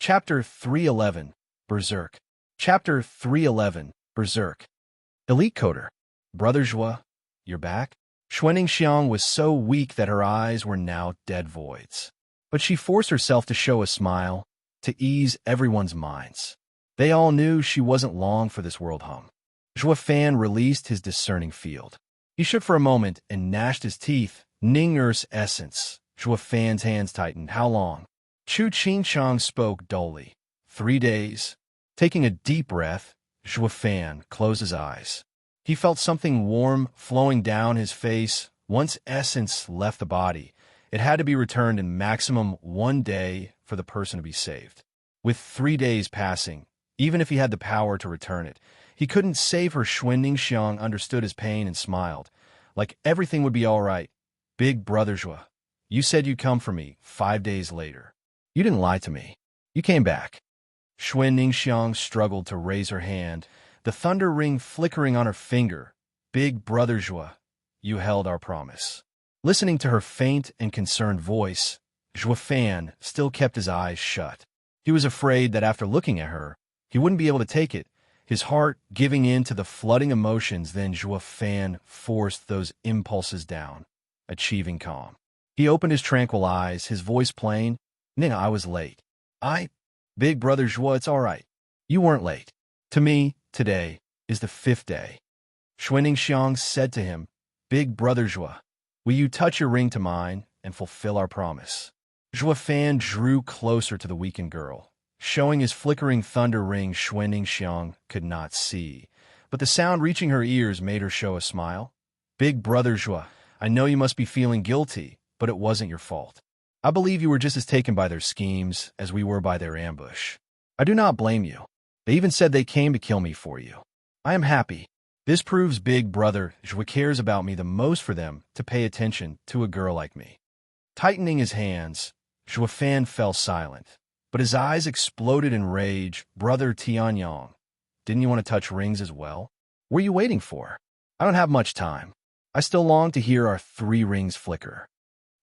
Chapter 311, Berserk. Chapter 311, Berserk. Elite Coder. Brother Zhua, you're back? Xuanning Xiang was so weak that her eyes were now dead voids. But she forced herself to show a smile, to ease everyone's minds. They all knew she wasn't long for this world home. Zhua Fan released his discerning field. He shook for a moment and gnashed his teeth. Ning'er's essence. Zhua Fan's hands tightened. How long? Chu Qingchang spoke dully. 3 days. Taking a deep breath, Zhua Fan closed his eyes. He felt something warm flowing down his face. Once essence left the body, it had to be returned in maximum 1 day for the person to be saved. With 3 days passing, even if he had the power to return it, he couldn't save her. Xuanning Xiang understood his pain and smiled, like everything would be all right. Big brother Zhua, you said you'd come for me 5 days later. You didn't lie to me. You came back. Xuanning Xiang struggled to raise her hand, the thunder ring flickering on her finger. Big brother Zhua, you held our promise. Listening to her faint and concerned voice, Zhua Fan still kept his eyes shut. He was afraid that after looking at her, he wouldn't be able to take it, his heart giving in to the flooding emotions. Then Zhua Fan forced those impulses down, achieving calm. He opened his tranquil eyes, his voice plain. Ning, I was late. Big brother Zhua, it's all right. You weren't late. To me, today is the 5th day. Xuanning Xiang said to him, Big brother Zhua, will you touch your ring to mine and fulfill our promise? Zhua Fan drew closer to the weakened girl, showing his flickering thunder ring. Xuanning Xiang could not see, but the sound reaching her ears made her show a smile. Big brother Zhua, I know you must be feeling guilty, but it wasn't your fault. I believe you were just as taken by their schemes as we were by their ambush. I do not blame you. They even said they came to kill me for you. I am happy. This proves Big brother Zhua cares about me the most for them to pay attention to a girl like me. Tightening his hands, Zhua Fan fell silent, but his eyes exploded in rage. Brother Tianyang, didn't you want to touch rings as well? What are you waiting for? I don't have much time. I still long to hear our 3 rings flicker.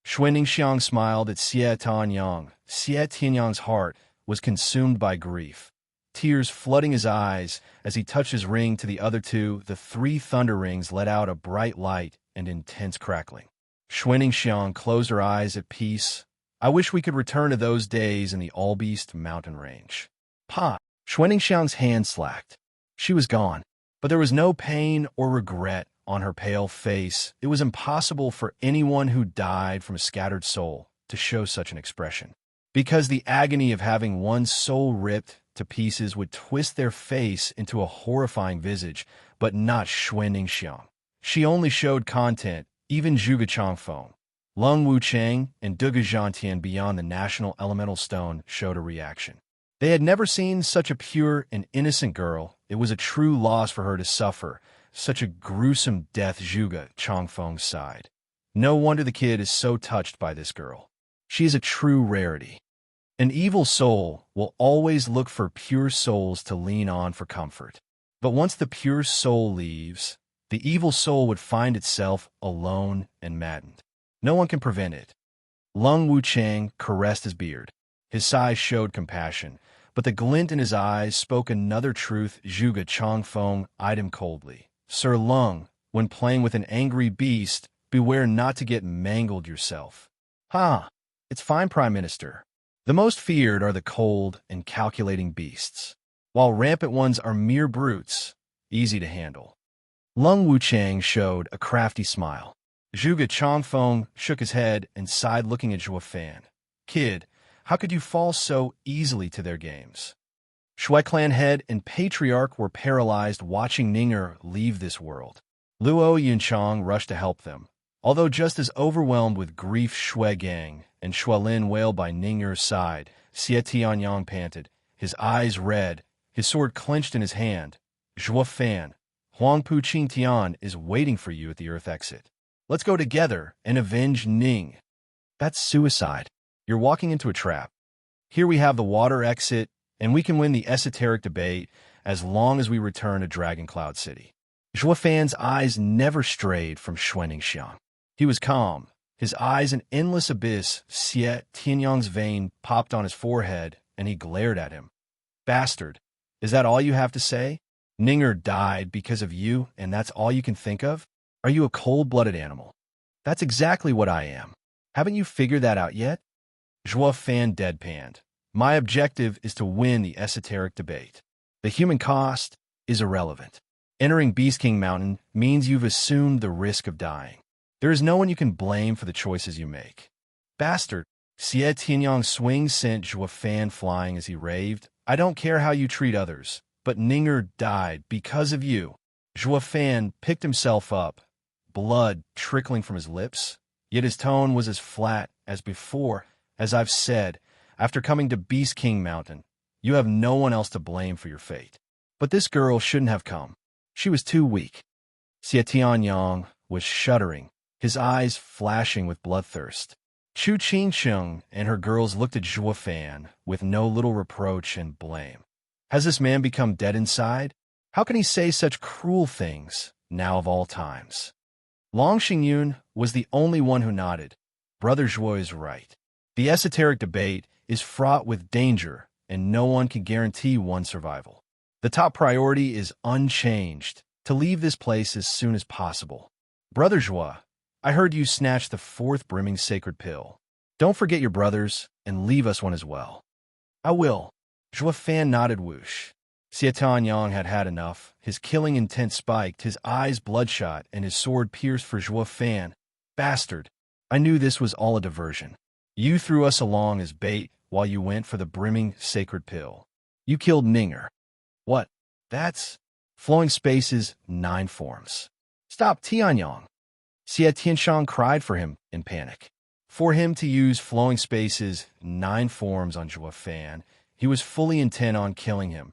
Xuanning Xiang smiled at Xie Tianyang. Xie Tianyang's heart was consumed by grief, tears flooding his eyes as he touched his ring to the other 2. The 3 thunder rings let out a bright light and intense crackling. Xuanning Xiang closed her eyes at peace. I wish we could return to those days in the All-Beast mountain range. Pa! Xuanning Xiang's hand slacked. She was gone, but there was no pain or regret on her pale face. It was impossible for anyone who died from a scattered soul to show such an expression, because the agony of having one's soul ripped to pieces would twist their face into a horrifying visage, but not Xuanning Xiang. She only showed content. Even Zhuge Changfeng, Lung Wucheng, and Duge Zhantian beyond the national elemental stone showed a reaction. They had never seen such a pure and innocent girl. It was a true loss for her to suffer such a gruesome death. Zhuge Changfeng sighed. No wonder the kid is so touched by this girl. She is a true rarity. An evil soul will always look for pure souls to lean on for comfort. But once the pure soul leaves, the evil soul would find itself alone and maddened. No one can prevent it. Lung Wucheng caressed his beard. His sighs showed compassion, but the glint in his eyes spoke another truth. Zhuge Changfeng eyed him coldly. Sir Lung, when playing with an angry beast, beware not to get mangled yourself. It's fine, Prime Minister. The most feared are the cold and calculating beasts, while rampant ones are mere brutes, easy to handle. Lung Wucheng showed a crafty smile. Zhuge Changfeng shook his head and sighed, looking at Zhua Fan. Kid, how could you fall so easily to their games? Shui clan head and patriarch were paralyzed watching Ning'er leave this world. Luo Yunchang rushed to help them, although just as overwhelmed with grief. Shui Gang and Shualin wailed by Ning'er's side. Xie Tianyang panted, his eyes red, his sword clenched in his hand. Zhua Fan, Huangpu Qingtian is waiting for you at the Earth exit. Let's go together and avenge Ning. That's suicide. You're walking into a trap. Here we have the water exit, and we can win the esoteric debate as long as we return to Dragon Cloud City. Zhua Fan's eyes never strayed from Xuanning Xiang. He was calm, his eyes an endless abyss. Xie Tianyang's vein popped on his forehead. and he glared at him. Bastard, is that all you have to say? Ninger died because of you, and that's all you can think of? Are you a cold-blooded animal? That's exactly what I am. Haven't you figured that out yet? Zhuo Fan deadpanned. My objective is to win the esoteric debate. The human cost is irrelevant. Entering Beast King Mountain means you've assumed the risk of dying. There is no one you can blame for the choices you make. Bastard, Xie Tianyang swing sent Zhuo Fan flying as he raved. I don't care how you treat others, but Ninger died because of you. Zhuo Fan picked himself up, blood trickling from his lips, yet his tone was as flat as before. As I've said, after coming to Beast King Mountain, you have no one else to blame for your fate. But this girl shouldn't have come. She was too weak. Xie Tianyang was shuddering, his eyes flashing with bloodthirst. Chu Qingsheng and her girls looked at Zhuo Fan with no little reproach and blame. Has this man become dead inside? How can he say such cruel things, now of all times? Long Xingyun was the only one who nodded. Brother Zhuo is right. The esoteric debate is fraught with danger, and no one can guarantee one's survival. The top priority is unchanged, to leave this place as soon as possible. Brother Zhuo, I heard you snatch the 4th brimming sacred pill. Don't forget your brothers, and leave us one as well. I will. Zhuo Fan nodded whoosh. Xie Tianyang had had enough. His killing intent spiked, his eyes bloodshot, and his sword pierced for Zhuo Fan. Bastard, I knew this was all a diversion. You threw us along as bait while you went for the brimming sacred pill. You killed Ninger. What? That's flowing spaces, 9 forms. Stop, Tianyang. Xie Tianshang cried for him in panic. For him to use flowing spaces, 9 forms on Zhuo Fan, he was fully intent on killing him.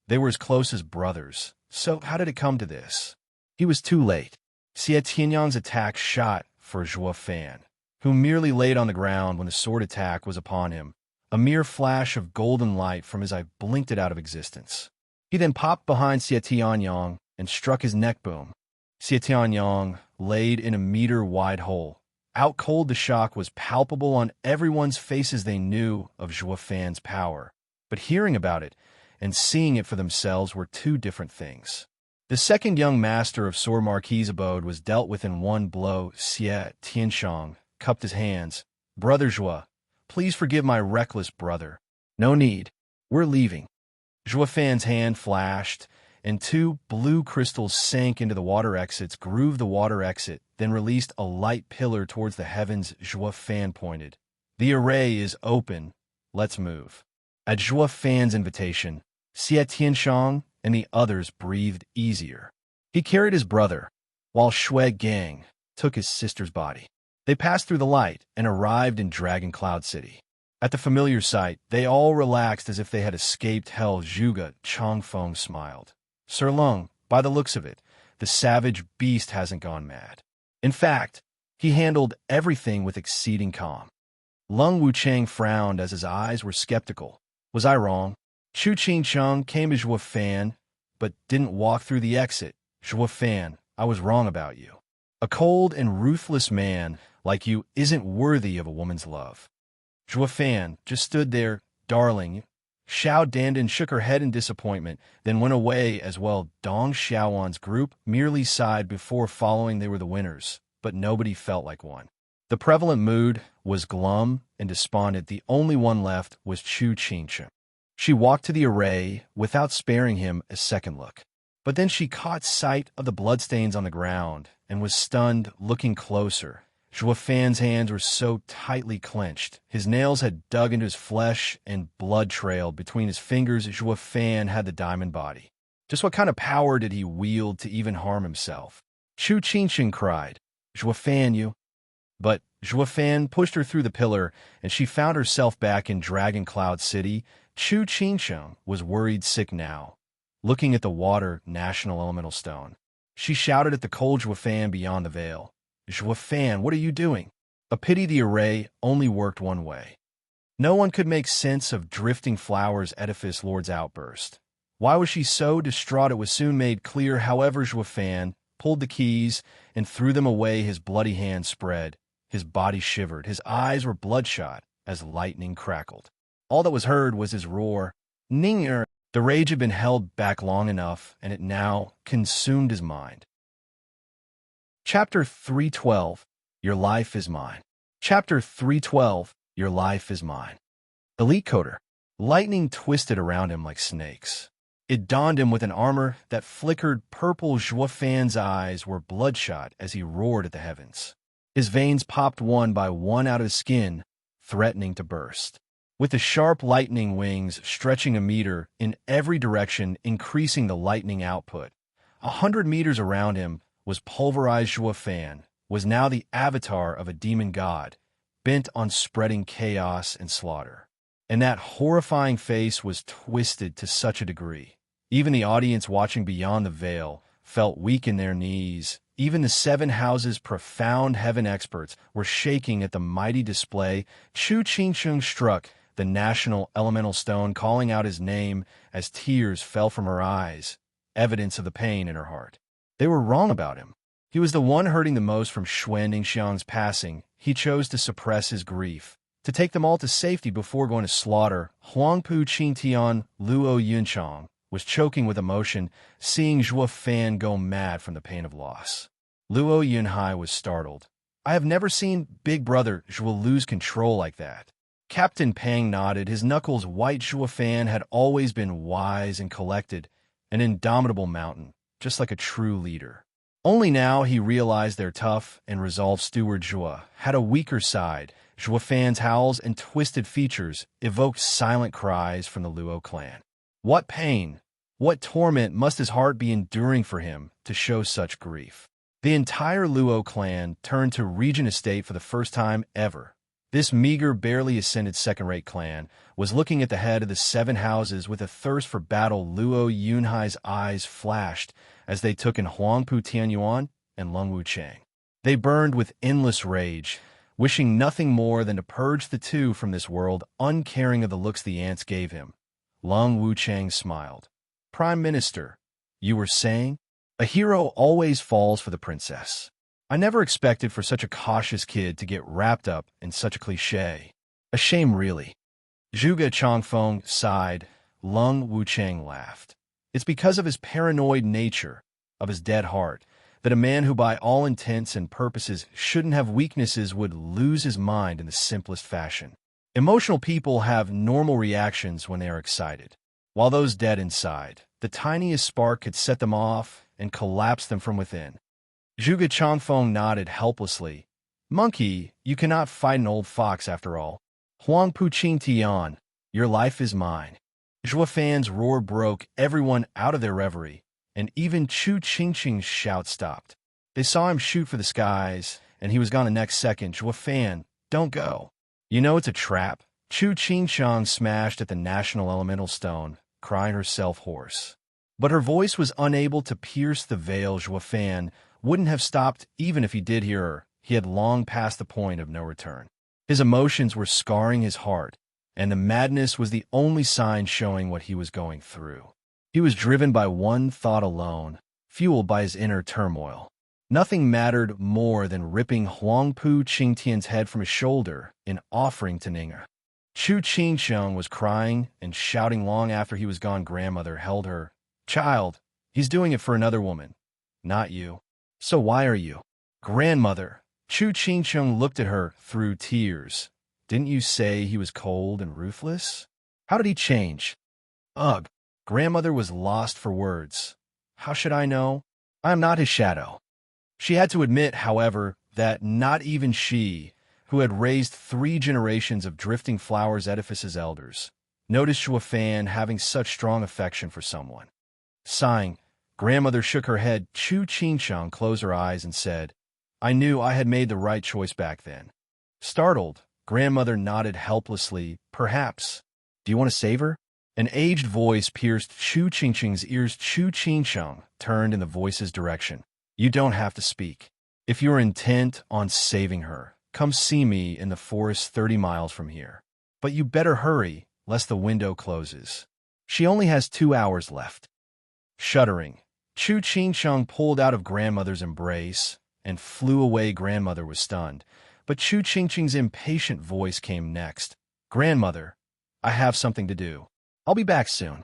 They were as close as brothers. So how did it come to this? He was too late. Xie Tianyang's attack shot for Zhuo Fan, who merely laid on the ground when the sword attack was upon him. A mere flash of golden light from his eye blinked it out of existence. He then popped behind Xie Tianyang and struck his neck boom. Xie Tianyang laid in a meter-wide hole. Out cold, the shock was palpable on everyone's faces. They knew of Zhuo Fan's power, but hearing about it and seeing it for themselves were 2 different things. The second young master of Sor Marquis' abode was dealt with in one blow. Xie Tianshang cupped his hands. Brother Zhuo, please forgive my reckless brother. No need. We're leaving. Zhuo Fan's hand flashed, and 2 blue crystals sank into the water exits, grooved the water exit, then released a light pillar towards the heavens. Zhuo Fan pointed. The array is open. Let's move. At Zhuo Fan's invitation, Xie Tianshang and the others breathed easier. He carried his brother, while Shui Gang took his sister's body. They passed through the light and arrived in Dragon Cloud City. At the familiar sight, they all relaxed as if they had escaped hell. Zhuge Changfeng smiled. Sir Lung, by the looks of it, the savage beast hasn't gone mad. In fact, he handled everything with exceeding calm. Lung Wuchang frowned as his eyes were skeptical. Was I wrong? Chu Qingcheng came to Zhuo Fan, but didn't walk through the exit. Zhuo Fan, I was wrong about you. A cold and ruthless man like you isn't worthy of a woman's love. Zhuo Fan just stood there, darling. Xiao Dandan shook her head in disappointment, then went away as well. Dong Xiaowan's group merely sighed before following. They were the winners, but nobody felt like one. The prevalent mood was glum and despondent. The only one left was Chu Qingcheng. She walked to the array without sparing him a second look. But then she caught sight of the bloodstains on the ground and was stunned. Looking closer, Zhuo Fan's hands were so tightly clenched. His nails had dug into his flesh and blood trailed between his fingers. Zhuo Fan had the diamond body. Just what kind of power did he wield to even harm himself? Chu Qingcheng cried, Zhuo Fan, you... But Zhuo Fan pushed her through the pillar, and she found herself back in Dragon Cloud City. Chu Qingcheng was worried sick now. Looking at the water national elemental stone, she shouted at the cold Zhuo Fan beyond the veil. Zhuo Fan, what are you doing? A pity the array only worked one way. No one could make sense of Drifting Flowers' edifice lord's outburst. Why was she so distraught? It was soon made clear. However, Zhuo Fan pulled the keys and threw them away. His bloody hand spread. His body shivered. His eyes were bloodshot as lightning crackled. All that was heard was his roar. Ninger! The rage had been held back long enough, and it now consumed his mind. Chapter 312. Your Life is Mine. Chapter 312. Your Life is Mine. Elite Coder. Lightning twisted around him like snakes. It donned him with an armor that flickered purple. Zhuofan's eyes were bloodshot as he roared at the heavens. His veins popped one by one out of his skin, threatening to burst. With the sharp lightning wings stretching a meter in every direction, increasing the lightning output. 100 meters around him was pulverized. Zhuofan was now the avatar of a demon god, bent on spreading chaos and slaughter. And that horrifying face was twisted to such a degree. Even the audience watching beyond the veil felt weak in their knees. Even the 7 houses' profound heaven experts were shaking at the mighty display. Chu Qingsheng struck the national elemental stone, calling out his name as tears fell from her eyes, evidence of the pain in her heart. They were wrong about him. He was the one hurting the most from Xuanningsiang's passing. He chose to suppress his grief, to take them all to safety before going to slaughter. Huangpu Qingtian Luo Yunchang was choking with emotion, seeing Zhuofan go mad from the pain of loss. Luo Yunhai was startled. I have never seen Big Brother Zhuo lose control like that. Captain Pang nodded, his knuckles white. Zhuofan had always been wise and collected, an indomitable mountain, just like a true leader. Only now he realized their tough and resolved steward Zhuo had a weaker side. Zhuofan's howls and twisted features evoked silent cries from the Luo clan. What pain, what torment must his heart be enduring for him to show such grief? The entire Luo clan turned to Regent Estate for the first time ever. This meager, barely ascended second-rate clan was looking at the head of the 7 houses with a thirst for battle. Luo Yunhai's eyes flashed as they took in Huangpu Tianyuan and Lung Wuchang. They burned with endless rage, wishing nothing more than to purge the two from this world, uncaring of the looks the ants gave him. Lung Wuchang smiled. Prime Minister, you were saying? A hero always falls for the princess. I never expected for such a cautious kid to get wrapped up in such a cliché. A shame, really. Zhuge Changfeng sighed. Lung Wuchang laughed. It's because of his paranoid nature, of his dead heart, that a man who by all intents and purposes shouldn't have weaknesses would lose his mind in the simplest fashion. Emotional people have normal reactions when they are excited, while those dead inside, the tiniest spark could set them off and collapse them from within. Zhuge Changfeng nodded helplessly. Monkey, you cannot fight an old fox after all. Huangpu Qingtian, your life is mine. Zhuofan's roar broke everyone out of their reverie, and even Chu Qingqing's shout stopped. They saw him shoot for the skies, and he was gone the next second. Zhuofan, don't go. You know it's a trap. Chu Qingshang smashed at the national elemental stone, crying herself hoarse. But her voice was unable to pierce the veil. Zhuofan wouldn't have stopped even if he did hear her. He had long passed the point of no return. His emotions were scarring his heart, and the madness was the only sign showing what he was going through. He was driven by one thought alone, fueled by his inner turmoil. Nothing mattered more than ripping Huangpu Qingtian's head from his shoulder in offering to Ning'er. Chu Qingsheng was crying and shouting long after he was gone. Grandmother held her. Child, he's doing it for another woman, not you. So why are you? Grandmother. Chu Qingsheng looked at her through tears. Didn't you say he was cold and ruthless? How did he change? Ugh. Grandmother was lost for words. How should I know? I am not his shadow. She had to admit, however, that not even she, who had raised 3 generations of Drifting Flowers Edifice's elders, noticed Zhuofan having such strong affection for someone. Sighing, Grandmother shook her head. Chu Qingsheng closed her eyes and said, I knew I had made the right choice back then. Startled, Grandmother nodded helplessly. Perhaps. Do you want to save her? An aged voice pierced Chu Qingsheng's ears. Chu Qingsheng turned in the voice's direction. You don't have to speak. If you're intent on saving her, come see me in the forest 30 miles from here. But you better hurry, lest the window closes. She only has 2 hours left. Shuddering, Chu Qingsheng pulled out of Grandmother's embrace and flew away. Grandmother was stunned, but Chu Qingsheng's impatient voice came next. Grandmother, I have something to do. I'll be back soon.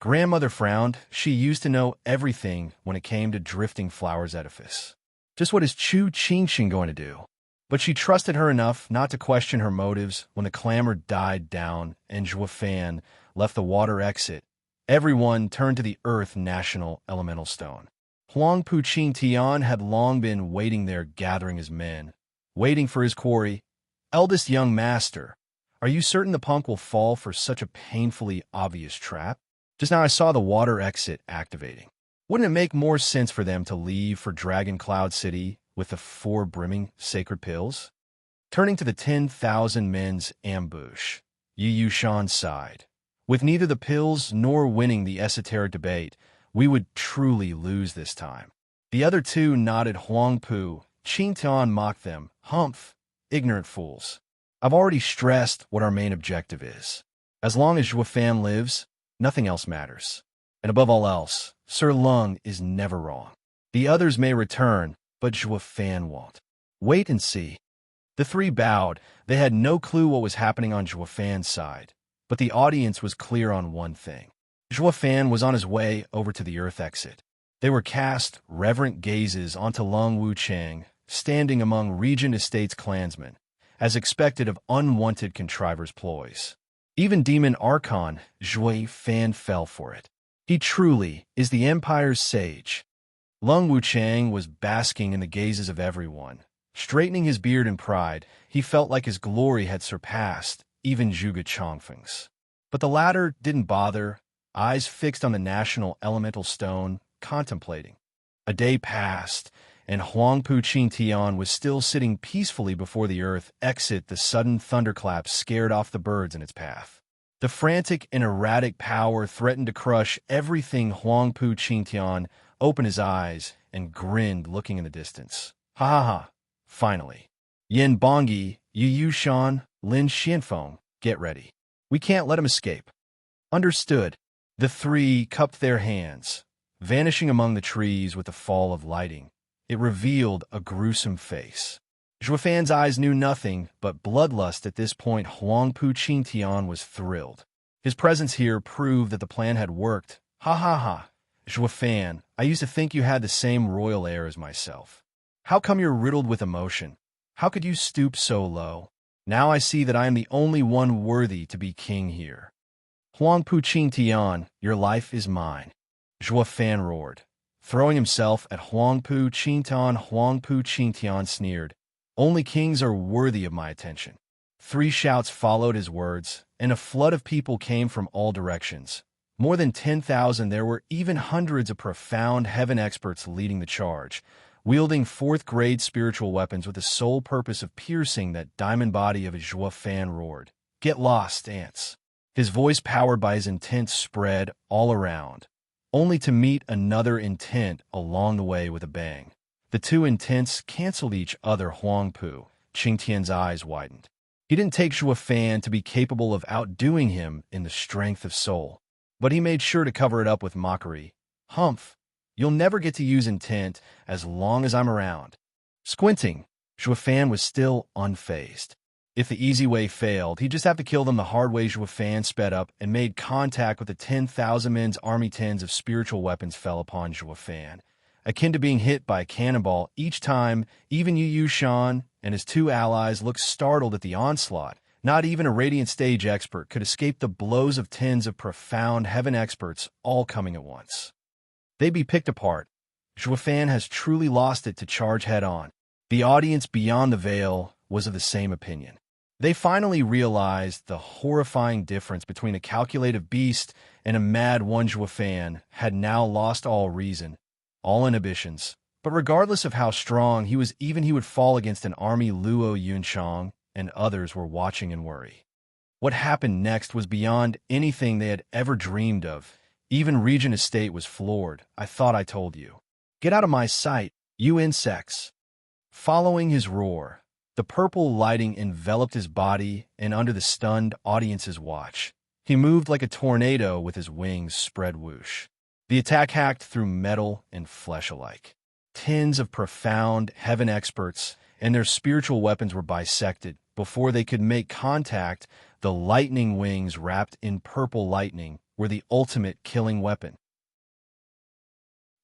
Grandmother frowned. She used to know everything when it came to drifting flowers edifice. Just what is Chu Qingxin going to do? But she trusted her enough not to question her motives. When the clamor died down and Zhuo Fan left the water exit, everyone turned to the Earth National Elemental Stone. Huang Pu Qing Tian had long been waiting there, gathering his men, waiting for his quarry. Eldest young master, are you certain the punk will fall for such a painfully obvious trap? Just now I saw the water exit activating. Wouldn't it make more sense for them to leave for Dragon Cloud City with the 4 brimming sacred pills? Turning to the 10,000 men's ambush, Yu Yushan sighed. With neither the pills nor winning the esoteric debate, we would truly lose this time. The other two nodded. Huang Pu Qingtian mocked them. Humph, ignorant fools. I've already stressed what our main objective is. As long as Zhuo Fan lives, nothing else matters. And above all else, Sir Lung is never wrong. The others may return, but Zhuo Fan won't. Wait and see. The 3 bowed. They had no clue what was happening on Zhuo Fan's side, but the audience was clear on one thing. Zhuo Fan was on his way over to the Earth exit. They were cast reverent gazes onto Lung Wuchang, standing among Regent Estate's clansmen, as expected of unwanted contrivers' ploys. Even Demon Archon Zhuo Fan fell for it. He truly is the Empire's sage. Lung Wuchang was basking in the gazes of everyone. Straightening his beard in pride, he felt like his glory had surpassed even Zhuge Chongfeng's. But the latter didn't bother, eyes fixed on the national elemental stone, contemplating. A day passed, and Huang Pu Qingtian was still sitting peacefully before the Earth exit. The sudden thunderclap scared off the birds in its path. The frantic and erratic power threatened to crush everything. Huang Pu Qingtian opened his eyes and grinned, looking in the distance. Ha ha ha, finally. Yin Bongi, Yu Yushan, Lin Xianfeng, get ready. We can't let him escape. Understood. The 3 cupped their hands, vanishing among the trees with the fall of lighting. It revealed a gruesome face. Zhuo Fan's eyes knew nothing but bloodlust at this point. Huang Pu Qingtian was thrilled. His presence here proved that the plan had worked. Ha ha ha. Zhuo Fan, I used to think you had the same royal air as myself. How come you're riddled with emotion? How could you stoop so low? Now I see that I am the only one worthy to be king here. Huang Pu Qingtian, your life is mine. Zhuo Fan roared, throwing himself at Huang Pu Qingtian. Huang Pu Qingtian sneered. Only kings are worthy of my attention. 3 shouts followed his words, and a flood of people came from all directions. More than 10,000, there were even hundreds of profound heaven experts leading the charge, wielding 4th-grade spiritual weapons with the sole purpose of piercing that diamond body of Zhuo Fan. Roared. Get lost, ants. His voice, powered by his intent, spread all around, only to meet another intent along the way with a bang. The 2 intents canceled each other. Huang Pu Qingtian's eyes widened. He didn't take Zhuo Fan to be capable of outdoing him in the strength of soul, but he made sure to cover it up with mockery. Humph, you'll never get to use intent as long as I'm around. Squinting, Zhuo Fan was still unfazed. If the easy way failed, he'd just have to kill them the hard way. Zhuo Fan sped up and made contact with the 10,000 men's army. Tens of spiritual weapons fell upon Zhuo Fan, akin to being hit by a cannonball each time. Even Yu Yushan and his 2 allies looked startled at the onslaught. Not even a radiant stage expert could escape the blows of tens of profound heaven experts all coming at once. They'd be picked apart. Zhuo Fan has truly lost it to charge head-on. The audience beyond the veil was of the same opinion. They finally realized the horrifying difference between a calculative beast and a mad one. Zhuo Fan had now lost all reason, all inhibitions. But regardless of how strong he was, even he would fall against an army. Luo Yunchang and others were watching in worry. What happened next was beyond anything they had ever dreamed of. Even Regent Estate was floored. I thought I told you. Get out of my sight, you insects. Following his roar, the purple lighting enveloped his body, and under the stunned audience's watch, he moved like a tornado with his wings spread. Whoosh. The attack hacked through metal and flesh alike. Tens of profound heaven experts and their spiritual weapons were bisected before they could make contact. The lightning wings wrapped in purple lightning were the ultimate killing weapon.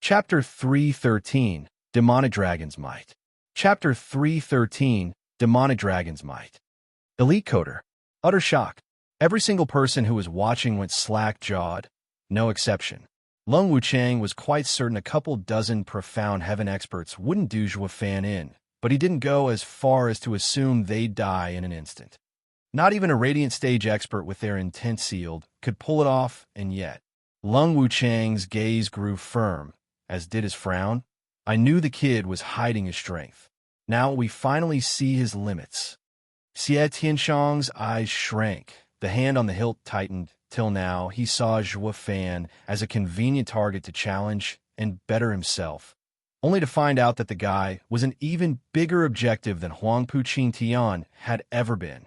Chapter 313, Demonic Dragon's Might. Chapter 313, Demonic Dragon's Might. Elite Coder. Utter shock. Every single person who was watching went slack-jawed, no exception. Lung Wuchang was quite certain a couple dozen profound heaven experts wouldn't do Zhuo Fan in, but he didn't go as far as to assume they'd die in an instant. Not even a Radiant Stage expert with their intent sealed could pull it off, and yet. Lung Wuchang's gaze grew firm, as did his frown. I knew the kid was hiding his strength. Now we finally see his limits. Xie Tianshang's eyes shrank. The hand on the hilt tightened. Till now, he saw Zhuo Fan as a convenient target to challenge and better himself, only to find out that the guy was an even bigger objective than Huangpu Qingtian had ever been.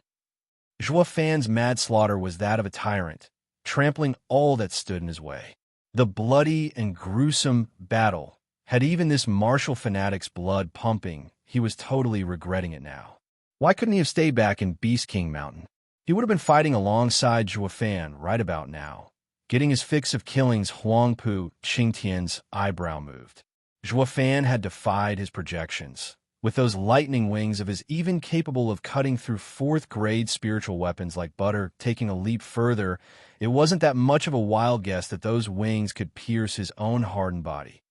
Zhuo Fan's mad slaughter was that of a tyrant, trampling all that stood in his way. The bloody and gruesome battle had even this martial fanatic's blood pumping. He was totally regretting it now. Why couldn't he have stayed back in Beast King Mountain? He would have been fighting alongside Zhuo Fan right about now, getting his fix of killings. Huangpu Qingtian's eyebrow moved. Zhuo Fan had defied his projections. With those lightning wings of his, even capable of cutting through fourth-grade spiritual weapons like butter. Taking a leap further, it wasn't that much of a wild guess that those wings could pierce his own hardened body.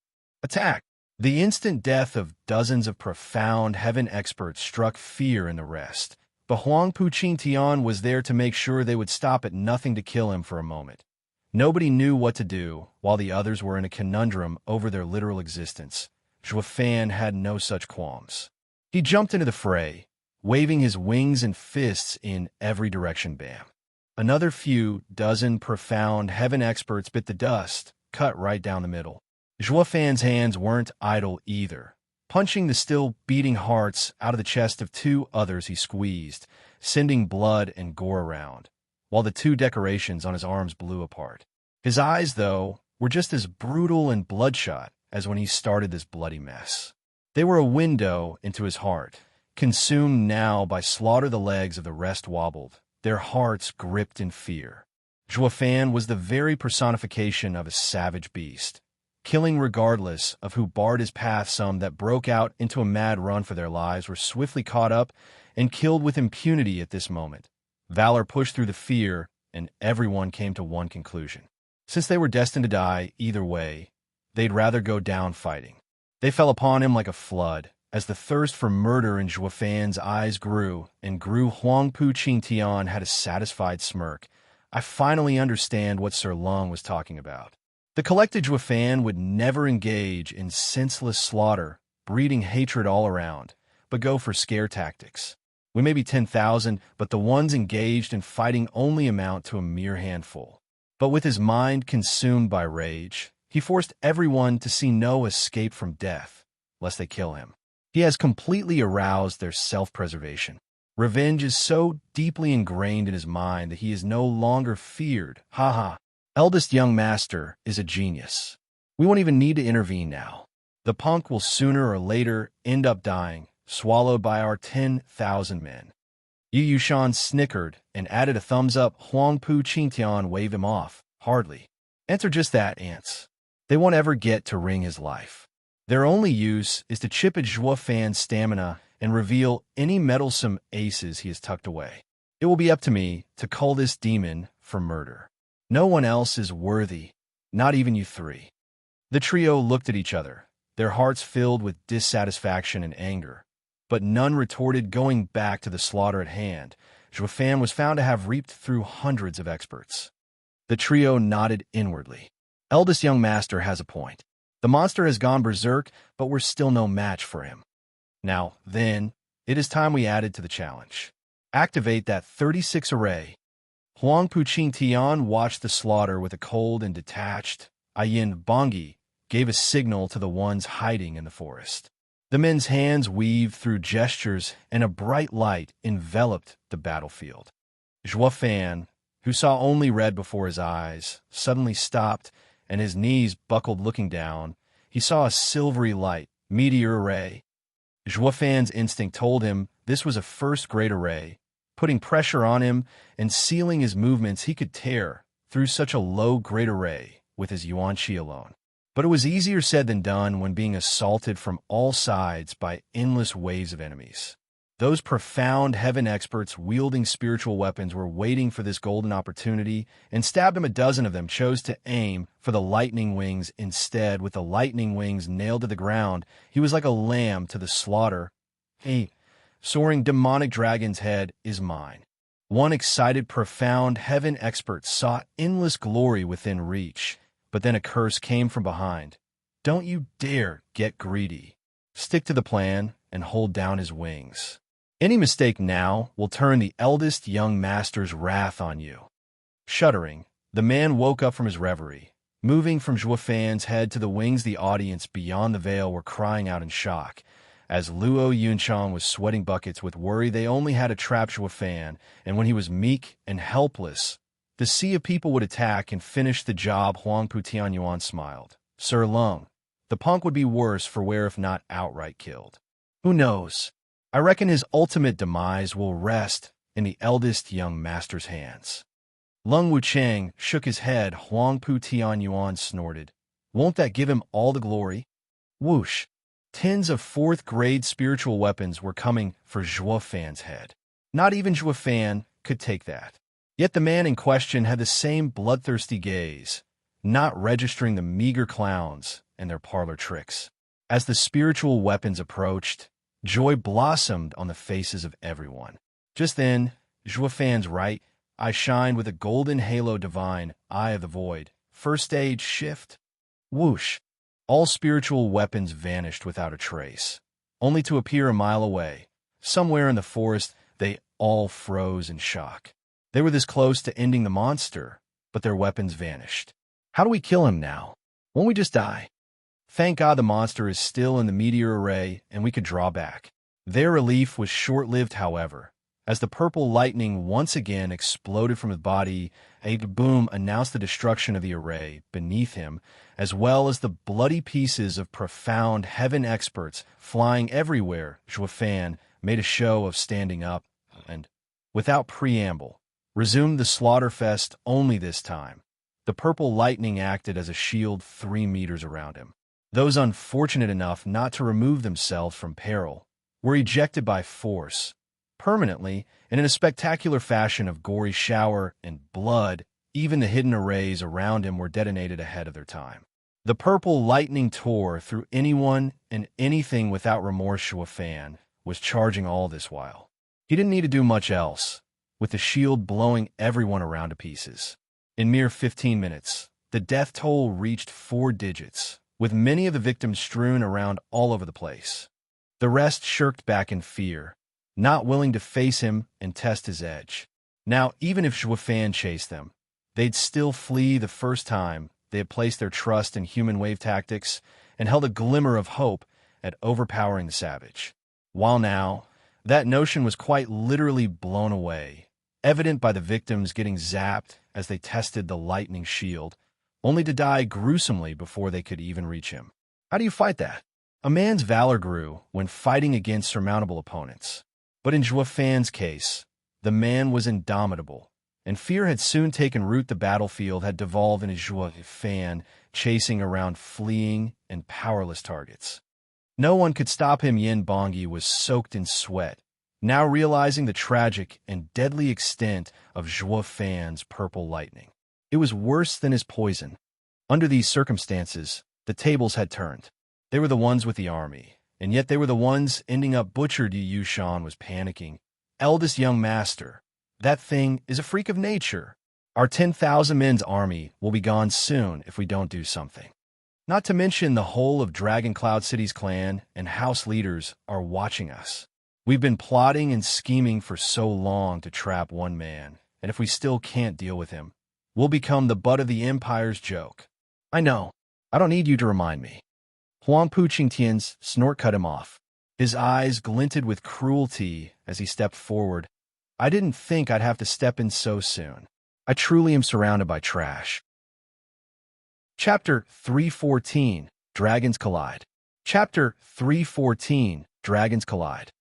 Attack! The instant death of dozens of profound heaven experts struck fear in the rest. But Huangpu Qingtian was there to make sure they would stop at nothing to kill him for a moment. Nobody knew what to do, while the others were in a conundrum over their literal existence. Zhuo Fan had no such qualms. He jumped into the fray, waving his wings and fists in every direction. Bam! Another few dozen profound heaven experts bit the dust, cut right down the middle. Zhuo Fan's hands weren't idle either. Punching the still beating hearts out of the chest of two others, he squeezed, sending blood and gore around, while the two decorations on his arms blew apart. His eyes, though, were just as brutal and bloodshot as when he started this bloody mess. They were a window into his heart. Consumed now by slaughter, the legs of the rest wobbled, their hearts gripped in fear. Zhuo Fan was the very personification of a savage beast, killing regardless of who barred his path. Some that broke out into a mad run for their lives were swiftly caught up and killed with impunity at this moment. Valor pushed through the fear, and everyone came to one conclusion. Since they were destined to die either way, they'd rather go down fighting. They fell upon him like a flood, as the thirst for murder in Zhuo Fan's eyes grew and grew. Huangpu Qingtian had a satisfied smirk. I finally understand what Sir Lung was talking about. The collected Zhuo Fan would never engage in senseless slaughter, breeding hatred all around, but go for scare tactics. We may be 10,000, but the ones engaged in fighting only amount to a mere handful. But with his mind consumed by rage, he forced everyone to see no escape from death, lest they kill him. He has completely aroused their self-preservation. Revenge is so deeply ingrained in his mind that he is no longer feared. Ha ha. Eldest young master is a genius. We won't even need to intervene now. The punk will sooner or later end up dying, swallowed by our 10,000 men. Yu Yushan snickered and added a thumbs up. Huangpu Qingtian waved him off. Hardly. Answer just that, ants. They won't ever get to wring his life. Their only use is to chip at Zhuo Fan's stamina and reveal any meddlesome aces he has tucked away. It will be up to me to cull this demon for murder. No one else is worthy, not even you three. The trio looked at each other, their hearts filled with dissatisfaction and anger, but none retorted. Going back to the slaughter at hand, Zhuo Fan was found to have reaped through hundreds of experts. The trio nodded inwardly. Eldest young master has a point. The monster has gone berserk, but we're still no match for him. Now, then, it is time we added to the challenge. Activate that 36 array. Huangpu Qingtian watched the slaughter with a cold and detached. Ayin Bongi gave a signal to the ones hiding in the forest. The men's hands weaved through gestures, and a bright light enveloped the battlefield. Zhuo Fan, who saw only red before his eyes, suddenly stopped, and his knees buckled. Looking down, he saw a silvery light, meteor array. Zhuo Fan's instinct told him this was a first-grade array, putting pressure on him and sealing his movements he could tear through such a low-grade array with his yuan-chi alone. But it was easier said than done when being assaulted from all sides by endless waves of enemies. Those profound heaven experts wielding spiritual weapons were waiting for this golden opportunity, and stabbed him. A dozen of them chose to aim for the lightning wings instead. With the lightning wings nailed to the ground, he was like a lamb to the slaughter. A soaring demonic dragon's head is mine. One excited, profound heaven expert saw endless glory within reach, but then a curse came from behind. Don't you dare get greedy. Stick to the plan and hold down his wings. Any mistake now will turn the eldest young master's wrath on you. Shuddering, the man woke up from his reverie. Moving from Zhuo Fan's head to the wings, the audience beyond the veil were crying out in shock. As Luo Yunchang was sweating buckets with worry, they only had to trap Zhuo Fan, and when he was meek and helpless, the sea of people would attack and finish the job. Huangpu Tianyuan smiled. Sir Lung, the punk would be worse for wear if not outright killed. Who knows? I reckon his ultimate demise will rest in the eldest young master's hands. Lung Wucheng shook his head. Huangpu Tianyuan snorted. Won't that give him all the glory? Whoosh! Tens of fourth-grade spiritual weapons were coming for Zhuo Fan's head. Not even Zhuo Fan could take that. Yet the man in question had the same bloodthirsty gaze, not registering the meager clowns and their parlor tricks. As the spiritual weapons approached, joy blossomed on the faces of everyone. Just then, Zhuo Fan's right eye shined with a golden halo divine, eye of the void. First stage shift. Whoosh! All spiritual weapons vanished without a trace, only to appear a mile away. Somewhere in the forest, they all froze in shock. They were this close to ending the monster, but their weapons vanished. How do we kill him now? Won't we just die? Thank God the monster is still in the meteor array and we could draw back. Their relief was short-lived, however. As the purple lightning once again exploded from his body, a boom announced the destruction of the array beneath him, as well as the bloody pieces of profound heaven experts flying everywhere. Zhuo Fan made a show of standing up and, without preamble, resumed the slaughterfest. Only this time, the purple lightning acted as a shield 3 meters around him. Those unfortunate enough not to remove themselves from peril were ejected by force, permanently, and in a spectacular fashion of gory shower and blood. Even the hidden arrays around him were detonated ahead of their time. The purple lightning tore through anyone and anything without remorse. Zhuo Fan was charging all this while. He didn't need to do much else, with the shield blowing everyone around to pieces. In mere 15 minutes, the death toll reached 4 digits, with many of the victims strewn around all over the place. The rest shirked back in fear, not willing to face him and test his edge. Now, even if Zhuo Fan chased them, they'd still flee. The first time they had placed their trust in human wave tactics and held a glimmer of hope at overpowering the savage. While now, that notion was quite literally blown away, evident by the victims getting zapped as they tested the lightning shield, only to die gruesomely before they could even reach him. How do you fight that? A man's valor grew when fighting against surmountable opponents. But in Zhuo Fan's case, the man was indomitable, and fear had soon taken root. The battlefield had devolved into Zhuo Fan chasing around fleeing and powerless targets. No one could stop him. Yin Bongyi was soaked in sweat, now realizing the tragic and deadly extent of Zhuo Fan's purple lightning. It was worse than his poison. Under these circumstances, the tables had turned. They were the ones with the army, and yet they were the ones ending up butchered. Yu Shan was panicking. Eldest young master, that thing is a freak of nature. Our 10,000 men's army will be gone soon if we don't do something. Not to mention the whole of Dragon Cloud City's clan and house leaders are watching us. We've been plotting and scheming for so long to trap one man, and if we still can't deal with him, we'll become the butt of the Empire's joke. I know. I don't need you to remind me. Huangpu Qingtian's snort cut him off. His eyes glinted with cruelty as he stepped forward. I didn't think I'd have to step in so soon. I truly am surrounded by trash. Chapter 314, Dragons Collide. Chapter 314, Dragons Collide.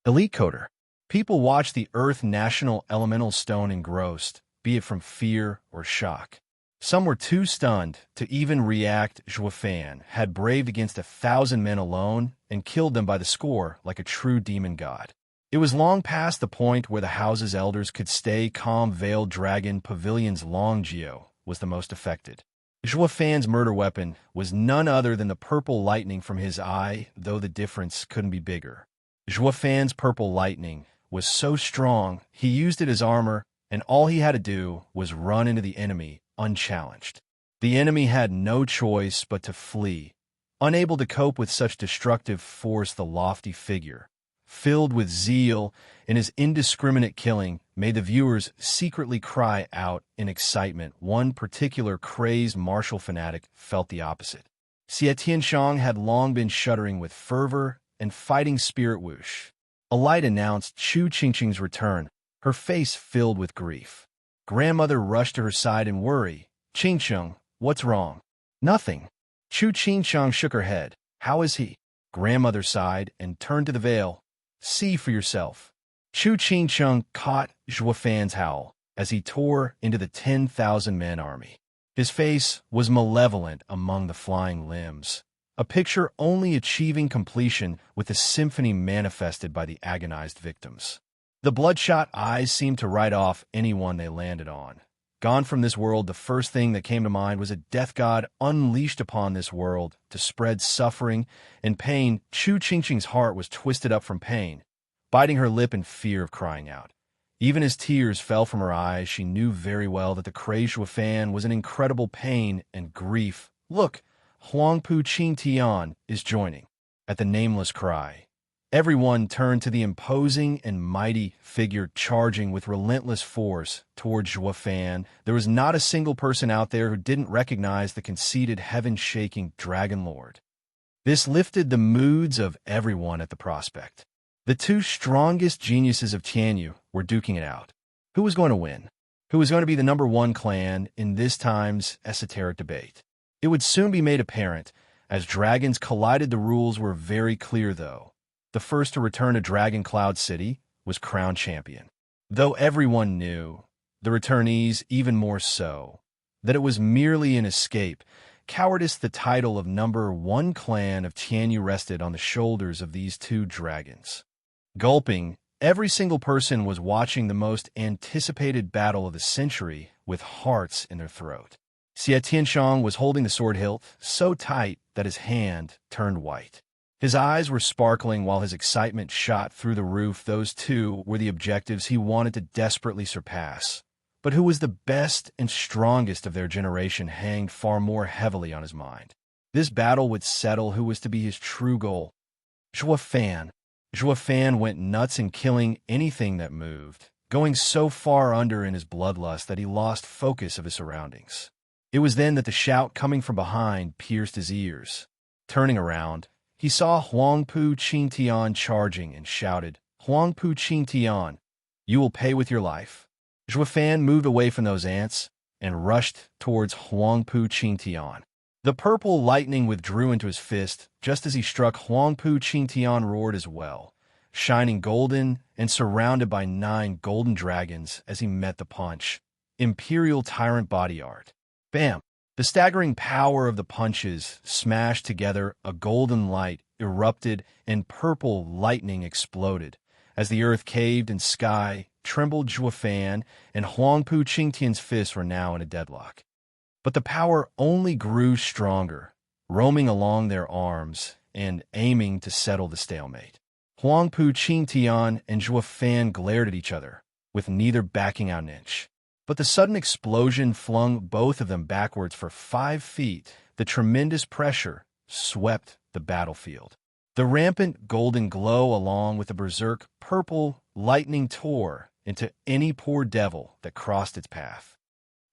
Elite Coder. People watched the Earth National Elemental Stone engrossed, be it from fear or shock. Some were too stunned to even react. Zhuofan had braved against 1,000 men alone and killed them by the score like a true demon god. It was long past the point where the house's elders could stay calm. Veiled Dragon Pavilion's Longgeo was the most affected. Zhuofan's murder weapon was none other than the purple lightning from his eye, though the difference couldn't be bigger. Zhuofan's purple lightning was so strong he used it as armor, and all he had to do was run into the enemy unchallenged. The enemy had no choice but to flee. Unable to cope with such destructive force, the lofty figure, filled with zeal in his indiscriminate killing, made the viewers secretly cry out in excitement. One particular crazed martial fanatic felt the opposite. Xie Tianxiang had long been shuddering with fervor and fighting spirit. Whoosh! A light announced Chu Qingqing's return, her face filled with grief. Grandmother rushed to her side in worry. "Qingqiang, what's wrong?" "Nothing." Chu Qingqiang shook her head. "How is he?" Grandmother sighed and turned to the veil. "See for yourself." Chu Qingqiang caught Zhuofan's howl as he tore into the 10,000-man army. His face was malevolent among the flying limbs, a picture only achieving completion with the symphony manifested by the agonized victims. The bloodshot eyes seemed to write off anyone they landed on. Gone from this world, the first thing that came to mind was a death god unleashed upon this world to spread suffering and pain. Chu Qingqing's heart was twisted up from pain, biting her lip in fear of crying out. Even as tears fell from her eyes, she knew very well that the crazed Zhuofan was in incredible pain and grief. "Look, Huangpu Qingtian is joining." At the nameless cry, everyone turned to the imposing and mighty figure charging with relentless force towards Zhuofan. There was not a single person out there who didn't recognize the conceited, heaven-shaking Dragon Lord. This lifted the moods of everyone at the prospect. The two strongest geniuses of Tianyu were duking it out. Who was going to win? Who was going to be the #1 clan in this time's esoteric debate? It would soon be made apparent. As dragons collided, the rules were very clear, though. The first to return to Dragon Cloud City was crowned champion. Though everyone knew, the returnees even more so, that it was merely an escape. Cowardice. The title of #1 clan of Tianyu rested on the shoulders of these two dragons. Gulping, every single person was watching the most anticipated battle of the century with hearts in their throat. Xie Tianxiang was holding the sword hilt so tight that his hand turned white. His eyes were sparkling while his excitement shot through the roof. Those two were the objectives he wanted to desperately surpass. But who was the best and strongest of their generation hanged far more heavily on his mind. This battle would settle who was to be his true goal. Zhuofan. Zhuofan went nuts in killing anything that moved, going so far under in his bloodlust that he lost focus of his surroundings. It was then that the shout coming from behind pierced his ears. Turning around, he saw Huangpu Qingtian charging and shouted, "Huangpu Qingtian, you will pay with your life." Zhuofan moved away from those ants and rushed towards Huangpu Qingtian. The purple lightning withdrew into his fist just as he struck. Huangpu Qingtian roared as well, shining golden and surrounded by 9 golden dragons as he met the punch. Imperial Tyrant body art. Bam! The staggering power of the punches smashed together. A golden light erupted and purple lightning exploded. As the earth caved and sky trembled, Zhuofan and Huangpu Qingtian's fists were now in a deadlock. But the power only grew stronger, roaming along their arms and aiming to settle the stalemate. Huangpu Qingtian and Zhuofan glared at each other, with neither backing out an inch. But the sudden explosion flung both of them backwards for 5 feet. The tremendous pressure swept the battlefield. The rampant golden glow along with the berserk purple lightning tore into any poor devil that crossed its path.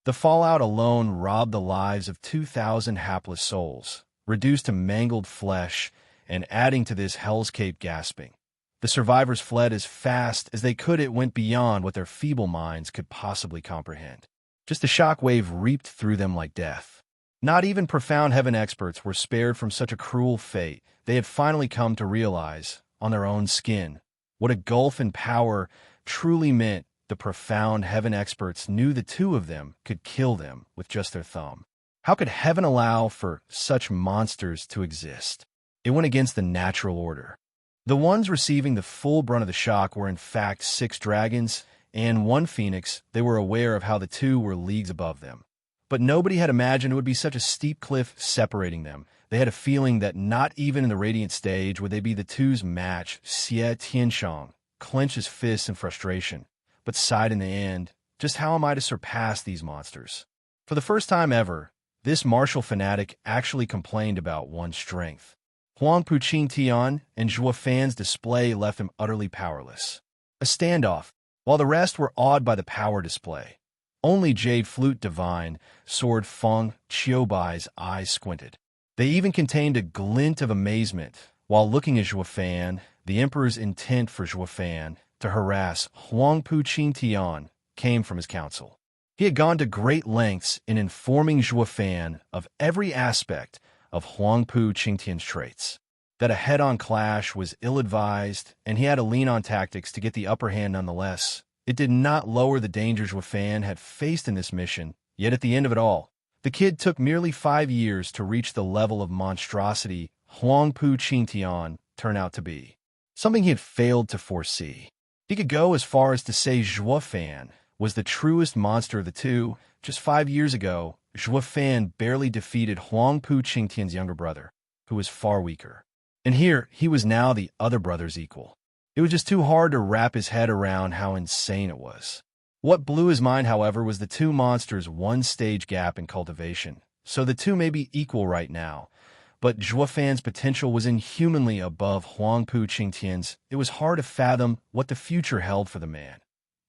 The fallout alone robbed the lives of 2,000 hapless souls, reduced to mangled flesh, and adding to this hellscape gasping. The survivors fled as fast as they could. It went beyond what their feeble minds could possibly comprehend. Just a shockwave reaped through them like death. Not even profound heaven experts were spared from such a cruel fate. They had finally come to realize, on their own skin, What a gulf in power truly meant. The profound heaven experts knew the two of them could kill them with just their thumb. How could heaven allow for such monsters to exist? It went against the natural order. The ones receiving the full brunt of the shock were in fact 6 dragons and 1 phoenix. They were aware of how the two were leagues above them. But nobody had imagined it would be such a steep cliff separating them. They had a feeling that not even in the radiant stage would they be the two's match. Xie Tianshang clenched his fists in frustration, but sighed in the end, just how am I to surpass these monsters? For the first time ever, this martial fanatic actually complained about one's strength. Huang Puqing Tian and Zhuo Fan's display left him utterly powerless. A standoff, while the rest were awed by the power display. Only Jade Flute Divine, Sword Feng Qiubai's eyes squinted. They even contained a glint of amazement while looking at Zhuo Fan. The Emperor's intent for Zhuo Fan to harass Huang Puqing Tian came from his counsel. He had gone to great lengths in informing Zhuo Fan of every aspect of Huang Puqing Tian's traits, that a head-on clash was ill-advised, and he had to lean on tactics to get the upper hand nonetheless. It did not lower the dangers Zhuo Fan had faced in this mission, yet at the end of it all, the kid took merely 5 years to reach the level of monstrosity Huang Puqing Tian turned out to be, something he had failed to foresee. He could go as far as to say Zhuo Fan was the truest monster of the two. Just 5 years ago, Zhuo Fan barely defeated Huang Puqing Tian's younger brother, who was far weaker. And here, he was now the other brother's equal. It was just too hard to wrap his head around how insane it was. What blew his mind, however, was the two monsters' 1-stage gap in cultivation. So the two may be equal right now, but Zhuo Fan's potential was inhumanly above Huang Puqing Tian's. It was hard to fathom what the future held for the man.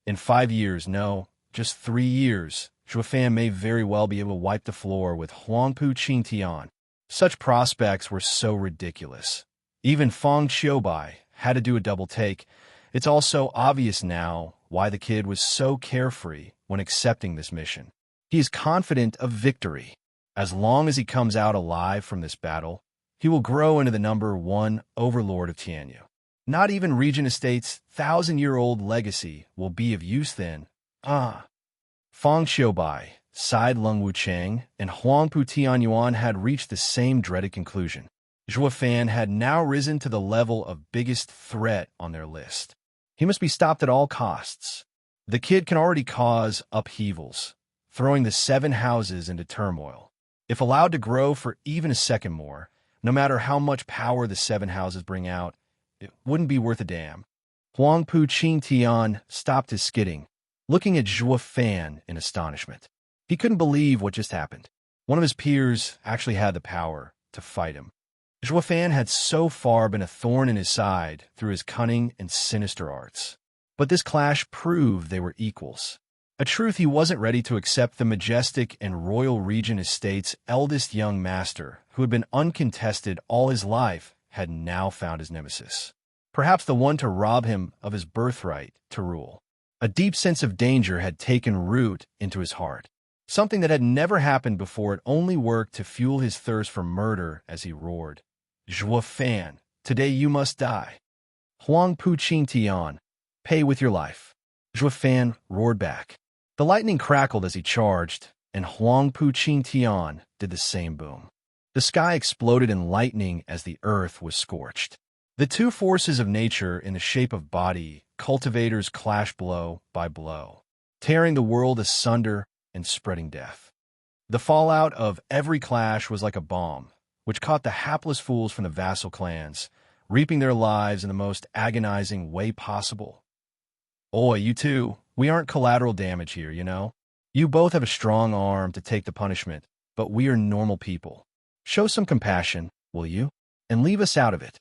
In 5 years, no, just 3 years, Zhuo Fan may very well be able to wipe the floor with Huang Puqing Tian. Such prospects were so ridiculous. Even Feng Qiubai had to do a double take. It's also obvious now why the kid was so carefree when accepting this mission. He is confident of victory. As long as he comes out alive from this battle, he will grow into the number 1 overlord of Tianyu. Not even Regent Estate's 1,000-year-old legacy will be of use then. Feng Qiubai, sighed Lung Wucheng, and Huang Pu Tianyuan had reached the same dreaded conclusion. Zhuo Fan had now risen to the level of biggest threat on their list. He must be stopped at all costs. The kid can already cause upheavals, throwing the 7 houses into turmoil. If allowed to grow for even a second more, no matter how much power the 7 houses bring out, it wouldn't be worth a damn. Huang Puqing Tian stopped his skidding, looking at Zhuo Fan in astonishment. He couldn't believe what just happened. One of his peers actually had the power to fight him. Zhuo Fan had so far been a thorn in his side through his cunning and sinister arts. But this clash proved they were equals. A truth he wasn't ready to accept. The majestic and royal Regent Estate's eldest young master, who had been uncontested all his life, had now found his nemesis. Perhaps the one to rob him of his birthright to rule. A deep sense of danger had taken root into his heart. Something that had never happened before. It only worked to fuel his thirst for murder as he roared. Zhuo Fan, today you must die. Huang Puqing Tian, pay with your life. Zhuo Fan roared back. The lightning crackled as he charged, and Huang Puqing Tian did the same boom. The sky exploded in lightning as the earth was scorched. The two forces of nature in the shape of body cultivators clashed blow by blow, tearing the world asunder and spreading death. The fallout of every clash was like a bomb, which caught the hapless fools from the vassal clans, reaping their lives in the most agonizing way possible. Oi, you two, we aren't collateral damage here, you know? You both have a strong arm to take the punishment, but we are normal people. Show some compassion, will you? And leave us out of it.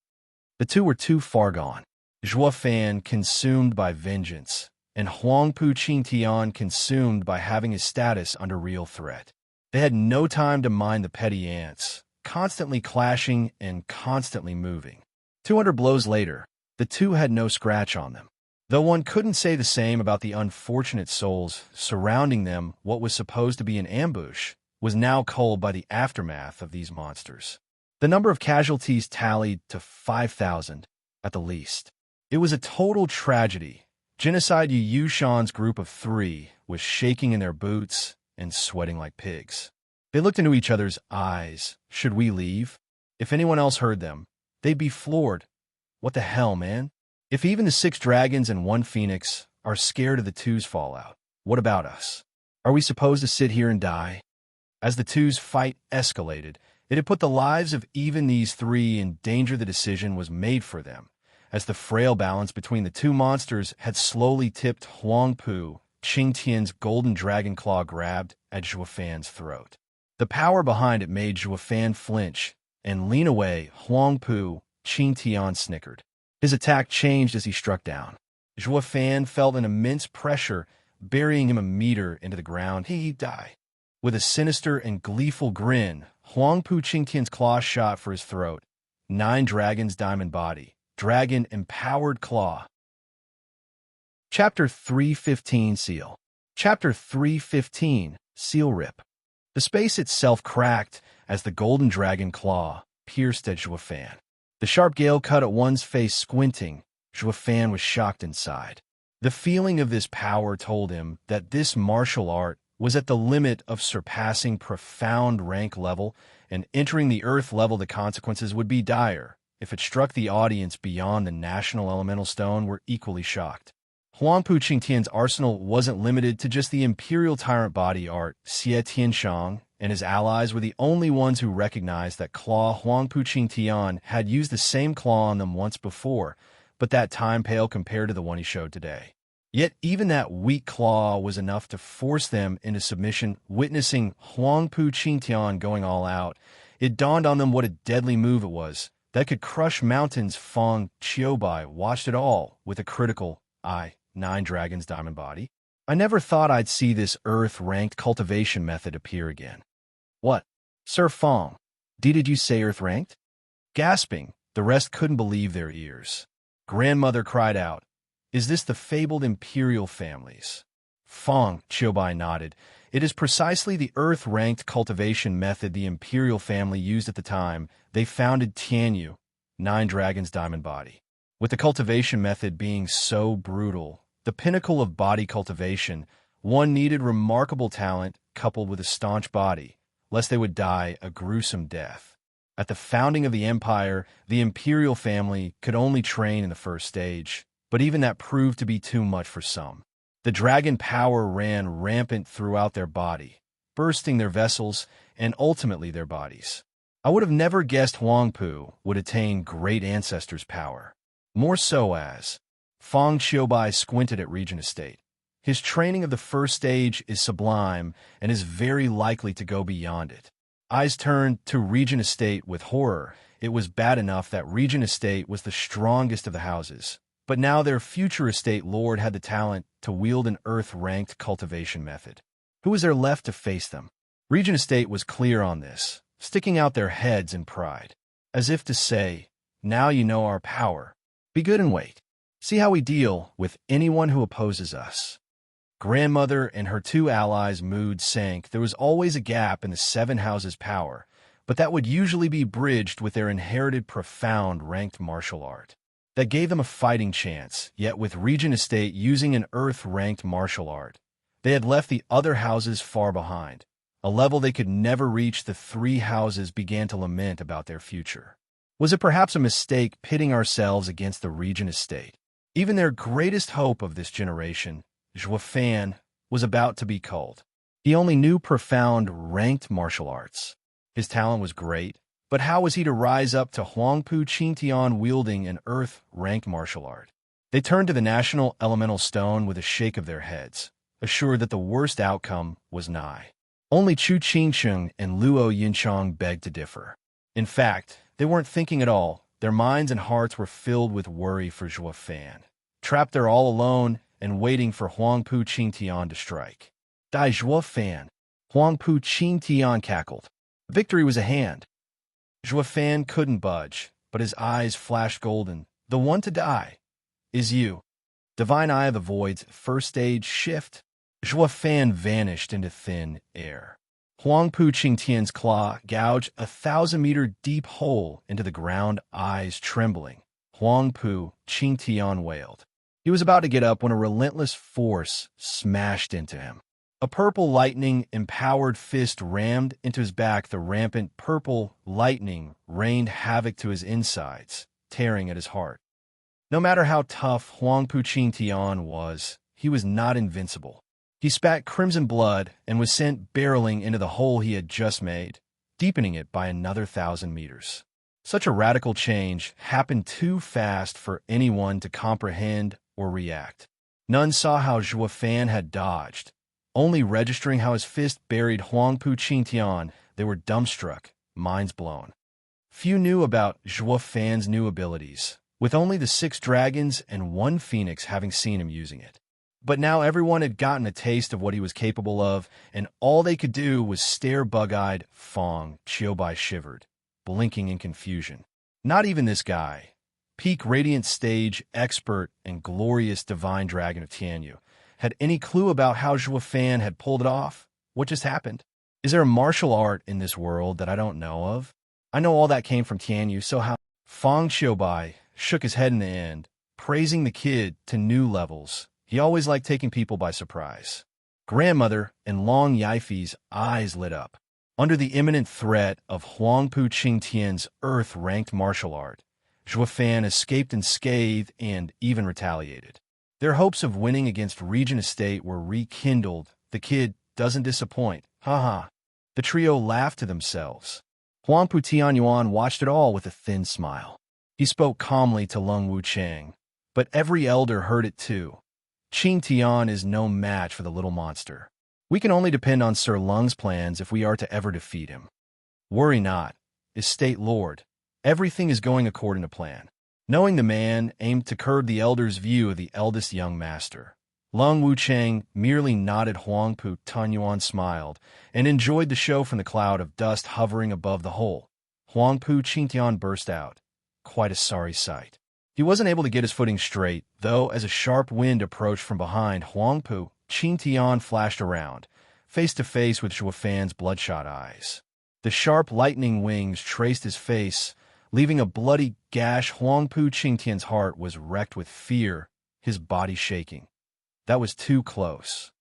The two were too far gone. Zhuo Fan consumed by vengeance, and Huang Puqing Tian consumed by having his status under real threat. They had no time to mind the petty ants, constantly clashing and constantly moving. 200 blows later, the two had no scratch on them. Though one couldn't say the same about the unfortunate souls surrounding them, what was supposed to be an ambush was now culled by the aftermath of these monsters. The number of casualties tallied to 5,000 at the least. It was a total tragedy. Genocide Yu Shan's group of 3 was shaking in their boots and sweating like pigs. They looked into each other's eyes. Should we leave? If anyone else heard them, they'd be floored. What the hell, man? If even the 6 dragons and 1 phoenix are scared of the 2's fallout, what about us? Are we supposed to sit here and die? As the 2's fight escalated, it had put the lives of even these 3 in danger. The decision was made for them, as the frail balance between the 2 monsters had slowly tipped. Huangpu Qingtian's golden dragon claw grabbed at Zhuofan's throat. The power behind it made Zhuofan flinch and lean away. Huangpu Qingtian snickered. His attack changed as he struck down. Zhuofan felt an immense pressure, burying him a meter into the ground. He'd die. With a sinister and gleeful grin, Huangpu Qingtian's claw shot for his throat. 9 dragons diamond body. Dragon empowered claw. Chapter 315 Seal. Chapter 315 Seal Rip. The space itself cracked as the golden dragon claw pierced at Zhuofan. The sharp gale cut at one's face. Squinting, Zhuofan was shocked inside. The feeling of this power told him that this martial art was at the limit of surpassing profound rank level and entering the earth level. The consequences would be dire. If it struck, the audience beyond the national elemental stone were equally shocked. Huangpu Qingtian's arsenal wasn't limited to just the imperial tyrant body art. Xie Tianshang and his allies were the only ones who recognized that claw. Huangpu Qingtian had used the same claw on them once before, but that time paled compared to the one he showed today. Yet even that weak claw was enough to force them into submission. Witnessing Huangpu Qingtian going all out, it dawned on them what a deadly move it was that could crush mountains. Feng Qiubai watched it all with a critical eye. 9 dragons diamond body. I never thought I'd see this earth-ranked cultivation method appear again. What? Sir Feng, did you say earth-ranked? Gasping, the rest couldn't believe their ears. Grandmother cried out, "Is this the fabled imperial families?" Feng Qiubai nodded. It is precisely the earth-ranked cultivation method the imperial family used at the time they founded Tianyu, 9 dragons diamond body. With the cultivation method being so brutal, the pinnacle of body cultivation, one needed remarkable talent coupled with a staunch body, lest they would die a gruesome death. At the founding of the empire, the imperial family could only train in the first stage, but even that proved to be too much for some. The dragon power ran rampant throughout their body, bursting their vessels and ultimately their bodies. I would have never guessed Huangpu would attain great ancestors' power. More so as Feng Qiubai squinted at Regent Estate. His training of the first stage is sublime and is very likely to go beyond it. Eyes turned to Regent Estate with horror. It was bad enough that Regent Estate was the strongest of the houses, but now their future estate lord had the talent to wield an earth-ranked cultivation method. Who was there left to face them? Regent Estate was clear on this, sticking out their heads in pride, as if to say, "Now you know our power. Be good and wait. See how we deal with anyone who opposes us." Grandmother and her 2 allies' mood sank. There was always a gap in the 7 houses' power, but that would usually be bridged with their inherited profound ranked martial art. That gave them a fighting chance, yet with Regent Estate using an earth-ranked martial art, they had left the other houses far behind, a level they could never reach. The 3 houses began to lament about their future. Was it perhaps a mistake pitting ourselves against the Regent Estate? Even their greatest hope of this generation, Zhuofan, was about to be culled. He only knew profound ranked martial arts. His talent was great, but how was he to rise up to Huangpu Qingtian wielding an earth-ranked martial art? They turned to the national elemental stone with a shake of their heads, assured that the worst outcome was nigh. Only Chu Qingsheng and Luo Yinchang begged to differ. In fact, they weren't thinking at all. Their minds and hearts were filled with worry for Zhuofan, trapped there all alone and waiting for Huangpu Qingtian to strike. "Die, Zhuofan!" Huangpu Qingtian cackled. Victory was at hand. Zhuofan couldn't budge, but his eyes flashed golden. "The one to die is you." Divine Eye of the Void's first stage shift. Zhuofan vanished into thin air. Huangpu Qingtian's claw gouged a 1,000-meter deep hole into the ground, eyes trembling. Huang Pu, Qing Tian wailed. He was about to get up when a relentless force smashed into him. A purple lightning-empowered fist rammed into his back. The rampant purple lightning rained havoc to his insides, tearing at his heart. No matter how tough Huang Pu Qing Tian was, he was not invincible. He spat crimson blood and was sent barreling into the hole he had just made, deepening it by another 1,000 meters. Such a radical change happened too fast for anyone to comprehend or react. None saw how Zhuo Fan had dodged. Only registering how his fist buried Huang Pu Qing Tian, they were dumbstruck, minds blown. Few knew about Zhuo Fan's new abilities, with only the 6 dragons and 1 phoenix having seen him using it. But now everyone had gotten a taste of what he was capable of, and all they could do was stare bug-eyed. Fong Qiubai shivered, blinking in confusion. Not even this guy, peak radiant stage expert and glorious divine dragon of Tianyu, had any clue about how Zhuo Fan had pulled it off. What just happened? Is there a martial art in this world that I don't know of? I know all that came from Tianyu, so how? Fong Qiubai shook his head in the end, praising the kid to new levels. He always liked taking people by surprise. Grandmother and Long Yifei's eyes lit up. Under the imminent threat of Huang Pu Qing Tian's earth-ranked martial art, Zhuo Fan escaped unscathed and even retaliated. Their hopes of winning against Regent Estate were rekindled. The kid doesn't disappoint. Ha. The trio laughed to themselves. Huang Pu Tianyuan watched it all with a thin smile. He spoke calmly to Lung Wucheng, but every elder heard it too. Qing Tian is no match for the little monster. We can only depend on Sir Lung's plans if we are to ever defeat him. Worry not, Estate Lord. Everything is going according to plan. Knowing the man aimed to curb the elder's view of the eldest young master. Lung Wucheng merely nodded. Huang Pu Tianyuan smiled and enjoyed the show from the cloud of dust hovering above the hole. Huang Pu Qing Tian burst out. Quite a sorry sight. He wasn't able to get his footing straight, though, as a sharp wind approached from behind. Huang Pu Qing Tian flashed around, face to face with Zhuo Fan's bloodshot eyes. The sharp lightning wings traced his face, leaving a bloody gash. Huang Pu Qing Tian's heart was wrecked with fear, his body shaking. That was too close.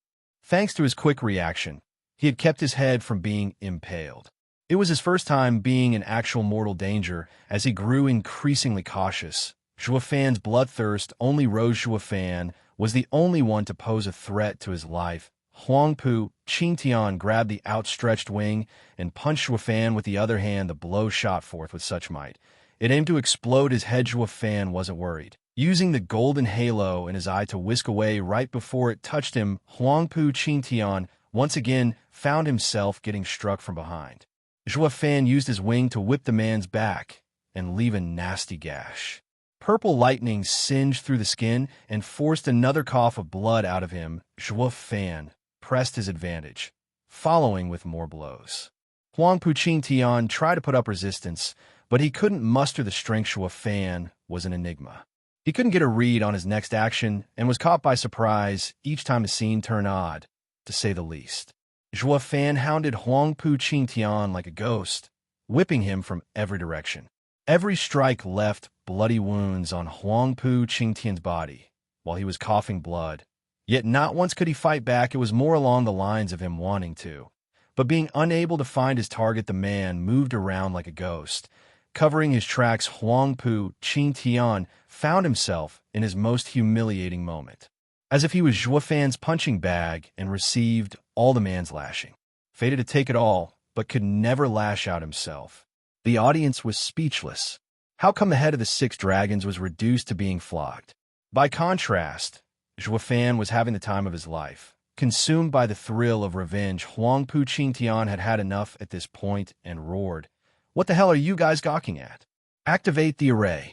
Thanks to his quick reaction, he had kept his head from being impaled. It was his first time being in actual mortal danger. As he grew increasingly cautious, Zhuo Fan's bloodthirst only rose. Zhuo Fan was the only one to pose a threat to his life. Huang Pu Qing Tian grabbed the outstretched wing and punched Zhuo Fan with the other hand. The blow shot forth with such might it aimed to explode his head. Zhuo Fan wasn't worried, using the golden halo in his eye to whisk away right before it touched him. Huang Pu Qing Tian once again found himself getting struck from behind. Zhuo Fan used his wing to whip the man's back and leave a nasty gash. Purple lightning singed through the skin and forced another cough of blood out of him. Zhuo Fan pressed his advantage, following with more blows. Huang Pu Qing Tian tried to put up resistance, but he couldn't muster the strength. Zhuo Fan was an enigma. He couldn't get a read on his next action and was caught by surprise each time the scene turned odd, to say the least. Zhuo Fan hounded Huang Pu Qing Tian like a ghost, whipping him from every direction. Every strike left bloody wounds on Huang Pu Qing Tian's body, while he was coughing blood. Yet not once could he fight back. It was more along the lines of him wanting to. But being unable to find his target, the man moved around like a ghost. Covering his tracks, Huang Pu Qing Tian found himself in his most humiliating moment. As if he was Zhuo Fan's punching bag and received all the man's lashing. Fated to take it all, but could never lash out himself. The audience was speechless. How come the head of the 6 dragons was reduced to being flogged? By contrast, Zhuo Fan was having the time of his life. Consumed by the thrill of revenge, Huang Pu Qing Tian had had enough at this point and roared, "What the hell are you guys gawking at? Activate the array."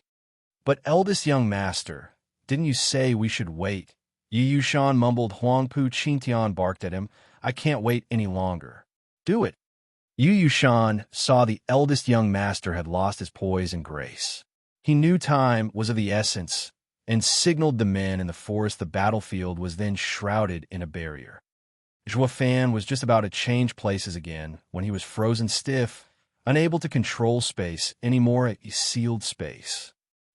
"But eldest young master, didn't you say we should wait?" Yu Yushan mumbled. Huang Pu Qing Tian barked at him, "I can't wait any longer." "Do it." Yu Yushan saw the eldest young master had lost his poise and grace. He knew time was of the essence and signaled the men in the forest. The battlefield was then shrouded in a barrier. Zhuo Fan was just about to change places again when he was frozen stiff, unable to control space anymore. A sealed space.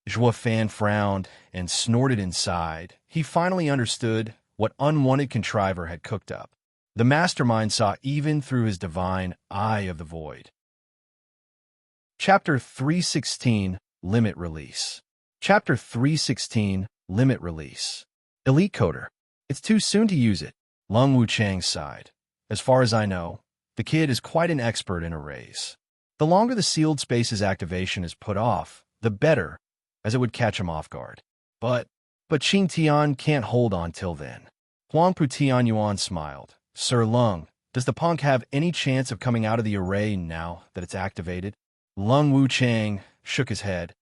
Zhuo Fan frowned and snorted inside. He finally understood what unwanted contriver had cooked up. The mastermind saw even through his divine eye of the void. Chapter 316, Limit Release. Chapter 316, Limit Release. Elite Coder. It's too soon to use it, Lung Wuchang sighed. As far as I know, the kid is quite an expert in arrays. The longer the sealed space's activation is put off, the better, as it would catch him off guard. But Qing Tian can't hold on till then. Huangpu Tianyuan smiled. Sir Lung, does the punk have any chance of coming out of the array now that it's activated? Lung Wuchang shook his head.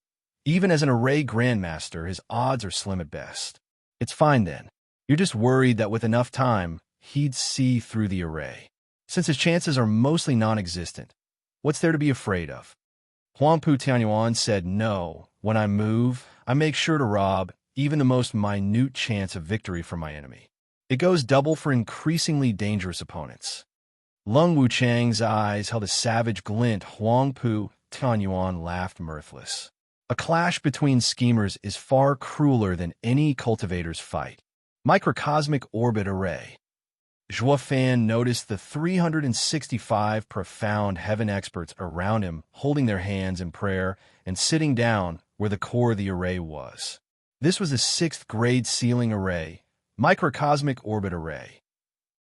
Even as an array grandmaster, his odds are slim at best. It's fine then. You're just worried that with enough time, he'd see through the array. Since his chances are mostly non-existent, what's there to be afraid of? Huangpu Tianyuan said no. When I move, I make sure to rob even the most minute chance of victory from my enemy. It goes double for increasingly dangerous opponents. Lung Wuchang's eyes held a savage glint. Huangpu Tianyuan laughed mirthless. A clash between schemers is far crueler than any cultivator's fight. Microcosmic Orbit Array. Zhuo Fan noticed the 365 profound heaven experts around him holding their hands in prayer and sitting down where the core of the array was. This was a 6th grade sealing array, Microcosmic Orbit Array.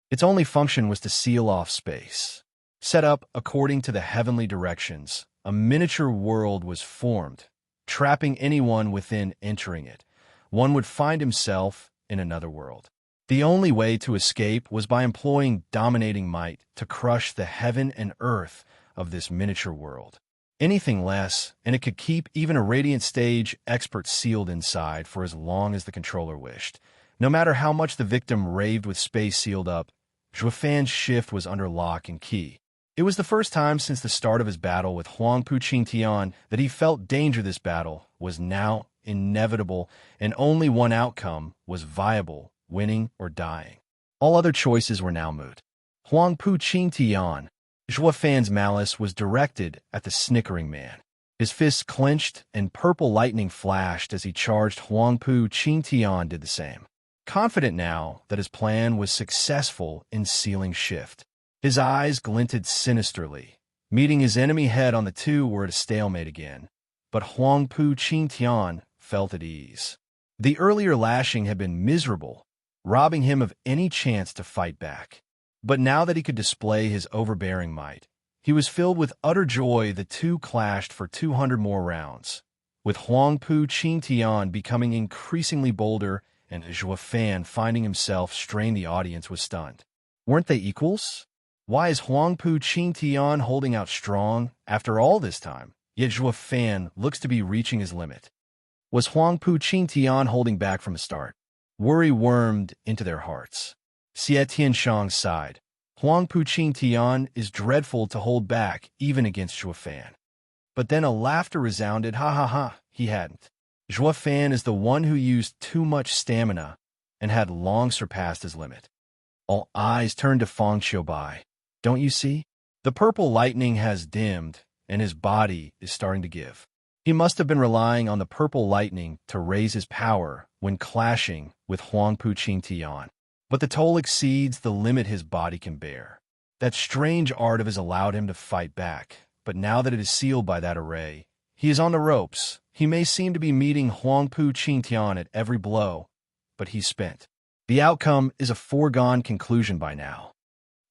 Its only function was to seal off space. Set up according to the heavenly directions, a miniature world was formed, trapping anyone within entering it. One would find himself in another world. The only way to escape was by employing dominating might to crush the heaven and earth of this miniature world. Anything less, and it could keep even a radiant stage expert sealed inside for as long as the controller wished. No matter how much the victim raved with space sealed up, Zhuo Fan's shift was under lock and key. It was the first time since the start of his battle with Huangpu Qingtian that he felt danger. This battle was now inevitable, and only one outcome was viable: winning or dying. All other choices were now moot. Huangpu Qingtian. Zhuo Fan's malice was directed at the snickering man. His fists clenched and purple lightning flashed as he charged. Huangpu Qingtian did the same. Confident now that his plan was successful in sealing shift, his eyes glinted sinisterly. Meeting his enemy head on, the two were at a stalemate again. But Huangpu Qingtian felt at ease. The earlier lashing had been miserable, robbing him of any chance to fight back. But now that he could display his overbearing might, he was filled with utter joy. The two clashed for 200 more rounds, with Huangpu Qingtian becoming increasingly bolder and Zhuo Fan finding himself strained. The audience was stunned. Weren't they equals? Why is Huangpu Qingtian holding out strong after all this time? Yet Zhuo Fan looks to be reaching his limit. Was Huangpu Qingtian holding back from the start? Worry wormed into their hearts. Xie Tianshang sighed. Huangpu Qingtian is dreadful to hold back, even against Zhuo Fan. But then a laughter resounded. Ha ha ha, he hadn't. Zhuo Fan is the one who used too much stamina and had long surpassed his limit. All eyes turned to Feng Xiaobai. Don't you see? The purple lightning has dimmed, and his body is starting to give. He must have been relying on the purple lightning to raise his power when clashing with Huangpu Qingtian. But the toll exceeds the limit his body can bear. That strange art of his allowed him to fight back, but now that it is sealed by that array, he is on the ropes. He may seem to be meeting Huangpu Qingtian at every blow, but he's spent. The outcome is a foregone conclusion by now.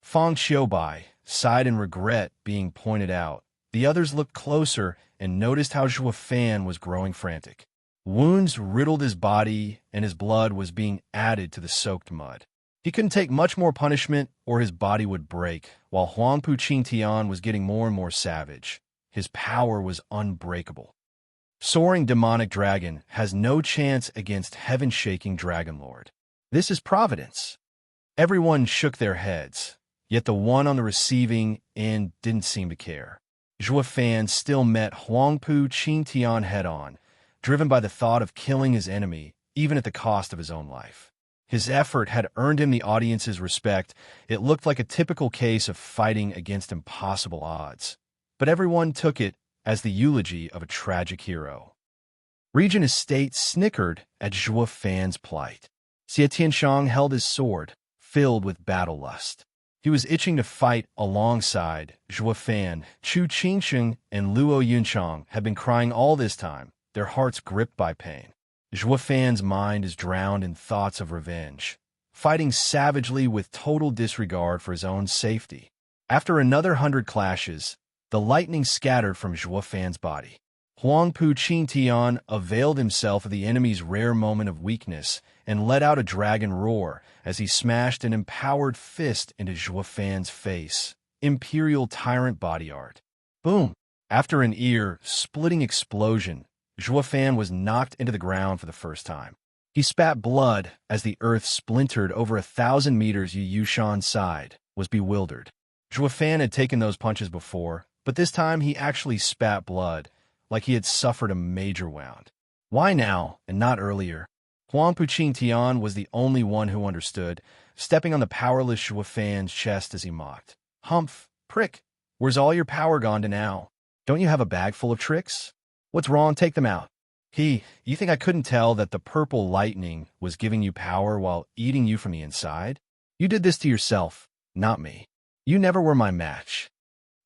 Feng Xiaobai sighed in regret being pointed out. The others looked closer and noticed how Zhuo Fan was growing frantic. Wounds riddled his body, and his blood was being added to the soaked mud. He couldn't take much more punishment, or his body would break, while Huangpu Qingtian was getting more and more savage. His power was unbreakable. Soaring demonic dragon has no chance against heaven-shaking dragon lord. This is providence. Everyone shook their heads, yet the one on the receiving end didn't seem to care. Zhuo Fan still met Huangpu Qingtian head-on, driven by the thought of killing his enemy, even at the cost of his own life. His effort had earned him the audience's respect. It looked like a typical case of fighting against impossible odds. But everyone took it as the eulogy of a tragic hero. Regent Estate snickered at Zhuo Fan's plight. Xie Tianshang held his sword, filled with battle lust. He was itching to fight alongside Zhuo Fan. Chu Qingsheng and Luo Yunchang had been crying all this time, their hearts gripped by pain. Zhuo Fan's mind is drowned in thoughts of revenge, fighting savagely with total disregard for his own safety. After another 100 clashes, the lightning scattered from Zhuo Fan's body. Huangpu Qingtian availed himself of the enemy's rare moment of weakness and let out a dragon roar as he smashed an empowered fist into Zhuo Fan's face. Imperial tyrant body art. Boom! After an ear-splitting explosion, Zhuo Fan was knocked into the ground for the first time. He spat blood as the earth splintered over 1,000 meters. Yu Yushan sighed, was bewildered. Zhuo Fan had taken those punches before, but this time he actually spat blood, like he had suffered a major wound. Why now, and not earlier? Huangpu Qingtian was the only one who understood, stepping on the powerless Zhuo Fan's chest as he mocked. Humph, prick, where's all your power gone to now? Don't you have a bag full of tricks? What's wrong? Take them out. You think I couldn't tell that the purple lightning was giving you power while eating you from the inside? You did this to yourself, not me. You never were my match.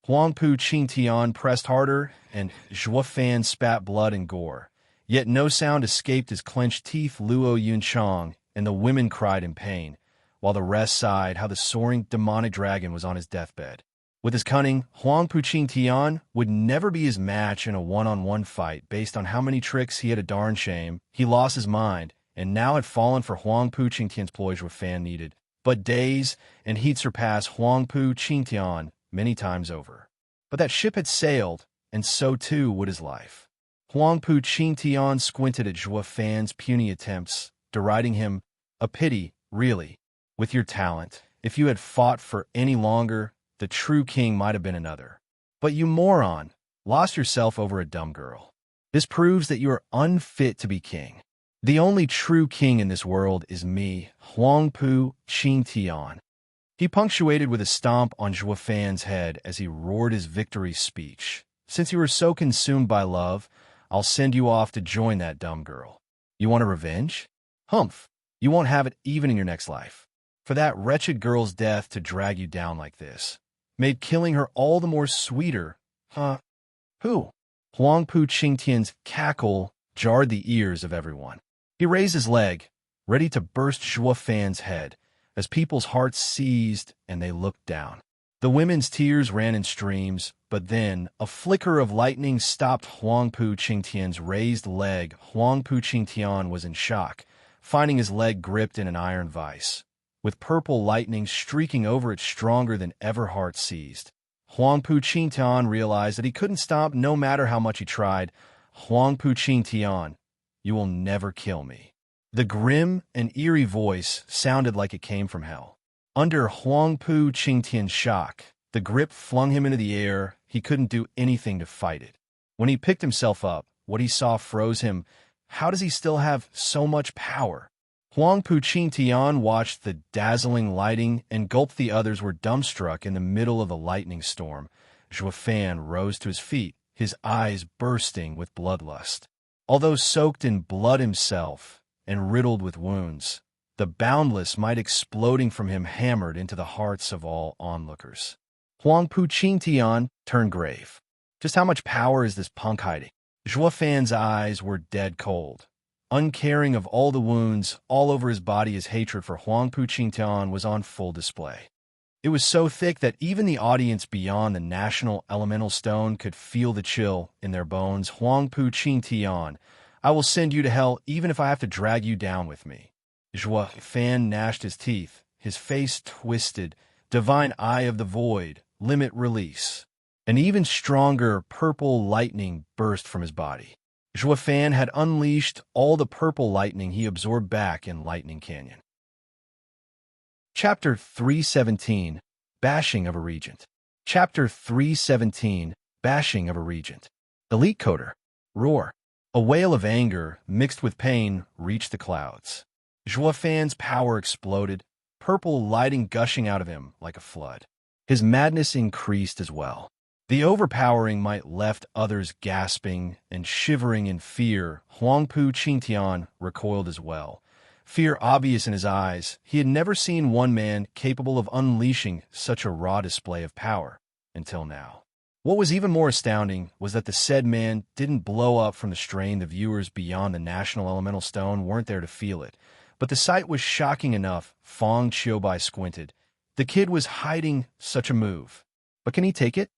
Huangpu Qingtian pressed harder, and Zhuo Fan spat blood and gore. Yet no sound escaped his clenched teeth. Luo Yunchang and the women cried in pain, while the rest sighed how the soaring demonic dragon was on his deathbed. With his cunning, Huangpu Qingtian would never be his match in a one-on-one fight based on how many tricks he had. A darn shame. He lost his mind, and now had fallen for Huangpu Qingtian's ploy. Zhuo Fan needed but days, and he'd surpass Huangpu Qingtian many times over. But that ship had sailed, and so too would his life. Huangpu Qingtian squinted at Zhuo Fan's puny attempts, deriding him. A pity, really. With your talent, if you had fought for any longer, the true king might have been another. But you moron, lost yourself over a dumb girl. This proves that you are unfit to be king. The only true king in this world is me, Huangpu Qingtian. He punctuated with a stomp on Zhuo Fan's head as he roared his victory speech. Since you were so consumed by love, I'll send you off to join that dumb girl. You want a revenge? Humph, you won't have it even in your next life. For that wretched girl's death to drag you down like this made killing her all the more sweeter, huh? Who? Huangpu Qingtian's cackle jarred the ears of everyone. He raised his leg, ready to burst Zhuo Fan's head, as people's hearts seized and they looked down. The women's tears ran in streams, but then a flicker of lightning stopped Huangpu Qingtian's raised leg. Huangpu Qingtian was in shock, finding his leg gripped in an iron vise, with purple lightning streaking over it stronger than ever heart seized. Huangpu Qingtian realized that he couldn't stop no matter how much he tried. Huangpu Qingtian, you will never kill me. The grim and eerie voice sounded like it came from hell. Under Huangpu Qingtian's shock, the grip flung him into the air. He couldn't do anything to fight it. When he picked himself up, what he saw froze him. How does he still have so much power? Huangpu Qingtian watched the dazzling lighting and gulped. The others were dumbstruck in the middle of the lightning storm. Zhuo Fan rose to his feet, his eyes bursting with bloodlust. Although soaked in blood himself and riddled with wounds, the boundless might exploding from him hammered into the hearts of all onlookers. Huangpu Qingtian turned grave. Just how much power is this punk hiding? Zhuo Fan's eyes were dead cold. Uncaring of all the wounds all over his body, his hatred for Huangpu Qingtian was on full display. It was so thick that even the audience beyond the national elemental stone could feel the chill in their bones. Huangpu Qingtian, I will send you to hell even if I have to drag you down with me. Zhuo Fan gnashed his teeth, his face twisted. Divine Eye of the Void, limit release. An even stronger purple lightning burst from his body. Zhuo Fan had unleashed all the purple lightning he absorbed back in Lightning Canyon. Chapter 317, Bashing of a Regent. Chapter 317, Bashing of a Regent. Elite Coder. Roar. A wail of anger, mixed with pain, reached the clouds. Zhuo Fan's power exploded, purple lighting gushing out of him like a flood. His madness increased as well. The overpowering might left others gasping and shivering in fear. Huangpu Qingtian recoiled as well. Fear obvious in his eyes, he had never seen one man capable of unleashing such a raw display of power, until now. What was even more astounding was that the said man didn't blow up from the strain. The viewers beyond the National Elemental Stone weren't there to feel it. But the sight was shocking enough. Fong Qiubai squinted. The kid was hiding such a move. But can he take it?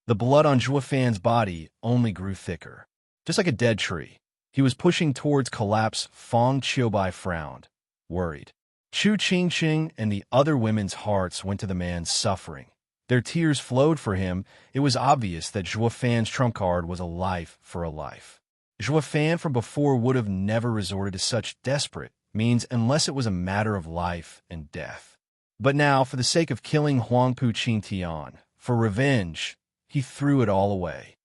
The blood on Zhuo Fan's body only grew thicker. Just like a dead tree. He was pushing towards collapse. Fong Qiubai frowned, worried. Chu Qingqing and the other women's hearts went to the man suffering. Their tears flowed for him. It was obvious that Zhuo Fan's trump card was a life for a life. Zhuo Fan from before would have never resorted to such desperate means unless it was a matter of life and death. But now, for the sake of killing Huangpu Qingtian, for revenge, he threw it all away.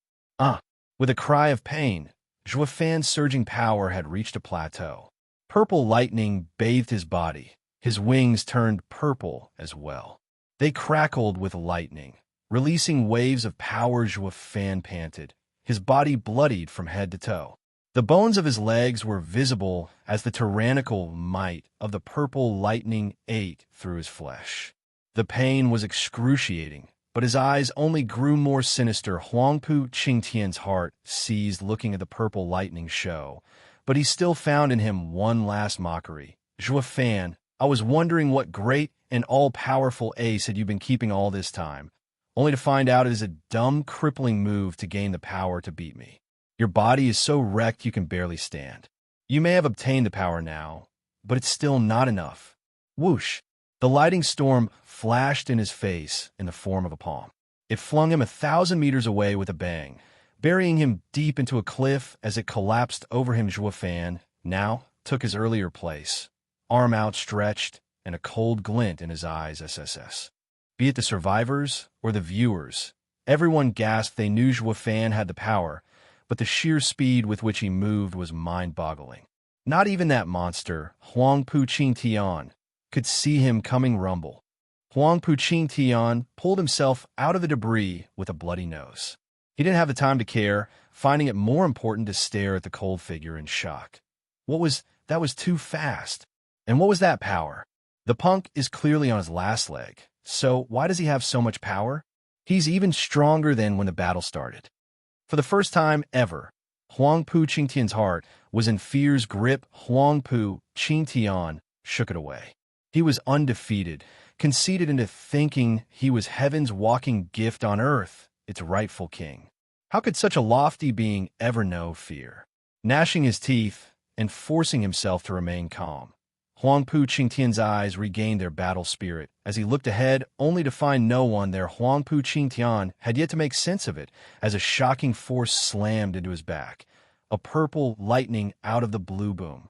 With a cry of pain, Zhuo Fan's surging power had reached a plateau. Purple lightning bathed his body. His wings turned purple as well. They crackled with lightning, releasing waves of power. Zhuo Fan panted, his body bloodied from head to toe. The bones of his legs were visible as the tyrannical might of the purple lightning ate through his flesh. The pain was excruciating, but his eyes only grew more sinister. Huangpu Qingtian's heart seized looking at the purple lightning show, but he still found in him one last mockery. Zhuo Fan, I was wondering what great and all-powerful ace had you been keeping all this time, only to find out it is a dumb, crippling move to gain the power to beat me. Your body is so wrecked you can barely stand. You may have obtained the power now, but it's still not enough. Whoosh! The lightning storm flashed in his face in the form of a palm. It flung him 1,000 meters away with a bang, burying him deep into a cliff as it collapsed over him. Zhuo Fan now took his earlier place, arm outstretched and a cold glint in his eyes. SSS. Be it the survivors or the viewers, everyone gasped. They knew Zhuo Fan had the power, but the sheer speed with which he moved was mind-boggling. Not even that monster, Huangpu Qingtian, could see him coming. Rumble. Huangpu Qingtian pulled himself out of the debris with a bloody nose. He didn't have the time to care, finding it more important to stare at the cold figure in shock. That was too fast. And what was that power? The punk is clearly on his last leg, so why does he have so much power? He's even stronger than when the battle started. For the first time ever, Huangpu Qingtian's heart was in fear's grip. Huangpu Qingtian shook it away. He was undefeated, conceited into thinking he was heaven's walking gift on earth, its rightful king. How could such a lofty being ever know fear? Gnashing his teeth and forcing himself to remain calm, Huangpu Qingtian's eyes regained their battle spirit as he looked ahead only to find no one there. Huangpu Qingtian had yet to make sense of it as a shocking force slammed into his back, a purple lightning out of the blue boom.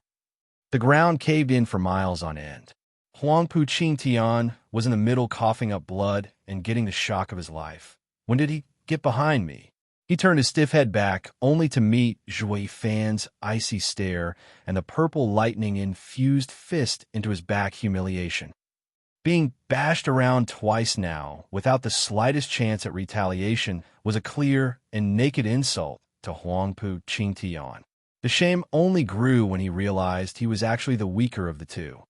The ground caved in for miles on end. Huangpu Qingtian was in the middle, coughing up blood and getting the shock of his life. When did he get behind me? He turned his stiff head back, only to meet Zhuo Fan's icy stare and the purple lightning-infused fist into his back. Humiliation. Being bashed around twice now, without the slightest chance at retaliation, was a clear and naked insult to Huangpu Qingtian. The shame only grew when he realized he was actually the weaker of the two.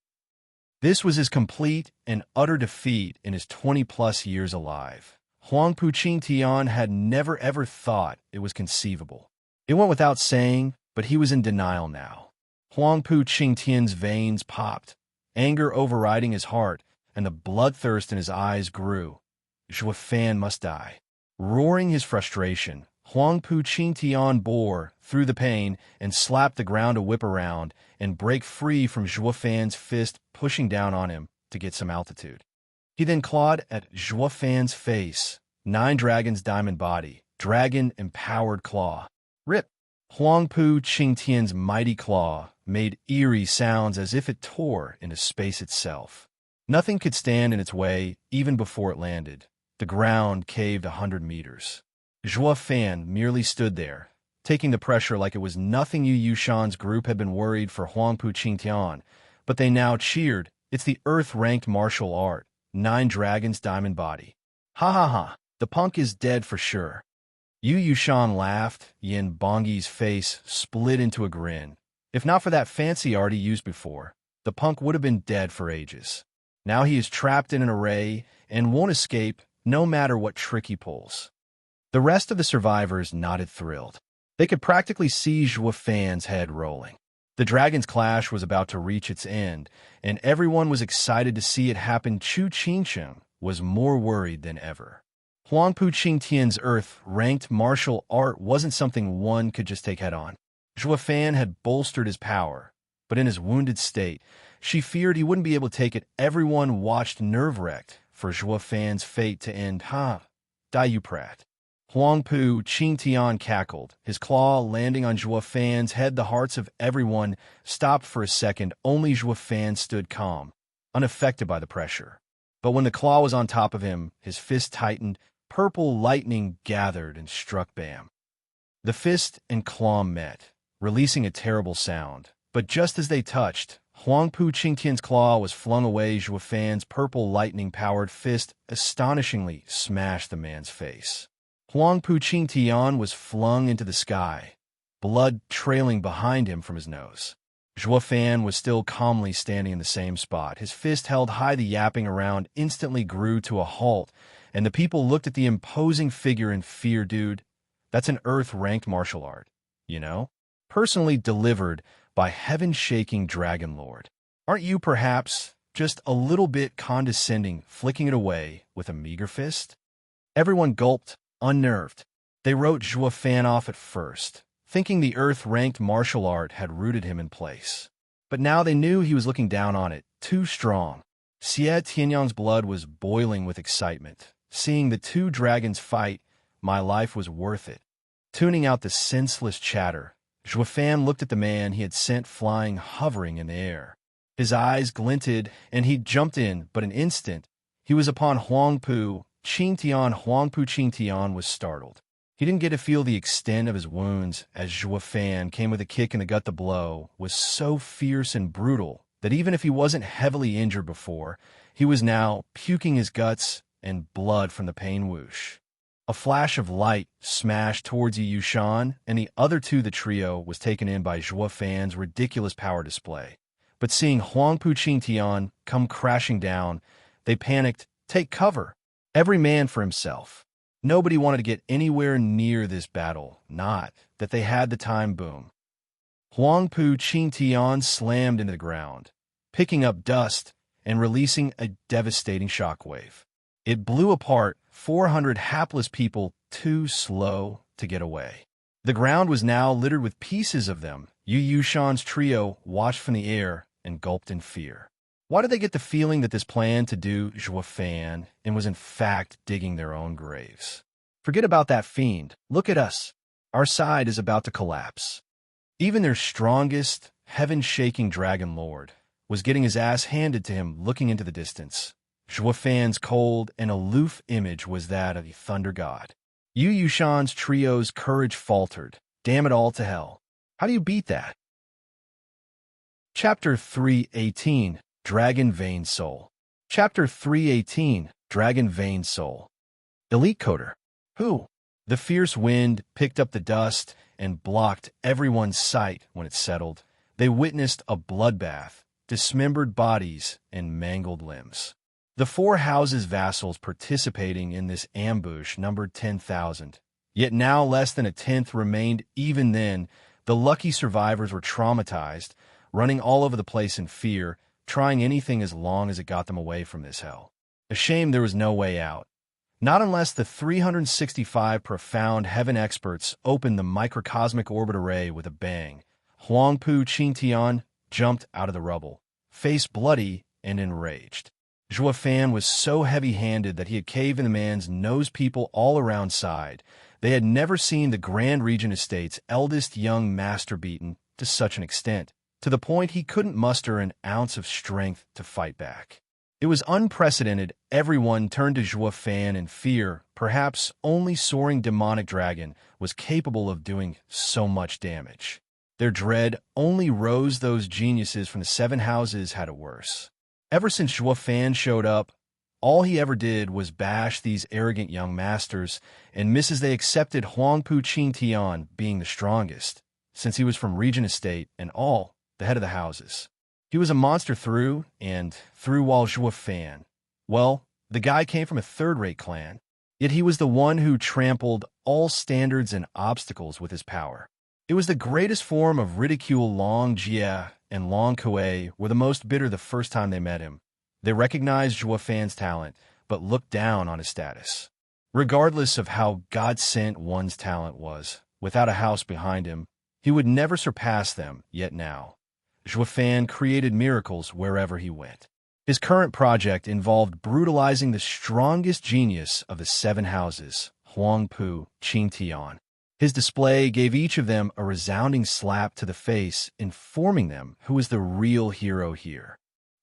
This was his complete and utter defeat in his 20-plus years alive. Huangpu Qingtian had never ever thought it was conceivable. It went without saying, but he was in denial now. Huangpu Qingtian's veins popped, anger overriding his heart, and the bloodthirst in his eyes grew. Zhuo Fan must die. Roaring his frustration, Huangpu Qingtian bore through the pain and slapped the ground to whip around and break free from Zhuo Fan's fist, pushing down on him to get some altitude. He then clawed at Zhuo Fan's face, Nine Dragon's diamond body, dragon-empowered claw. Rip! Huangpu Qingtian's mighty claw made eerie sounds as if it tore into space itself. Nothing could stand in its way even before it landed. The ground caved 100 meters. Zhuo Fan merely stood there, taking the pressure like it was nothing. Yu Yushan's group had been worried for Huangpu Qingtian, but they now cheered. It's the Earth-ranked martial art, Nine Dragons Diamond Body. Ha ha ha! The punk is dead for sure. Yu Yushan laughed. Yin Bongi's face split into a grin. If not for that fancy art he used before, the punk would have been dead for ages. Now he is trapped in an array and won't escape no matter what trick he pulls. The rest of the survivors nodded thrilled. They could practically see Zhuo Fan's head rolling. The dragon's clash was about to reach its end, and everyone was excited to see it happen. Chu Qingsheng was more worried than ever. Huangpu Qingtian's earth-ranked martial art wasn't something one could just take head-on. Zhuo Fan had bolstered his power, but in his wounded state, she feared he wouldn't be able to take it. Everyone watched nerve-wrecked for Zhuo Fan's fate to end. Dai Yu Prat. Huangpu Qingtian cackled, his claw landing on Zhuo Fan's head. The hearts of everyone stopped for a second. Only Zhuo Fan stood calm, unaffected by the pressure. But when the claw was on top of him, his fist tightened, purple lightning gathered and struck Bam. The fist and claw met, releasing a terrible sound. But just as they touched, Huangpu Qingtian's claw was flung away. Zhuo Fan's purple lightning-powered fist astonishingly smashed the man's face. Huangpu Qingtian was flung into the sky, blood trailing behind him from his nose. Zhuo Fan was still calmly standing in the same spot, his fist held high. The yapping around instantly grew to a halt, and the people looked at the imposing figure in fear. Dude, that's an earth-ranked martial art, you know? Personally delivered by heaven-shaking Dragon Lord. Aren't you perhaps just a little bit condescending, flicking it away with a meager fist? Everyone gulped, unnerved. They wrote Zhuo Fan off at first, thinking the earth-ranked martial art had rooted him in place. But now they knew he was looking down on it, too strong. Xie Tianyang's blood was boiling with excitement. Seeing the two dragons fight, my life was worth it. Tuning out the senseless chatter, Zhuo Fan looked at the man he had sent flying, hovering in the air. His eyes glinted, and he jumped in, but an instant, he was upon Huangpu Qingtian. Huangpu Qingtian was startled. He didn't get to feel the extent of his wounds as Zhuo Fan came with a kick in the gut. The blow was so fierce and brutal that even if he wasn't heavily injured before, he was now puking his guts and blood from the pain. Whoosh. A flash of light smashed towards Yu Yushan, and the other two. The trio was taken in by Zhuo Fan's ridiculous power display. But seeing Huangpu Qingtian come crashing down, they panicked. Take cover. Every man for himself. Nobody wanted to get anywhere near this battle, not that they had the time. Boom. Huangpu Qingtian slammed into the ground, picking up dust and releasing a devastating shockwave. It blew apart 400 hapless people, too slow to get away. The ground was now littered with pieces of them. Yu Yushan's trio watched from the air and gulped in fear. Why did they get the feeling that this plan to do Zhuo Fan and was in fact digging their own graves? Forget about that fiend. Look at us. Our side is about to collapse. Even their strongest, heaven-shaking Dragon Lord was getting his ass handed to him. Looking into the distance, Zhuo Fan's cold and aloof image was that of the Thunder God. Yu Yushan's trio's courage faltered. Damn it all to hell. How do you beat that? Chapter 3:18 Dragon Vein Soul. Chapter 3:18 Dragon Vein Soul. Elite Coder. Who? The fierce wind picked up the dust and blocked everyone's sight. When it settled, they witnessed a bloodbath, dismembered bodies, and mangled limbs. The four houses' vassals participating in this ambush numbered 10,000. Yet now less than a tenth remained. Even then, the lucky survivors were traumatized, running all over the place in fear, trying anything as long as it got them away from this hell. A shame there was no way out. Not unless the 365 profound heaven experts opened the microcosmic orbit array with a bang. Huangpu Qingtian jumped out of the rubble, face bloody and enraged. Zhuo Fan was so heavy-handed that he had caved in the man's nose. People all around sighed. They had never seen the Grand Regent Estate's eldest young master beaten to such an extent, to the point he couldn't muster an ounce of strength to fight back. It was unprecedented. Everyone turned to Zhuo Fan in fear. Perhaps only soaring demonic dragon was capable of doing so much damage. Their dread only rose. Those geniuses from the seven houses had it worse. Ever since Zhuo Fan showed up, All he ever did was bash these arrogant young masters and miss as they accepted Huangpu Qingtian being the strongest, since he was from Regent Estate and all, the head of the houses. He was a monster through and through while Zhuo Fan. Well, the guy came from a third-rate clan, yet he was the one who trampled all standards and obstacles with his power. It was the greatest form of ridicule. Long Jie and Long Kuei were the most bitter the first time they met him. They recognized Zhuo Fan's talent, but looked down on his status. Regardless of how God-sent one's talent was, without a house behind him, he would never surpass them, yet now. Zhuo Fan created miracles wherever he went. His current project involved brutalizing the strongest genius of the 7 houses, Huangpu Qingtian. His display gave each of them a resounding slap to the face, informing them who was the real hero here.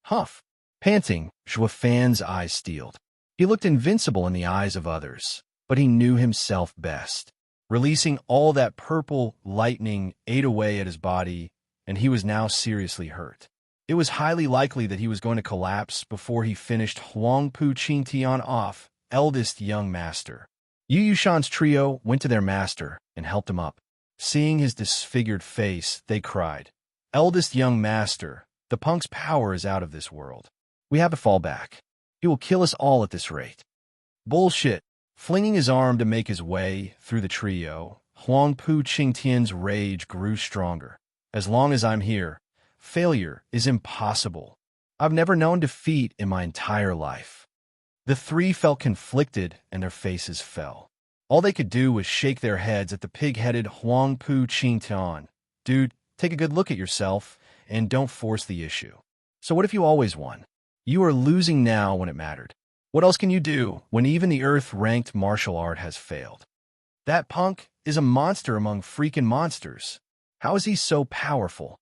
Huff! Panting, Zhuo Fan's eyes steeled. He looked invincible in the eyes of others, but he knew himself best. Releasing all that purple lightning ate away at his body, and he was now seriously hurt. It was highly likely that he was going to collapse before he finished Huangpu Qingtian off, eldest young master. Yu Yushan's trio went to their master and helped him up. Seeing his disfigured face, they cried, "Eldest young master, the punk's power is out of this world. We have to fall back. He will kill us all at this rate." Bullshit! Flinging his arm to make his way through the trio, Huangpu Qingtian's rage grew stronger. As long as I'm here, failure is impossible. I've never known defeat in my entire life. The 3 felt conflicted and their faces fell. All they could do was shake their heads at the pig-headed Huangpu Qingtian. Dude, take a good look at yourself and don't force the issue. So what if you always won? You are losing now when it mattered. What else can you do when even the Earth-ranked martial art has failed? That punk is a monster among freaking monsters. How is he so powerful?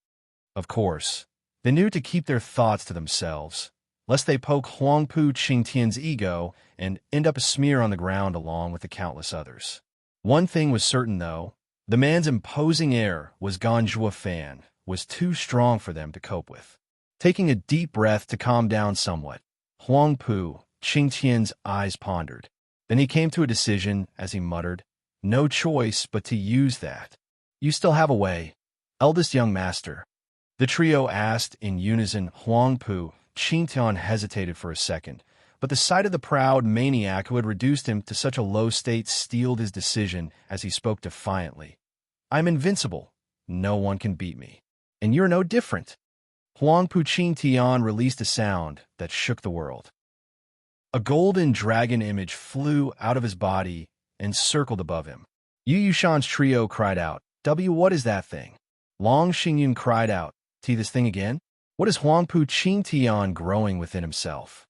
Of course, they knew to keep their thoughts to themselves, lest they poke Huangpu Qingtian's ego and end up a smear on the ground along with the countless others. One thing was certain, though. The man's imposing air was gone. Zhuo Fan was too strong for them to cope with. Taking a deep breath to calm down somewhat, Huangpu Qingtian's eyes pondered. Then he came to a decision as he muttered, "No choice but to use that." "You still have a way, eldest young master?" The trio asked in unison. Huangpu Qingtian hesitated for a second, but the sight of the proud maniac who had reduced him to such a low state steeled his decision as he spoke defiantly. "I'm invincible. No one can beat me. And you're no different." Huangpu Qingtian released a sound that shook the world. A golden dragon image flew out of his body and circled above him. Yu Yushan's trio cried out, What is that thing?" Long Xingyun cried out, "This thing again? What is Huangpu Qingtian growing within himself?"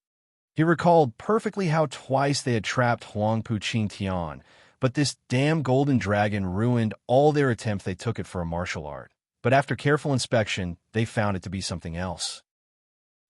He recalled perfectly how twice they had trapped Huangpu Qingtian, but this damn golden dragon ruined all their attempts. They took it for a martial art, but after careful inspection, they found it to be something else.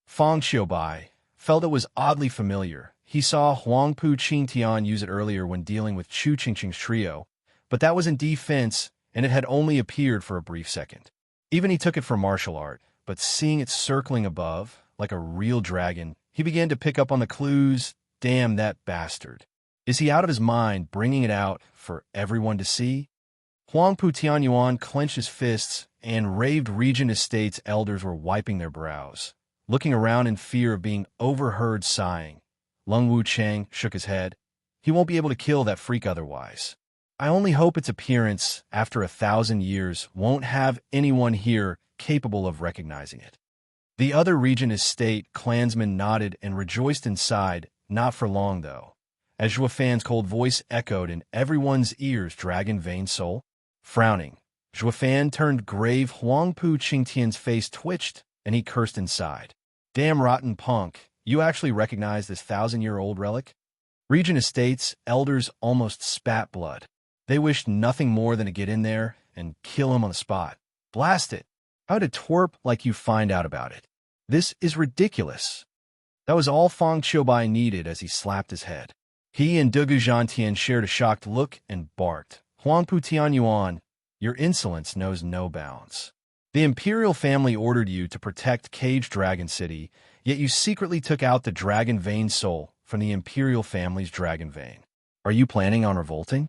Fang Xiaobai felt it was oddly familiar. He saw Huangpu Qingtian use it earlier when dealing with Chu Qingqing's trio, but that was in defense, and it had only appeared for a brief second. Even he took it for martial art, but seeing it circling above, like a real dragon, he began to pick up on the clues. Damn that bastard. Is he out of his mind bringing it out for everyone to see? Huangpu Tianyuan clenched his fists, and raved Regent Estate's elders were wiping their brows, looking around in fear of being overheard sighing. Lung Wuchang shook his head. He won't be able to kill that freak otherwise. I only hope its appearance after 1,000 years won't have anyone here capable of recognizing it. The other Regent Estate clansmen nodded and rejoiced inside, not for long though. As Zhuo Fan's cold voice echoed in everyone's ears, Dragon Vein Soul. Frowning, Zhuo Fan turned grave. Huangpu Qingtian's face twitched, and he cursed inside. Damn rotten punk, you actually recognize this 1,000-year-old relic? Regent Estate's elders almost spat blood. They wished nothing more than to get in there and kill him on the spot. Blast it! How to twerp like you find out about it. This is ridiculous. That was all Fang Qiubai needed as he slapped his head. He and Dugu Zhantian shared a shocked look and barked. Huangpu Tianyuan, your insolence knows no bounds. The imperial family ordered you to protect Caged Dragon City, yet you secretly took out the Dragon Vein Soul from the imperial family's dragon vein. Are you planning on revolting?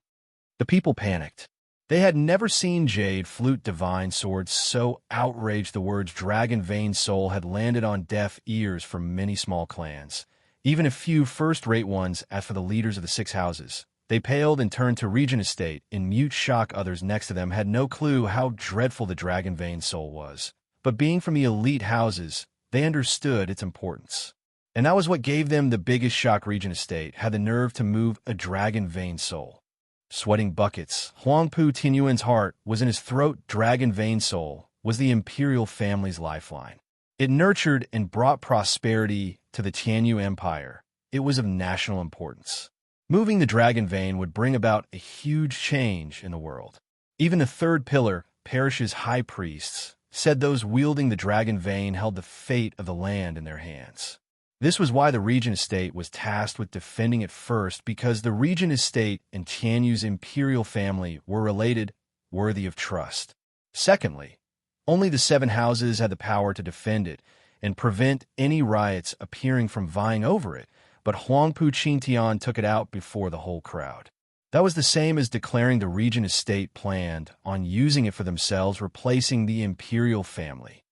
The people panicked. They had never seen Jade flute divine swords so outraged the words dragon vein soul had landed on deaf ears from many small clans. Even a few first-rate ones, as for the leaders of the 6 houses. They paled and turned to Regent Estate in mute shock. Others next to them had no clue how dreadful the dragon vein soul was. But being from the elite houses, they understood its importance. And that was what gave them the biggest shock. Regent Estate had the nerve to move a dragon vein soul. Sweating buckets, Huangpu Tianyuan's heart was in his throat. Dragon vein soul was the imperial family's lifeline. It nurtured and brought prosperity to the Tianyu Empire. It was of national importance. Moving the dragon vein would bring about a huge change in the world. Even the third pillar, Parish's high priests, said those wielding the dragon vein held the fate of the land in their hands. This was why the Regent Estate was tasked with defending it first, because the Regent Estate and Tianyu's imperial family were related, worthy of trust. Secondly, only the 7 houses had the power to defend it and prevent any riots appearing from vying over it, but Huangpu Qingtian took it out before the whole crowd. That was the same as declaring the Regent Estate planned on using it for themselves, replacing the imperial family.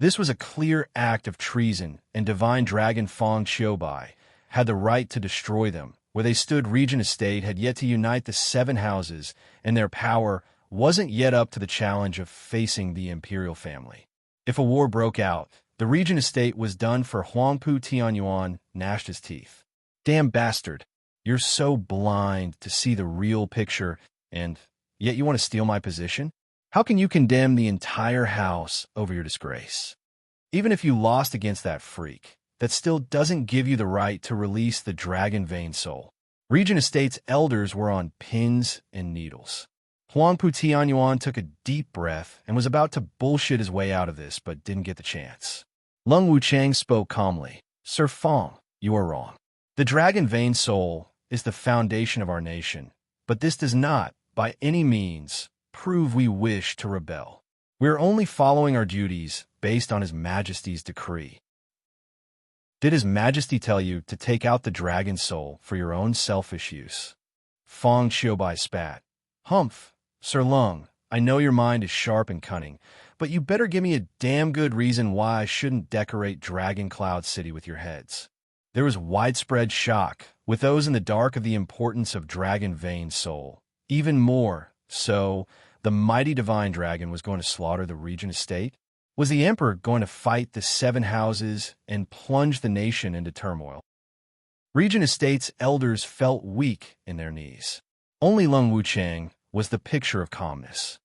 This was a clear act of treason, and Divine Dragon Feng Qiubai had the right to destroy them. Where they stood, Regent Estate had yet to unite the 7 houses, and their power wasn't yet up to the challenge of facing the imperial family. If a war broke out, the Regent Estate was done for. Huangpu Tianyuan gnashed his teeth. Damn bastard, you're so blind to see the real picture, and yet you want to steal my position? How can you condemn the entire house over your disgrace? Even if you lost against that freak, that still doesn't give you the right to release the dragon vein soul. Regent Estate's elders were on pins and needles. Huangpu Tianyuan took a deep breath and was about to bullshit his way out of this, but didn't get the chance. Lung Wuchang spoke calmly. Sir Feng, you are wrong. The dragon vein soul is the foundation of our nation, but this does not, by any means, prove we wish to rebel. We are only following our duties based on His Majesty's decree. Did His Majesty tell you to take out the dragon soul for your own selfish use? Feng Qiubai spat. Humph, Sir Lung, I know your mind is sharp and cunning, but you better give me a damn good reason why I shouldn't decorate Dragon Cloud City with your heads. There was widespread shock with those in the dark of the importance of dragon vein soul. Even more so, the mighty divine dragon was going to slaughter the Regent Estate? Was the Emperor going to fight the 7 houses and plunge the nation into turmoil? Regent Estate's elders felt weak in their knees. Only Lung Wuchang was the picture of calmness.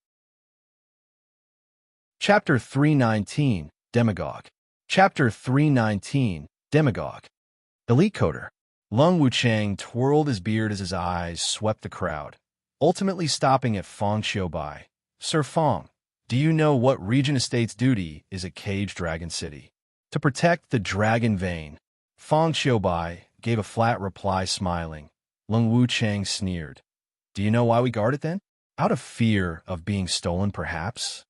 Chapter 319, Demagogue. Chapter 319, Demagogue. Elite Coder. Lung Wuchang twirled his beard as his eyes swept the crowd, ultimately stopping at Feng Qiubai. Sir Feng, do you know what Regent Estate's duty is at Cage Dragon City? To protect the dragon vein. Feng Qiubai gave a flat reply, smiling. Lung Wuchang sneered. Do you know why we guard it then? Out of fear of being stolen, perhaps?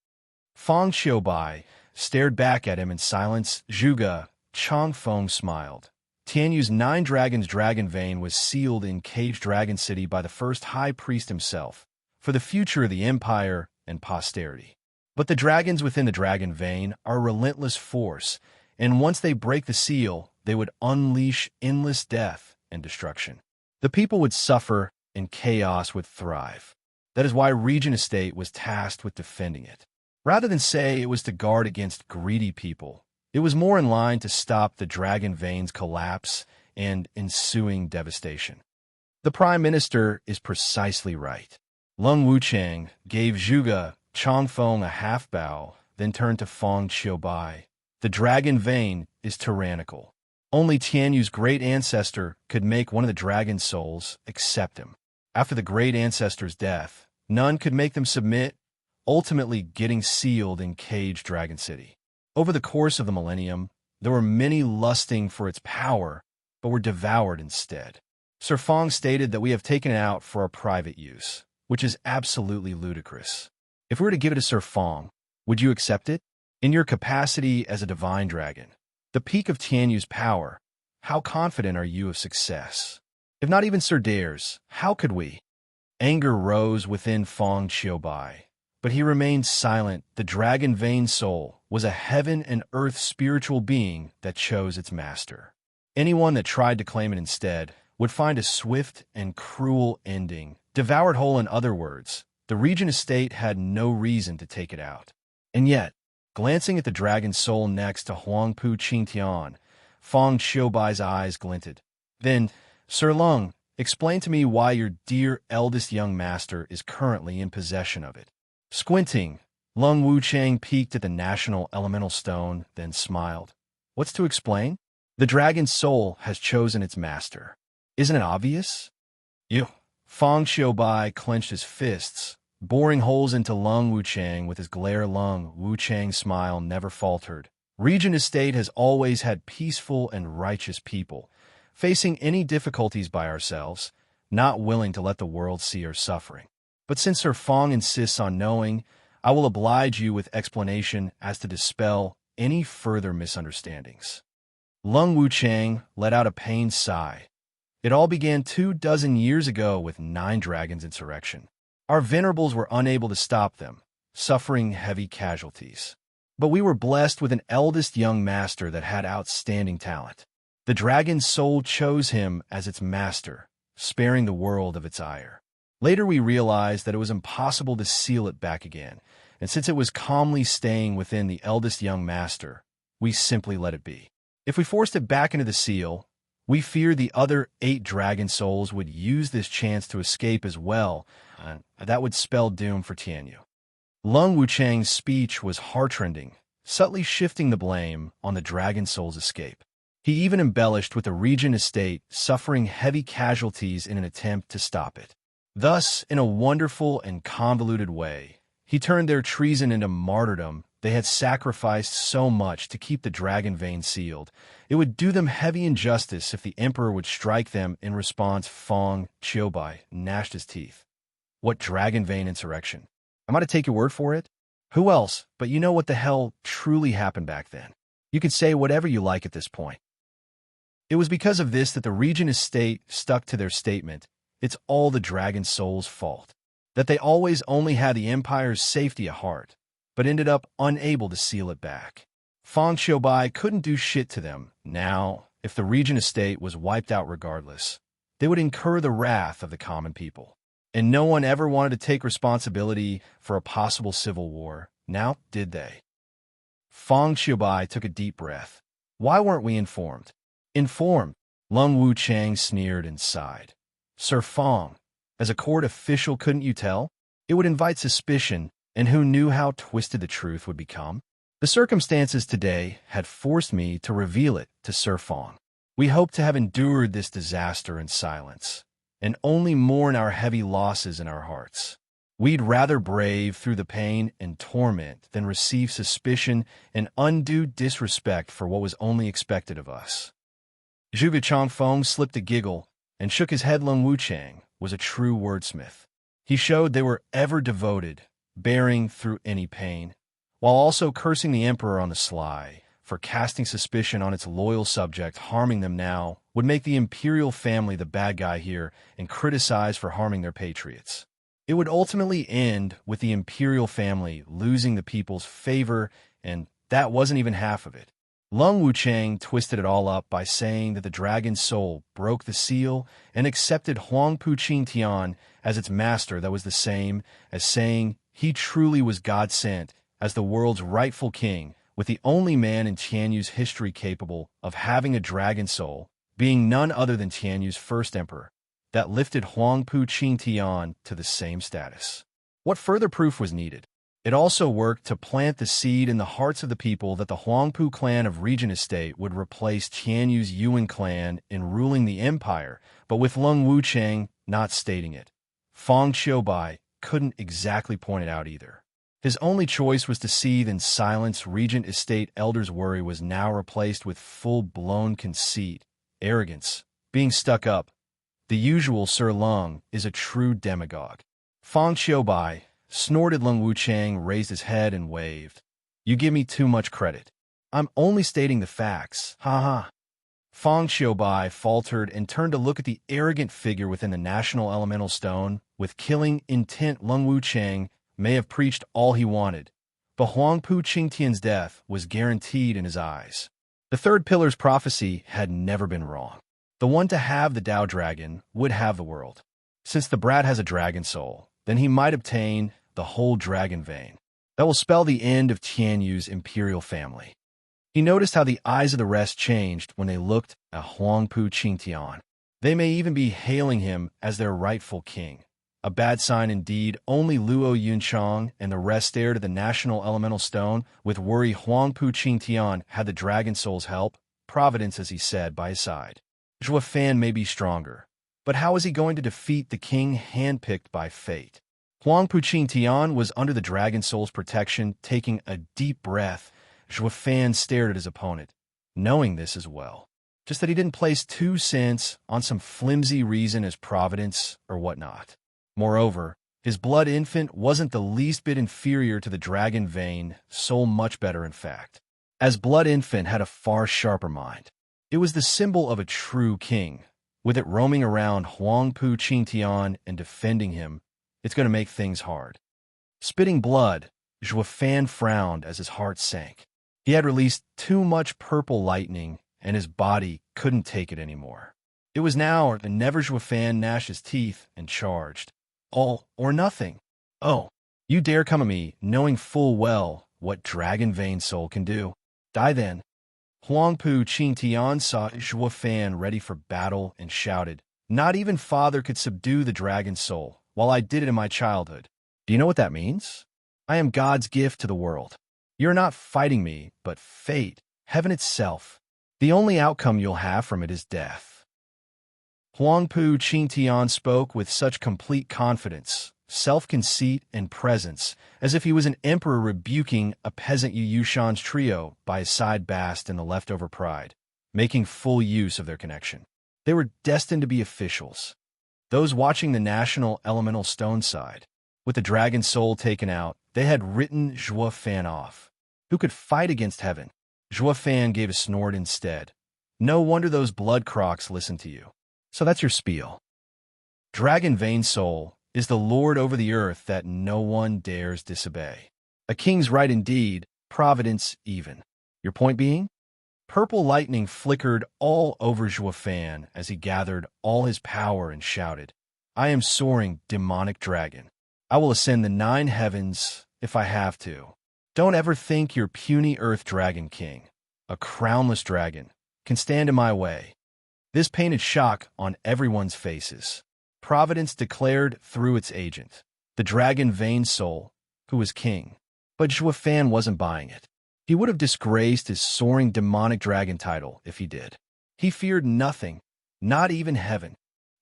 Feng Qiubai stared back at him in silence. Zhuge Changfeng smiled. Tianyu's 9 dragons dragon vein was sealed in Cage Dragon City by the first high priest himself, for the future of the empire and posterity. But the dragons within the dragon vein are a relentless force, and once they break the seal, they would unleash endless death and destruction. The people would suffer, and chaos would thrive. That is why Regent Estate was tasked with defending it. Rather than say it was to guard against greedy people, it was more in line to stop the dragon vein's collapse and ensuing devastation. The Prime Minister is precisely right. Lung Wuchang gave Zhuge Changfeng a half-bow, then turned to Feng Qiubai. The dragon vein is tyrannical. Only Tianyu's great ancestor could make one of the dragon souls accept him. After the great ancestor's death, none could make them submit, ultimately getting sealed in Cage Dragon City. Over the course of the millennium, there were many lusting for its power, but were devoured instead. Sir Feng stated that we have taken it out for our private use, which is absolutely ludicrous. If we were to give it to Sir Feng, would you accept it? In your capacity as a divine dragon, the peak of Tianyu's power, how confident are you of success? If not even Sir dares, how could we? Anger rose within Fong Xiaobai, but he remained silent. The dragon-veined soul was a heaven and earth spiritual being that chose its master. Anyone that tried to claim it instead would find a swift and cruel ending. Devoured whole, in other words, the Regent estate had no reason to take it out. And yet, glancing at the dragon soul next to Huangpu Qingtian, Fong Xiaobai's eyes glinted. Then, Sir Lung, explain to me why your dear eldest young master is currently in possession of it. Squinting, Lung Wuchang peeked at the national elemental stone, then smiled. What's to explain? The dragon's soul has chosen its master. Isn't it obvious? You. Fong Xiaobai clenched his fists, boring holes into Lung Wuchang with his glare. Lung Wuchang's smile never faltered. Regent Estate has always had peaceful and righteous people, facing any difficulties by ourselves, not willing to let the world see our suffering. But since Sir Fong insists on knowing, I will oblige you with explanation as to dispel any further misunderstandings. Lung Wuchang let out a pained sigh. It all began 24 years ago with 9 dragons' insurrection. Our venerables were unable to stop them, suffering heavy casualties. But we were blessed with an eldest young master that had outstanding talent. The dragon's soul chose him as its master, sparing the world of its ire. Later we realized that it was impossible to seal it back again, and since it was calmly staying within the eldest young master, we simply let it be. If we forced it back into the seal, we feared the other 8 dragon souls would use this chance to escape as well, and that would spell doom for Tianyu. Lung Wuchang's speech was heartrending, subtly shifting the blame on the dragon soul's escape. He even embellished with the Regent estate suffering heavy casualties in an attempt to stop it. Thus, in a wonderful and convoluted way, he turned their treason into martyrdom. They had sacrificed so much to keep the dragon vein sealed. It would do them heavy injustice if the emperor would strike them in response. Fong Xiaobai gnashed his teeth. What dragon vein insurrection? Am I to take your word for it? Who else? But you know what the hell truly happened back then. You can say whatever you like at this point. It was because of this that the Regent estate stuck to their statement. It's all the dragon soul's fault. That they always only had the empire's safety at heart, but ended up unable to seal it back. Fong Xiaobai couldn't do shit to them. Now, if the Regent estate was wiped out regardless, they would incur the wrath of the common people. And no one ever wanted to take responsibility for a possible civil war. Now, did they? Fong Xiaobai took a deep breath. Why weren't we informed? Informed? Lung Wuchang sneered and sighed. Sir Fong, as a court official, couldn't you tell? It would invite suspicion, and who knew how twisted the truth would become? The circumstances today had forced me to reveal it to Sir Fong. We hoped to have endured this disaster in silence, and only mourn our heavy losses in our hearts. We'd rather brave through the pain and torment than receive suspicion and undue disrespect for what was only expected of us. Zhuge Changfeng slipped a giggle and shook his head. Lung Wuchang was a true wordsmith. He showed they were ever devoted, bearing through any pain, while also cursing the emperor on the sly for casting suspicion on its loyal subject. Harming them now would make the imperial family the bad guy here and criticize for harming their patriots. It would ultimately end with the imperial family losing the people's favor, and that wasn't even half of it. Lung Wuchang twisted it all up by saying that the dragon's soul broke the seal and accepted Huangpu Qingtian as its master. That was the same as saying he truly was God-sent as the world's rightful king, with the only man in Tianyu's history capable of having a dragon soul, being none other than Tianyu's first emperor, that lifted Huangpu Qingtian to the same status. What further proof was needed? It also worked to plant the seed in the hearts of the people that the Huangpu clan of Regent Estate would replace Tianyu's Yuan clan in ruling the empire, but with Lung Wuchang not stating it. Fong Xiaobai couldn't exactly point it out either. His only choice was to seethe in silence. Regent Estate elders' worry was now replaced with full-blown conceit, arrogance, being stuck up. The usual Sir Lung is a true demagogue. Fong Xiaobai snorted. Lung Wuchang raised his head and waved. You give me too much credit. I'm only stating the facts. Ha ha. Fang Xiaobai faltered and turned to look at the arrogant figure within the national elemental stone. With killing intent, Lung Wucheng may have preached all he wanted, but Huangpu Qingtian's death was guaranteed in his eyes. The third pillar's prophecy had never been wrong. The one to have the Tao Dragon would have the world. Since the brat has a dragon soul, then he might obtain the whole dragon vein. That will spell the end of Tianyu's imperial family. He noticed how the eyes of the rest changed when they looked at Huangpu Qingtian. They may even be hailing him as their rightful king. A bad sign indeed. Only Luo Yunchang and the rest stared at the national elemental stone with worry. Huangpu Qingtian had the dragon soul's help, providence as he said, by his side. Zhuo Fan may be stronger, but how is he going to defeat the king handpicked by fate? Huangpu Qingtian was under the dragon soul's protection. Taking a deep breath, Zhuo Fan stared at his opponent, knowing this as well. Just that he didn't place 2 cents on some flimsy reason as providence or whatnot. Moreover, his blood infant wasn't the least bit inferior to the dragon vein soul, much better in fact. As blood infant had a far sharper mind. It was the symbol of a true king. With it roaming around Huangpu Qingtian and defending him, it's going to make things hard. Spitting blood, Zhuo Fan frowned as his heart sank. He had released too much purple lightning, and his body couldn't take it anymore. It was now or never. Zhuo Fan gnashed his teeth and charged. All or nothing. Oh, you dare come at me, knowing full well what dragon vein soul can do. Die then. Huangpu Qingtian saw Zhuo Fan ready for battle and shouted, "Not even father could subdue the dragon soul, while I did it in my childhood. Do you know what that means? I am God's gift to the world. You're not fighting me, but fate, heaven itself. The only outcome you'll have from it is death." Huangpu Qingtian spoke with such complete confidence, self-conceit, and presence, as if he was an emperor rebuking a peasant. Yu Yushan's trio by his side basked in the leftover pride, making full use of their connection. They were destined to be officials. Those watching the national elemental stone side, with the dragon soul taken out, they had written Zhuo Fan off. Who could fight against heaven? Zhuo Fan gave a snort instead. No wonder those blood crocs listened to you. So that's your spiel. Dragon vein soul is the lord over the earth that no one dares disobey. A king's right indeed, providence even. Your point being? Purple lightning flickered all over Zhuo Fan as he gathered all his power and shouted, "I am soaring demonic dragon. I will ascend the 9 heavens if I have to. Don't ever think your puny earth dragon king, a crownless dragon, can stand in my way." This painted shock on everyone's faces. Providence declared through its agent, the dragon vein soul, who was king. But Zhuo Fan wasn't buying it. He would have disgraced his soaring demonic dragon title if he did. He feared nothing, not even heaven.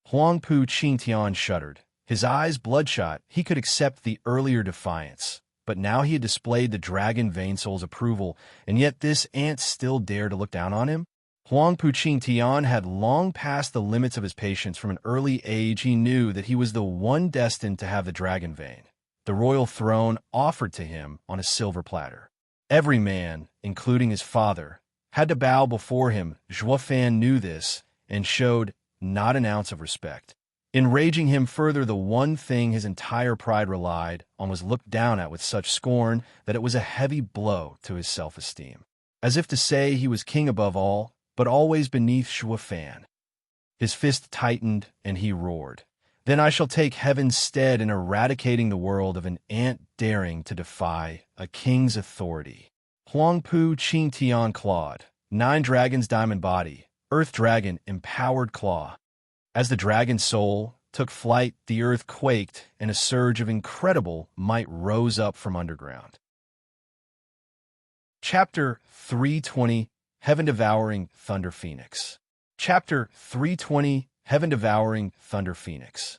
Huangpu Qingtian shuddered, his eyes bloodshot. He could accept the earlier defiance, but now he had displayed the dragon vein soul's approval, and yet this ant still dared to look down on him? Huangpu Qingtian had long passed the limits of his patience. From an early age, he knew that he was the one destined to have the dragon vein, the royal throne offered to him on a silver platter. Every man, including his father, had to bow before him. Zhuo Fan knew this and showed not an ounce of respect. Enraging him further, the one thing his entire pride relied on was looked down at with such scorn that it was a heavy blow to his self-esteem. As if to say he was king above all, but always beneath Zhuo Fan. His fist tightened and he roared, "Then I shall take heaven's stead in eradicating the world of an ant daring to defy a king's authority." Huangpu Qingtian clawed, 9 dragons diamond body, earth dragon empowered claw. As the dragon soul took flight, the earth quaked and a surge of incredible might rose up from underground. Chapter 320, Heaven-Devouring Thunder Phoenix. Chapter 320, Heaven-Devouring Thunder Phoenix.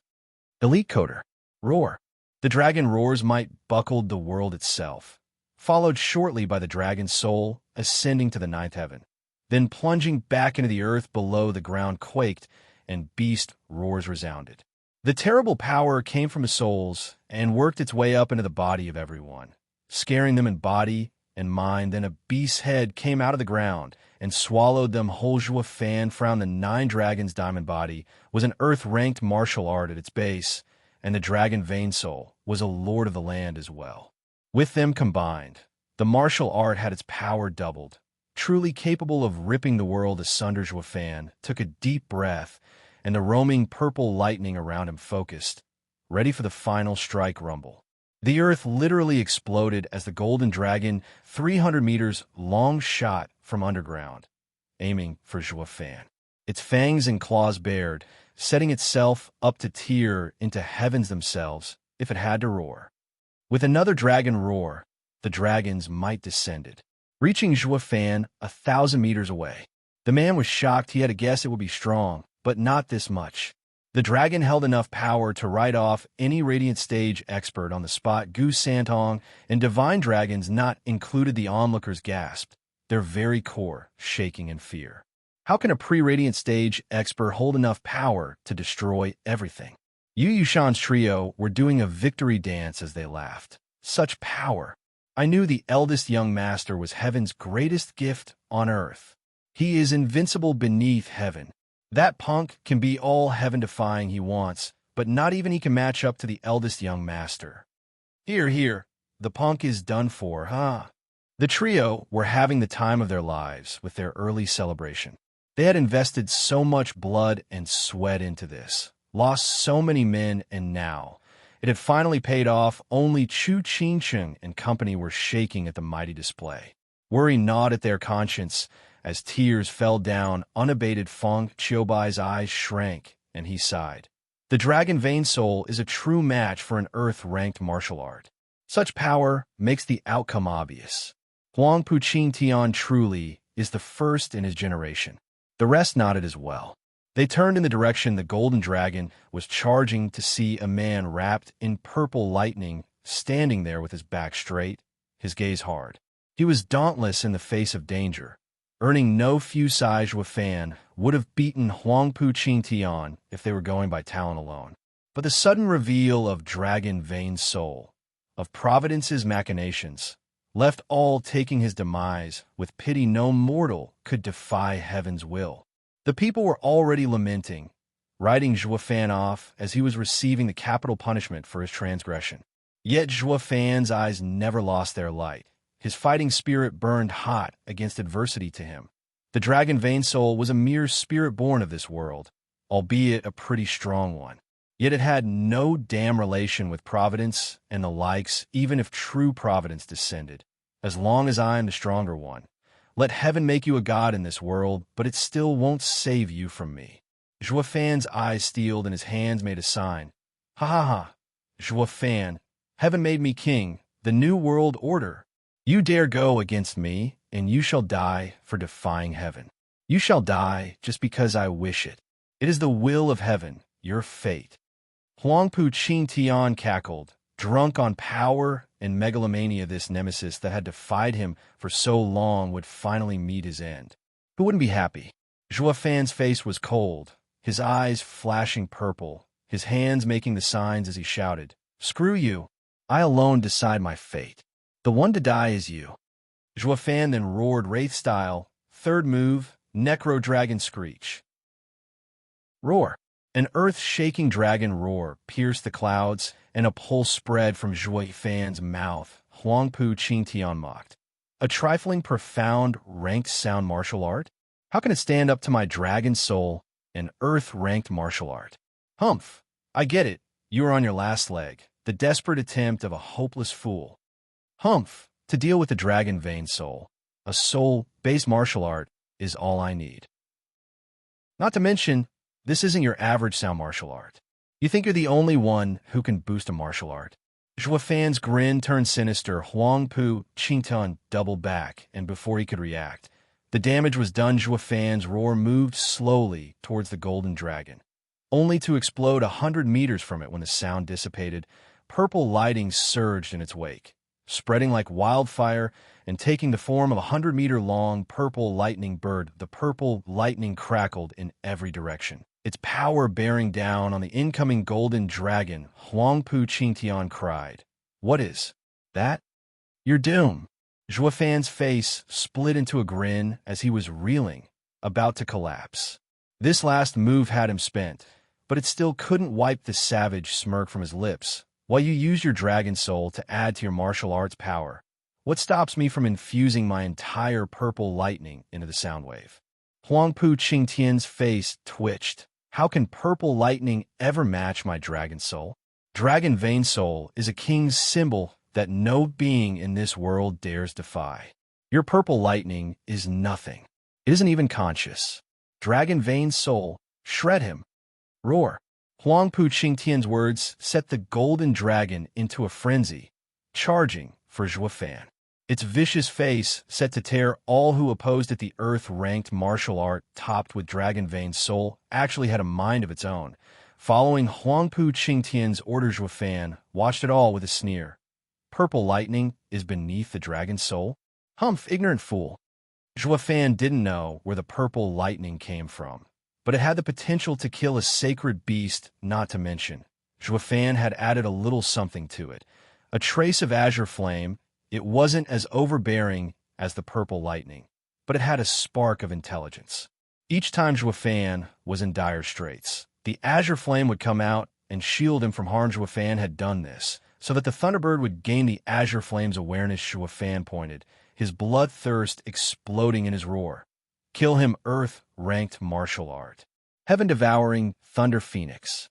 Elite Coder. Roar. The dragon roar's might buckled the world itself, followed shortly by the dragon's soul ascending to the 9th heaven, then plunging back into the earth below. The ground quaked, and beast roars resounded. The terrible power came from his souls and worked its way up into the body of everyone, scaring them in body and mine. Then a beast's head came out of the ground and swallowed them whole. Zhua Fan frowned. The 9 dragons' diamond body was an earth-ranked martial art at its base, and the dragon Vein Soul was a lord of the land as well. With them combined, the martial art had its power doubled. Truly capable of ripping the world asunder, Zhua Fan took a deep breath, and the roaming purple lightning around him focused, ready for the final strike rumble. The earth literally exploded as the golden dragon, 300 meters long, shot from underground, aiming for Zhua Fan. Its fangs and claws bared, setting itself up to tear into heavens themselves if it had to roar. With another dragon roar, the dragon's might descended, reaching Zhua Fan 1,000 meters away. The man was shocked. He had to guess it would be strong, but not this much. The dragon held enough power to write off any Radiant Stage expert on the spot. Gu Santong and Divine Dragons not included. The onlookers gasped, their very core shaking in fear. How can a pre-Radiant Stage expert hold enough power to destroy everything? Yu Yushan's trio were doing a victory dance as they laughed. Such power! I knew the eldest young master was heaven's greatest gift on earth. He is invincible beneath heaven. That punk can be all heaven-defying he wants, but not even he can match up to the eldest young master. Here, the punk is done for, huh? The trio were having the time of their lives with their early celebration. They had invested so much blood and sweat into this, lost so many men, and now it had finally paid off. Only Chu Qingcheng and company were shaking at the mighty display. Worry gnawed at their conscience as tears fell down unabated. Feng Qiubai's eyes shrank, and he sighed. The dragon Vein Soul is a true match for an earth-ranked martial art. Such power makes the outcome obvious. Huang Puqing Tian truly is the first in his generation. The rest nodded as well. They turned in the direction the golden dragon was charging to see a man wrapped in purple lightning standing there with his back straight, his gaze hard. He was dauntless in the face of danger. Earning no few Zhua Fan would have beaten Huang Puqing Tian if they were going by talent alone. But the sudden reveal of Dragon Vein Soul, of Providence's machinations, left all taking his demise with pity. No mortal could defy heaven's will. The people were already lamenting, writing Zhua Fan off as he was receiving the capital punishment for his transgression. Yet Zhua Fan's eyes never lost their light. His fighting spirit burned hot against adversity to him. The dragon Vein Soul was a mere spirit born of this world, albeit a pretty strong one. Yet it had no damn relation with Providence and the likes, even if true Providence descended. As long as I am the stronger one, let heaven make you a god in this world, but it still won't save you from me. Zhua Fan's eyes steeled and his hands made a sign. Ha ha ha. Zhua Fan, heaven made me king, the new world order. You dare go against me, and you shall die for defying heaven. You shall die just because I wish it. It is the will of heaven, your fate. Huang Puqing Tian cackled, drunk on power and megalomania. This nemesis that had defied him for so long would finally meet his end. Who wouldn't be happy? Zhua Fan's face was cold, his eyes flashing purple, his hands making the signs as he shouted, "Screw you! I alone decide my fate. The one to die is you." Zhua Fan then roared Wraith style, third move, Necro Dragon Screech. Roar! An earth-shaking dragon roar pierced the clouds, and a pulse spread from Zhua Fan's mouth. Huang Puqing Tian mocked. A trifling, profound, ranked sound martial art? How can it stand up to my dragon soul, an earth-ranked martial art? Humph! I get it. You are on your last leg, the desperate attempt of a hopeless fool. Humph! To deal with the dragon Vein Soul, a soul-based martial art, is all I need. Not to mention, this isn't your average sound martial art. You think you're the only one who can boost a martial art? Zhua Fan's grin turned sinister. Huang Puqing Tian doubled back, and before he could react, the damage was done. Zhua Fan's roar moved slowly towards the golden dragon, only to explode 100 meters from it when the sound dissipated. Purple lighting surged in its wake, spreading like wildfire and taking the form of a 100-meter-long purple lightning bird. The purple lightning crackled in every direction, its power bearing down on the incoming golden dragon. Huang Puqing Tian cried, "What is that?" "Your doom." Zhuofan's face split into a grin as he was reeling, about to collapse. This last move had him spent, but it still couldn't wipe the savage smirk from his lips. While you use your dragon soul to add to your martial arts power, what stops me from infusing my entire purple lightning into the sound wave? Huangpu Qingtian's face twitched. How can purple lightning ever match my dragon soul? Dragon vein soul is a king's symbol that no being in this world dares defy. Your purple lightning is nothing. It isn't even conscious. Dragon vein soul, shred him. Roar. Huangpu Qingtian's words set the golden dragon into a frenzy, charging for Zhuofan. Its vicious face set to tear all who opposed it. The earth-ranked martial art topped with dragon vein soul actually had a mind of its own. Following Huangpu Qingtian's order, Zhuofan watched it all with a sneer. Purple lightning is beneath the dragon soul? Humph, ignorant fool. Zhuofan didn't know where the purple lightning came from, but it had the potential to kill a sacred beast, not to mention. Zhuofan had added a little something to it. A trace of azure flame. It wasn't as overbearing as the purple lightning, but it had a spark of intelligence. Each time Zhuofan was in dire straits, the azure flame would come out and shield him from harm. Zhuofan had done this so that the Thunderbird would gain the azure flame's awareness. Zhuofan pointed, his bloodthirst exploding in his roar. Kill him, earth-ranked martial art. Heaven-devouring Thunder Phoenix.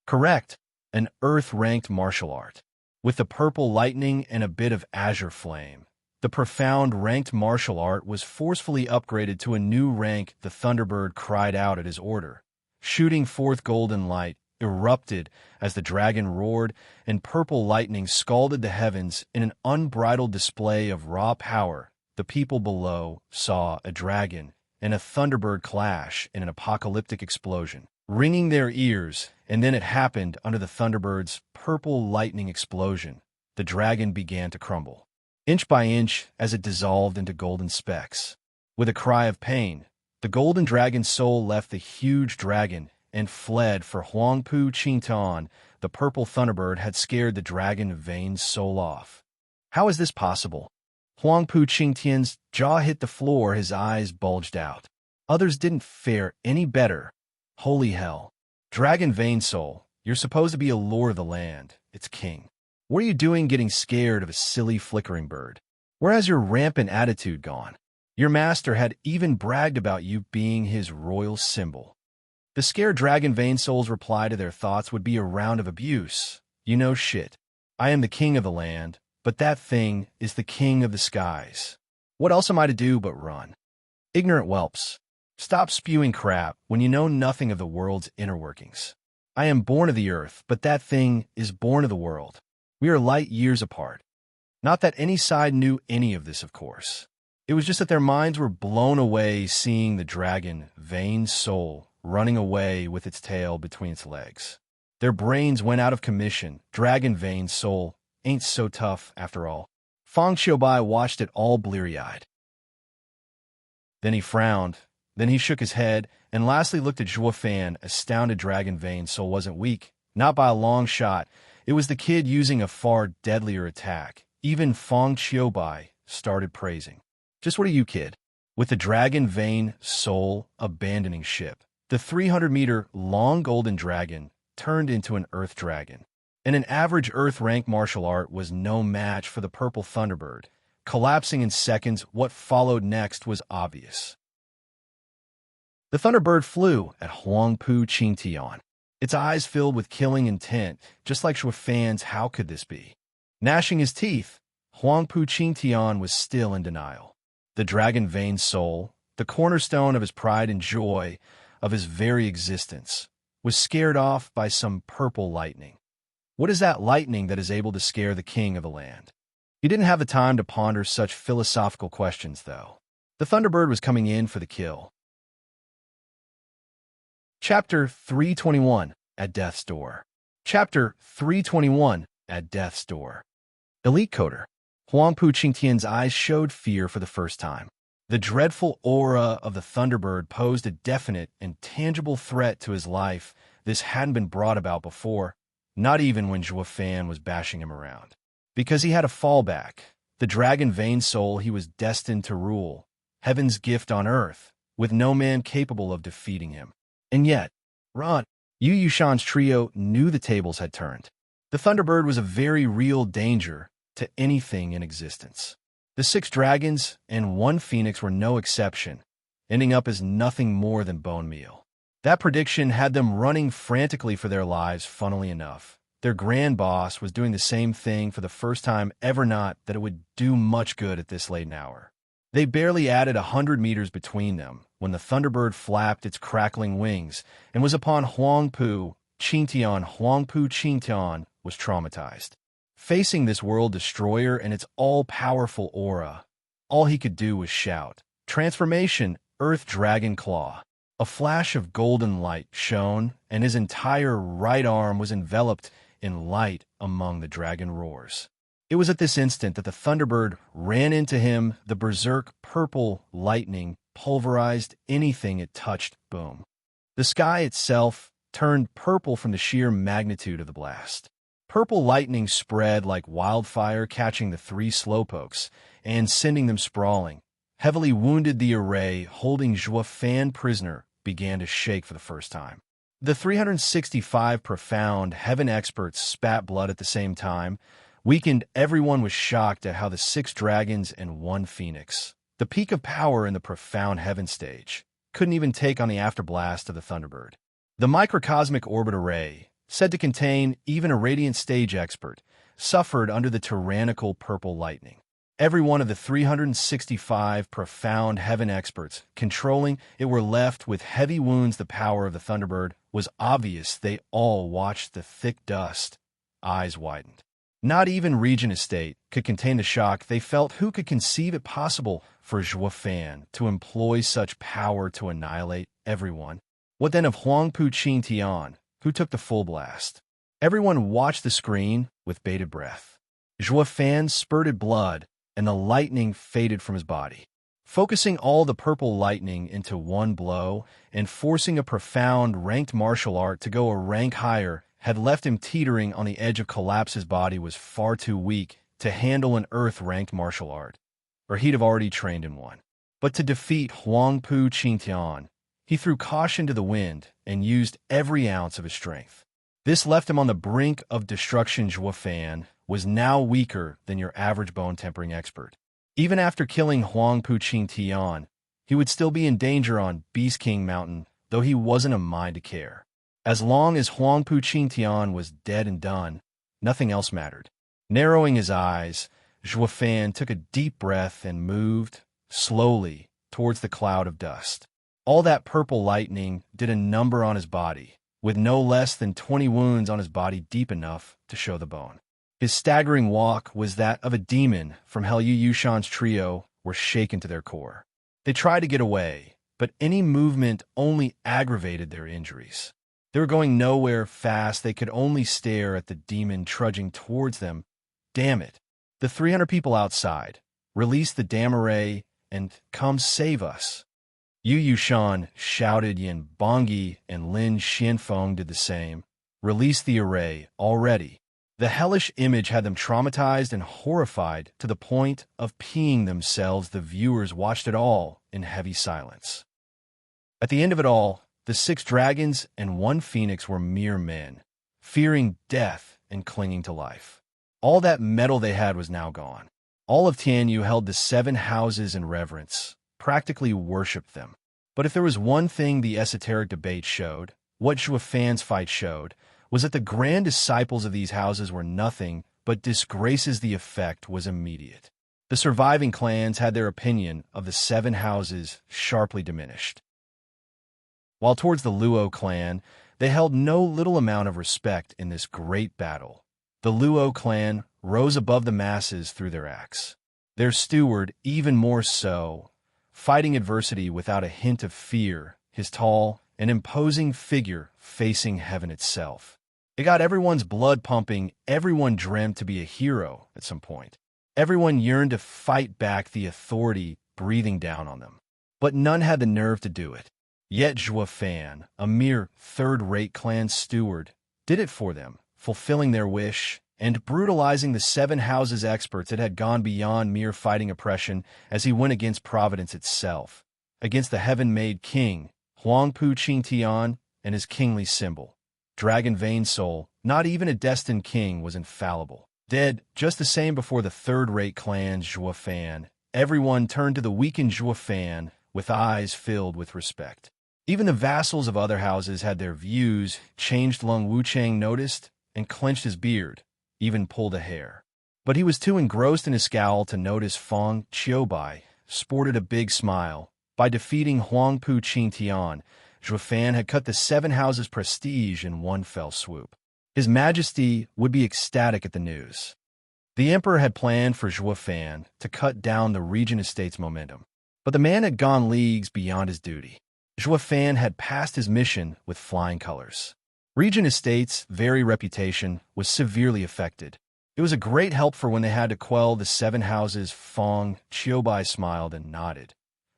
Correct, an earth-ranked martial art. With the purple lightning and a bit of azure flame, the profound ranked martial art was forcefully upgraded to a new rank. The Thunderbird cried out at his order. Shooting forth golden light erupted as the dragon roared, and purple lightning scalded the heavens in an unbridled display of raw power. The people below saw a dragon and a Thunderbird clash in an apocalyptic explosion, ringing their ears, and then it happened under the Thunderbird's purple lightning explosion. The dragon began to crumble, inch by inch, as it dissolved into golden specks. With a cry of pain, the golden dragon's soul left the huge dragon and fled for Huangpu Qingtian. The purple Thunderbird had scared the dragon vein soul off. How is this possible? Huangpu Qingtian's jaw hit the floor, his eyes bulged out. Others didn't fare any better. Holy hell. Dragon vein soul, you're supposed to be a lord of the land, its king. What are you doing getting scared of a silly flickering bird? Where has your rampant attitude gone? Your master had even bragged about you being his royal symbol. The scared dragon vein soul's reply to their thoughts would be a round of abuse. You know shit. I am the king of the land, but that thing is the king of the skies. What else am I to do but run? Ignorant whelps. Stop spewing crap when you know nothing of the world's inner workings. I am born of the earth, but that thing is born of the world. We are light years apart. Not that any side knew any of this, of course. It was just that their minds were blown away seeing the dragon vein soul running away with its tail between its legs. Their brains went out of commission. Dragon vein soul ain't so tough after all. Fang Xiaobai watched it all bleary-eyed. Then he frowned. Then he shook his head, and lastly looked at Zhuofan, astounded. Dragon vein soul wasn't weak, not by a long shot. It was the kid using a far deadlier attack. Even Fang Xiaobai started praising. Just what are you, kid? With the dragon vein soul abandoning ship, the 300-meter-long golden dragon turned into an earth dragon. And an average earth-rank martial art was no match for the purple Thunderbird. Collapsing in seconds, what followed next was obvious. The Thunderbird flew at Huangpu Qingtian, its eyes filled with killing intent, just like Zhuofan's. How could this be? Gnashing his teeth, Huangpu Qingtian was still in denial. The dragon vein soul, the cornerstone of his pride and joy, of his very existence, was scared off by some purple lightning. What is that lightning that is able to scare the king of the land? He didn't have the time to ponder such philosophical questions, though. The Thunderbird was coming in for the kill. Chapter 321, at Death's Door. Chapter 321, at Death's Door. Elite Coder. Huangpu Qingtian's eyes showed fear for the first time. The dreadful aura of the Thunderbird posed a definite and tangible threat to his life. This hadn't been brought about before, not even when Zhuofan was bashing him around. Because he had a fallback, the dragon-veined soul he was destined to rule, heaven's gift on earth, with no man capable of defeating him. And yet, Yu Yushan's trio knew the tables had turned. The Thunderbird was a very real danger to anything in existence. The 6 dragons and 1 phoenix were no exception, ending up as nothing more than bone meal. That prediction had them running frantically for their lives, funnily enough. Their grand boss was doing the same thing for the first time ever, not that it would do much good at this late hour. They barely added 100 meters between them when the Thunderbird flapped its crackling wings and was upon Huangpu Qingtian. Huangpu Qingtian was traumatized. Facing this world destroyer and its all-powerful aura, all he could do was shout, "Transformation, Earth Dragon Claw!" A flash of golden light shone, and his entire right arm was enveloped in light among the dragon roars. It was at this instant that the Thunderbird ran into him. The berserk purple lightning pulverized anything it touched. Boom. The sky itself turned purple from the sheer magnitude of the blast. Purple lightning spread like wildfire, catching the 3 slowpokes and sending them sprawling. Heavily wounded, the array holding Zhuo Fan prisoner began to shake for the first time. The 365 profound heaven experts spat blood at the same time. Weakened, everyone was shocked at how the 6 dragons and 1 phoenix, the peak of power in the profound heaven stage, couldn't even take on the afterblast of the Thunderbird. The microcosmic orbit array, said to contain even a radiant stage expert, suffered under the tyrannical purple lightning. Every one of the 365 profound heaven experts controlling it were left with heavy wounds. The power of the Thunderbird was obvious. They all watched the thick dust, eyes widened. Not even Regent Estate could contain the shock they felt. Who could conceive it possible for Zhuo Fan to employ such power to annihilate everyone? What then of Huangpu Qingtian, who took the full blast? Everyone watched the screen with bated breath. Zhuo Fan spurted blood, and the lightning faded from his body. Focusing all the purple lightning into one blow and forcing a profound ranked martial art to go a rank higher had left him teetering on the edge of collapse. His body was far too weak to handle an earth-ranked martial art, or he'd have already trained in one. But to defeat Huangpu Qingtian, he threw caution to the wind and used every ounce of his strength. This left him on the brink of destruction. Zhuo Fan was now weaker than your average bone-tempering expert. Even after killing Huangpu Qingtian, he would still be in danger on Beast King Mountain, though he wasn't a mind to care. As long as Huangpu Qingtian was dead and done, nothing else mattered. Narrowing his eyes, Zhuo Fan took a deep breath and moved, slowly, towards the cloud of dust. All that purple lightning did a number on his body, with no less than 20 wounds on his body deep enough to show the bone. His staggering walk was that of a demon from hell. Yu Yushan's trio were shaken to their core. They tried to get away, but any movement only aggravated their injuries. They were going nowhere fast. They could only stare at the demon trudging towards them. Damn it. The 300 people outside. Release the damn array and come save us. Yu Yushan shouted. Yin Bongyi and Lin Xianfeng did the same. Release the array already. The hellish image had them traumatized and horrified to the point of peeing themselves. The viewers watched it all in heavy silence. At the end of it all, the 6 dragons and 1 phoenix were mere men, fearing death and clinging to life. All that metal they had was now gone. All of Tianyu held the 7 houses in reverence, practically worshipped them. But if there was one thing the esoteric debate showed, what Zhuo Fan's fight showed, was that the grand disciples of these houses were nothing but disgraces. The effect was immediate. The surviving clans had their opinion of the 7 houses sharply diminished. While towards the Luo clan, they held no little amount of respect in this great battle. The Luo clan rose above the masses through their acts. Their steward, even more so, fighting adversity without a hint of fear, his tall and imposing figure facing heaven itself. It got everyone's blood pumping. Everyone dreamed to be a hero at some point. Everyone yearned to fight back the authority breathing down on them. But none had the nerve to do it. Yet Zhuo Fan, a mere third-rate clan steward, did it for them, fulfilling their wish and brutalizing the seven houses experts. It had gone beyond mere fighting oppression as he went against Providence itself, against the heaven-made king, Huangpu Qingtian, and his kingly symbol. Dragon Vein Soul, not even a destined king, was infallible. Dead, just the same before the third-rate clan Zhuofan, everyone turned to the weakened Zhuofan with eyes filled with respect. Even the vassals of other houses had their views changed. Lung Wuchang noticed and clenched his beard, even pulled a hair. But he was too engrossed in his scowl to notice Fang Qiubai sported a big smile. By defeating Huangpu Qingtian, Zhuofan had cut the seven houses' prestige in one fell swoop. His Majesty would be ecstatic at the news. The Emperor had planned for Zhuofan to cut down the Regent Estate's momentum, but the man had gone leagues beyond his duty. Zhuofan had passed his mission with flying colors. Regent Estate's very reputation was severely affected. It was a great help for when they had to quell the seven houses. Fang Qiubai smiled and nodded.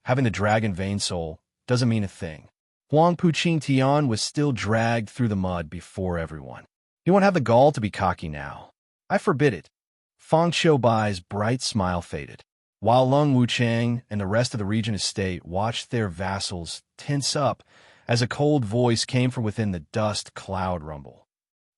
Having the Dragon Vein Soul doesn't mean a thing. Huangpu Qingtian was still dragged through the mud before everyone. He won't have the gall to be cocky now. I forbid it. Fang Qiubai's bright smile faded, while Lung Wuchang and the rest of the Regent Estate watched their vassals tense up as a cold voice came from within the dust cloud rumble.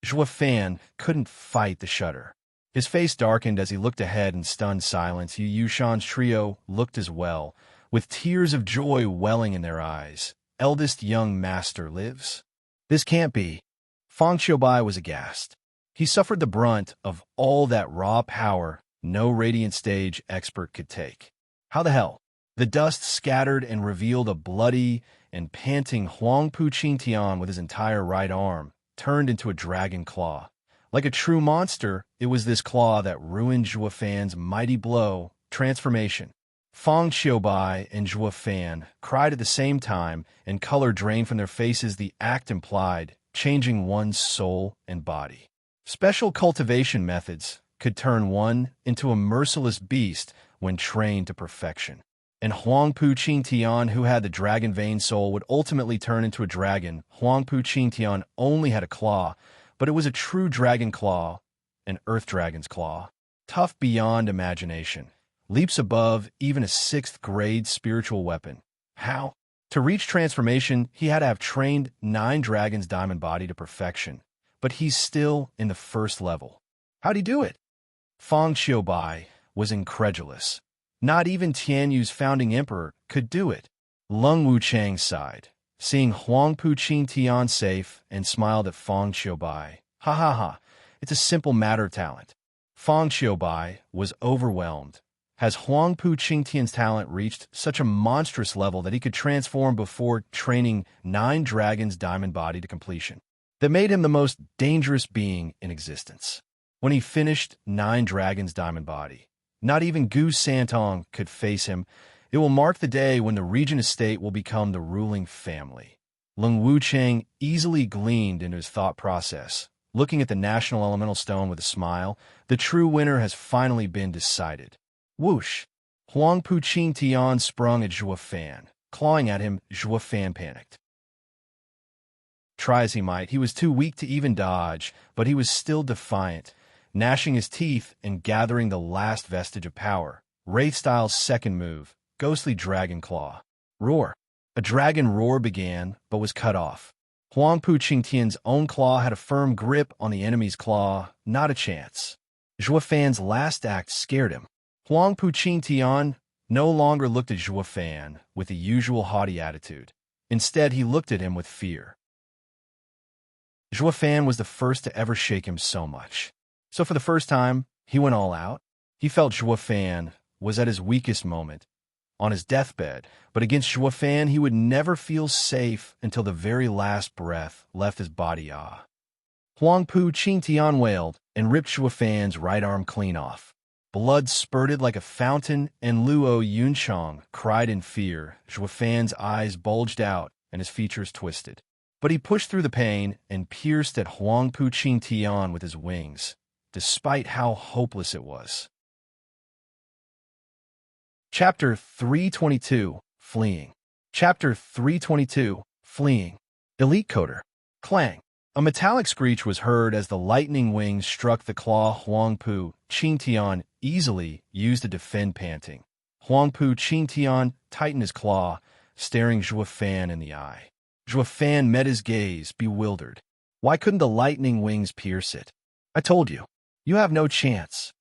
Zhuofan couldn't fight the shudder. His face darkened as he looked ahead in stunned silence. Yu Yushan's trio looked as well, with tears of joy welling in their eyes. Eldest young master lives? This can't be. Fang Qiubai was aghast. He suffered the brunt of all that raw power no radiant stage expert could take. How the hell? The dust scattered and revealed a bloody and panting Huangpu Qingtian with his entire right arm turned into a dragon claw. Like a true monster, it was this claw that ruined Zhuofan's mighty blow, transformation. Fang Qiubai and Zhuofan cried at the same time, and color drained from their faces. The act implied changing one's soul and body. Special cultivation methods could turn one into a merciless beast when trained to perfection. And Huangpu Qingtian, who had the Dragon Vein Soul, would ultimately turn into a dragon. Huangpu Qingtian only had a claw, but it was a true dragon claw, an earth dragon's claw. Tough beyond imagination. Leaps above even a 6th-grade spiritual weapon. How? To reach transformation, he had to have trained 9 dragons' diamond body to perfection, but he's still in the 1st level. How'd he do it? Fang Qiubai was incredulous. Not even Tianyu's founding emperor could do it. Lung Wuchang sighed, seeing Huangpu Qingtian safe, and smiled at Fang Qiubai. Ha ha ha, it's a simple matter of talent. Fang Qiubai was overwhelmed. Has Huangpu Qingtian's talent reached such a monstrous level that he could transform before training 9 dragons' diamond body to completion? That made him the most dangerous being in existence. When he finished 9 dragons' diamond body, not even Gu Santong could face him. It will mark the day when the Regent Estate will become the ruling family. Lung Wuchang easily gleaned into his thought process, looking at the national elemental stone with a smile. The true winner has finally been decided. Whoosh! Huangpu Qingtian sprung at Zhuofan. Clawing at him, Zhuofan panicked. Try as he might, he was too weak to even dodge, but he was still defiant, gnashing his teeth and gathering the last vestige of power. Wraith-style's second move, Ghostly Dragon Claw. Roar! A dragon roar began, but was cut off. Huangpu Qingtian's own claw had a firm grip on the enemy's claw. Not a chance. Zhuofan's last act scared him. Huangpu Qingtian no longer looked at Zhuofan with the usual haughty attitude. Instead, he looked at him with fear. Zhuofan was the first to ever shake him so much. So for the first time, he went all out. He felt Zhuofan was at his weakest moment, on his deathbed, but against Zhuofan he would never feel safe until the very last breath left his body. Huangpu Qingtian wailed and ripped Zhuofan's right arm clean off. Blood spurted like a fountain, and Luo Yunchang cried in fear. Zhuofan's eyes bulged out and his features twisted. But he pushed through the pain and pierced at Huangpu Qingtian with his wings, despite how hopeless it was. Chapter 322, Fleeing. Chapter 322, Fleeing. Elite Coder. Clang. A metallic screech was heard as the lightning wings struck the claw. Huangpu Qingtian easily used to defend, panting. Huangpu Qingtian tightened his claw, staring Zhuo Fan in the eye. Zhuo Fan met his gaze, bewildered. Why couldn't the lightning wings pierce it? I told you. You have no chance.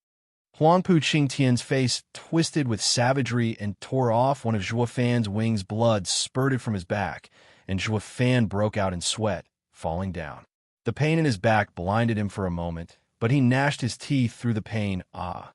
Huangpu Qingtian's face twisted with savagery and tore off one of Zhuo Fan's wings. Blood spurted from his back, and Zhuo Fan broke out in sweat, falling down. The pain in his back blinded him for a moment, but he gnashed his teeth through the pain. Ah!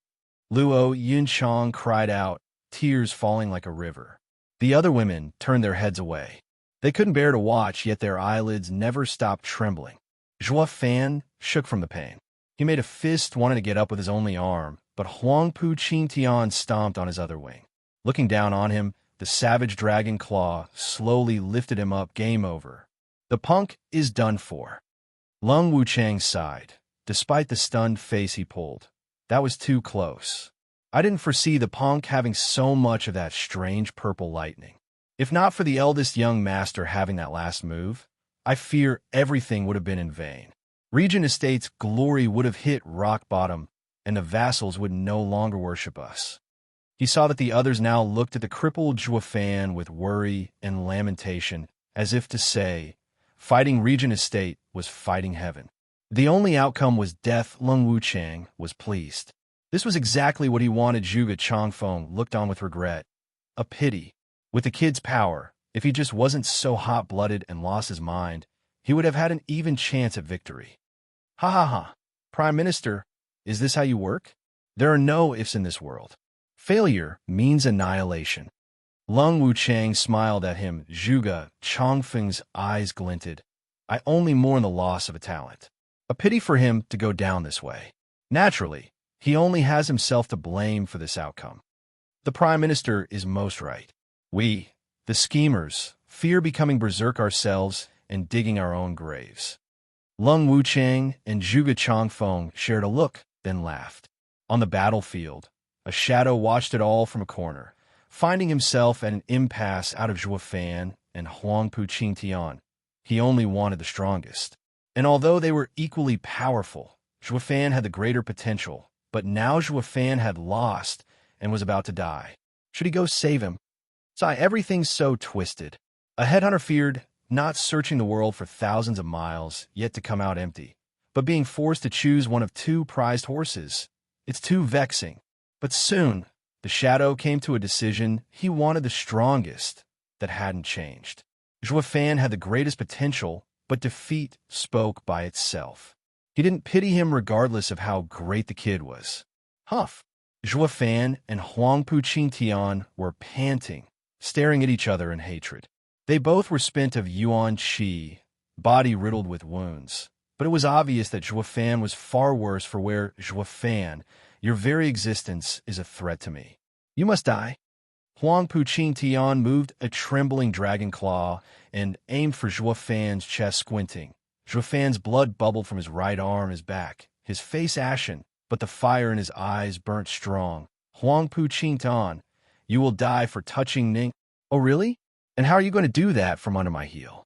Luo Yunchang cried out, tears falling like a river. The other women turned their heads away. They couldn't bear to watch, yet their eyelids never stopped trembling. Zhuo Fan shook from the pain. He made a fist, wanting to get up with his only arm, but Huangpu Qingtian stomped on his other wing. Looking down on him, the savage dragon claw slowly lifted him up. Game over. The punk is done for. Lung Wuchang sighed, despite the stunned face he pulled. That was too close. I didn't foresee the punk having so much of that strange purple lightning. If not for the eldest young master having that last move, I fear everything would have been in vain. Regent Estate's glory would have hit rock bottom, and the vassals would no longer worship us. He saw that the others now looked at the crippled Zhuo Fan with worry and lamentation, as if to say, fighting Regent Estate was fighting heaven. The only outcome was death. Lung Wuchang was pleased. This was exactly what he wanted. Zhuge Changfeng looked on with regret. A pity. With the kid's power, if he just wasn't so hot-blooded and lost his mind, he would have had an even chance at victory. Ha ha ha. Prime Minister, is this how you work? There are no ifs in this world. Failure means annihilation. Lung Wuchang smiled at him. Zhuge Changfeng's eyes glinted. I only mourn the loss of a talent. A pity for him to go down this way. Naturally, he only has himself to blame for this outcome. The Prime Minister is most right. We, the schemers, fear becoming berserk ourselves and digging our own graves. Lung Wuchang and Zhuge Changfeng shared a look, then laughed. On the battlefield, a shadow watched it all from a corner, finding himself at an impasse out of Zhuo Fan and Huangpu Qingtian. He only wanted the strongest. And although they were equally powerful, Zhuo Fan had the greater potential, but now Zhuo Fan had lost and was about to die. Should he go save him? Everything's so twisted. A headhunter feared not searching the world for thousands of miles, yet to come out empty, but being forced to choose one of two prized horses. It's too vexing. But soon, the shadow came to a decision. He wanted the strongest that hadn't changed. Zhuo Fan had the greatest potential, but defeat spoke by itself. He didn't pity him regardless of how great the kid was. Huff! Zhuo Fan and Huangpu Qingtian were panting, staring at each other in hatred. They both were spent of yuan qi, body riddled with wounds. But it was obvious that Zhuo Fan was far worse. For where Zhuo Fan, your very existence is a threat to me. You must die. Huangpu Qingtian moved a trembling dragon claw and aimed for Zhuo Fan's chest. Squinting, Zhuo Fan's blood bubbled from his right arm, his back, his face ashen, but the fire in his eyes burnt strong. Huangpu Qingtian, you will die for touching Ning. Oh, really? And how are you going to do that from under my heel?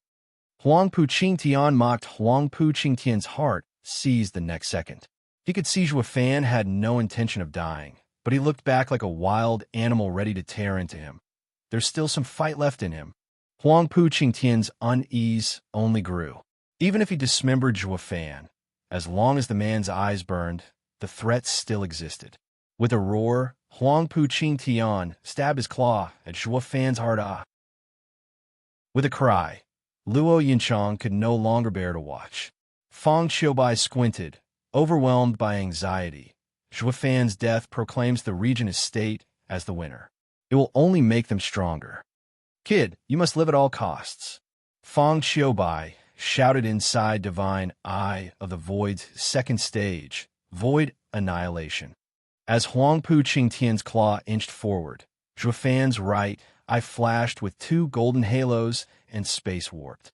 Huangpu Qingtian mocked. Huangpu Qingtian's heart seized the next second. He could see Zhuo Fan had no intention of dying, but he looked back like a wild animal ready to tear into him. There's still some fight left in him. Huangpu Qingtian's unease only grew. Even if he dismembered Zhuo Fan, as long as the man's eyes burned, the threat still existed. With a roar, Huangpu Qingtian stabbed his claw at Zhuo Fan's heart. With a cry, Luo Yunchang could no longer bear to watch. Fang Qiubai squinted, overwhelmed by anxiety. Zhuo Fan's death proclaims the Regent Estate as the winner. It will only make them stronger. Kid, you must live at all costs. Fang Qiubai shouted inside Divine Eye of the Void's second stage, Void Annihilation. As Huangpu Qingtian's claw inched forward, Zhuo Fan's right eye flashed with two golden halos and space warped.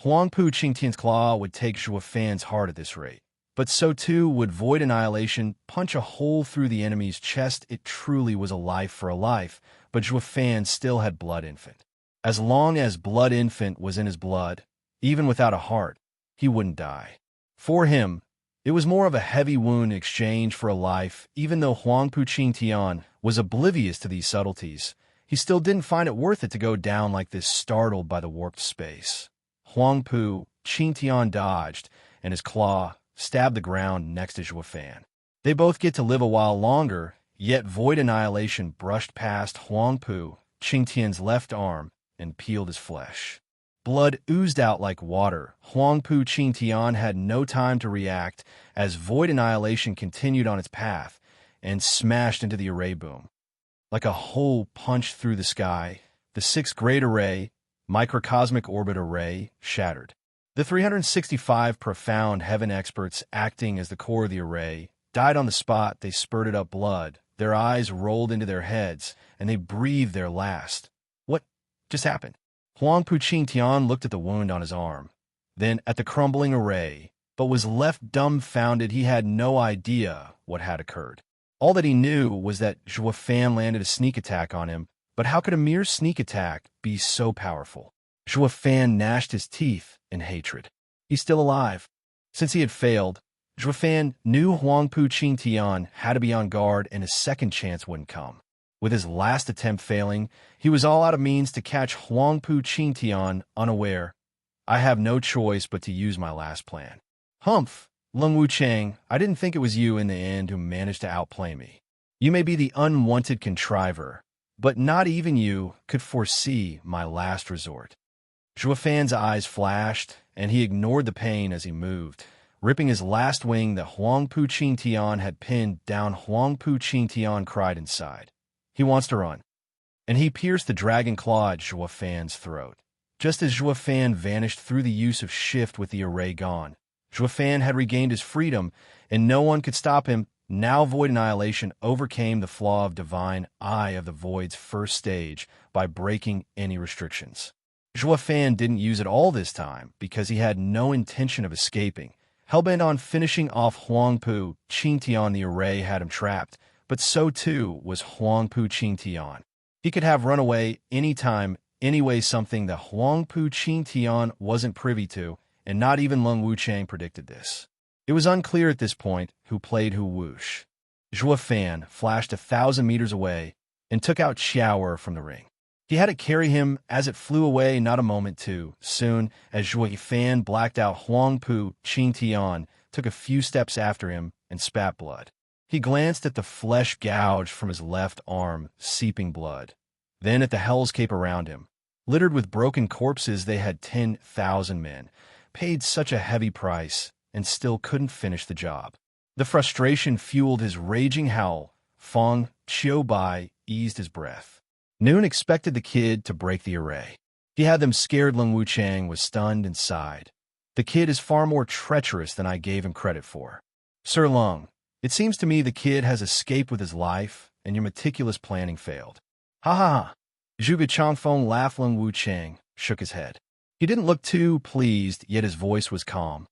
Huangpu Qingtian's claw would take Zhuo Fan's heart at this rate, but so too would Void Annihilation punch a hole through the enemy's chest. It truly was a life for a life, but Zhuo Fan still had Blood Infant. As long as Blood Infant was in his blood, Even without a heart, he wouldn't die. For him, it was more of a heavy wound in exchange for a life. Even though Huangpu Qingtian was oblivious to these subtleties, he still didn't find it worth it to go down like this, startled by the warped space. Huangpu Qingtian dodged, and his claw stabbed the ground next to Zhuofan. They both get to live a while longer, yet void annihilation brushed past Huangpu Qingtian's left arm and peeled his flesh. Blood oozed out like water. Huangpu Qingtian had no time to react as void annihilation continued on its path and smashed into the array boom. Like a hole punched through the sky, the sixth great array, microcosmic orbit array, shattered. The 365 profound heaven experts acting as the core of the array died on the spot. They spurted up blood, their eyes rolled into their heads, and they breathed their last. What just happened? Huangpu Qingtian looked at the wound on his arm, then at the crumbling array, but was left dumbfounded. He had no idea what had occurred. All that he knew was that Zhuofan landed a sneak attack on him, but how could a mere sneak attack be so powerful? Zhuofan gnashed his teeth in hatred. He's still alive. Since he had failed, Zhuofan knew Huangpu Qingtian had to be on guard and his second chance wouldn't come. With his last attempt failing, he was all out of means to catch Huangpu Qingtian unaware. I have no choice but to use my last plan. Humph, Lung Wuchang, I didn't think it was you in the end who managed to outplay me. You may be the unwanted contriver, but not even you could foresee my last resort. Zhuofan's eyes flashed, and he ignored the pain as he moved, ripping his last wing that Huangpu Qingtian had pinned down. Huangpu Qingtian cried inside. He wants to run. And he pierced the dragon claw at Zhuofan's throat. Just as Zhuofan vanished through the use of shift with the array gone, Zhuofan had regained his freedom, and no one could stop him. Now Void Annihilation overcame the flaw of Divine Eye of the Void's first stage by breaking any restrictions. Zhuofan didn't use it all this time because he had no intention of escaping. Hellbent on finishing off Huangpu Qingtian, the array had him trapped, but so too was Huangpu Qingtian. He could have run away anytime, anyway, something that Huangpu Qingtian wasn't privy to, and not even Lung Wuchang predicted this. It was unclear at this point who played who whoosh. Zhuofan flashed 1,000 meters away and took out Xiaoer from the ring. He had it carry him as it flew away, not a moment too soon, as Zhuofan blacked out. Huangpu Qingtian took a few steps after him and spat blood. He glanced at the flesh gouged from his left arm, seeping blood. Then at the hellscape around him, littered with broken corpses. They had 10,000 men, paid such a heavy price, and still couldn't finish the job. The frustration fueled his raging howl. Feng Qiubai eased his breath. Noon expected the kid to break the array. He had them scared. Lung Wuchang was stunned and sighed. The kid is far more treacherous than I gave him credit for. Sir Lung, it seems to me the kid has escaped with his life, and your meticulous planning failed. Ha ha ha. Zhuge Changfeng laughed. Lung Wuchang shook his head. He didn't look too pleased, yet his voice was calm.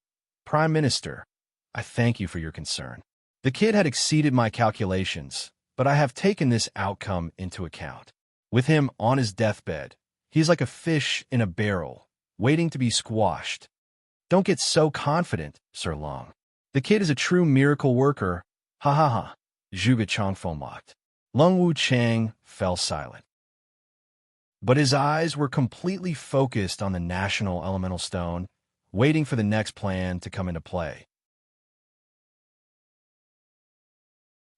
Prime Minister, I thank you for your concern. The kid had exceeded my calculations, but I have taken this outcome into account. With him on his deathbed, he is like a fish in a barrel, waiting to be squashed. Don't get so confident, Sir Long. The kid is a true miracle worker. Ha ha ha. Zhuge Changfeng mocked. Lung Wuchang fell silent. But his eyes were completely focused on the national elemental stone, waiting for the next plan to come into play.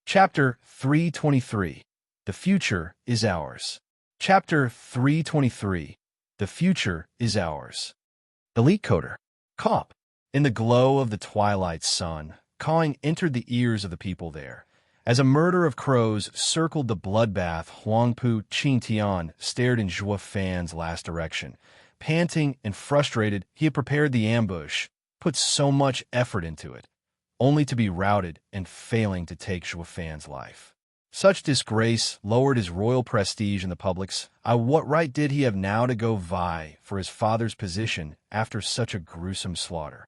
Chapter 323. The Future is Ours. Chapter 323. The Future is Ours. Elite Coder. Cop. In the glow of the twilight sun, cawing entered the ears of the people there. As a murder of crows circled the bloodbath, Huangpu Qingtian stared in Zhuofan's last direction. Panting and frustrated, he had prepared the ambush, put so much effort into it, only to be routed and failing to take Zhuofan's life. Such disgrace lowered his royal prestige in the public's eye. What right did he have now to go vie for his father's position after such a gruesome slaughter?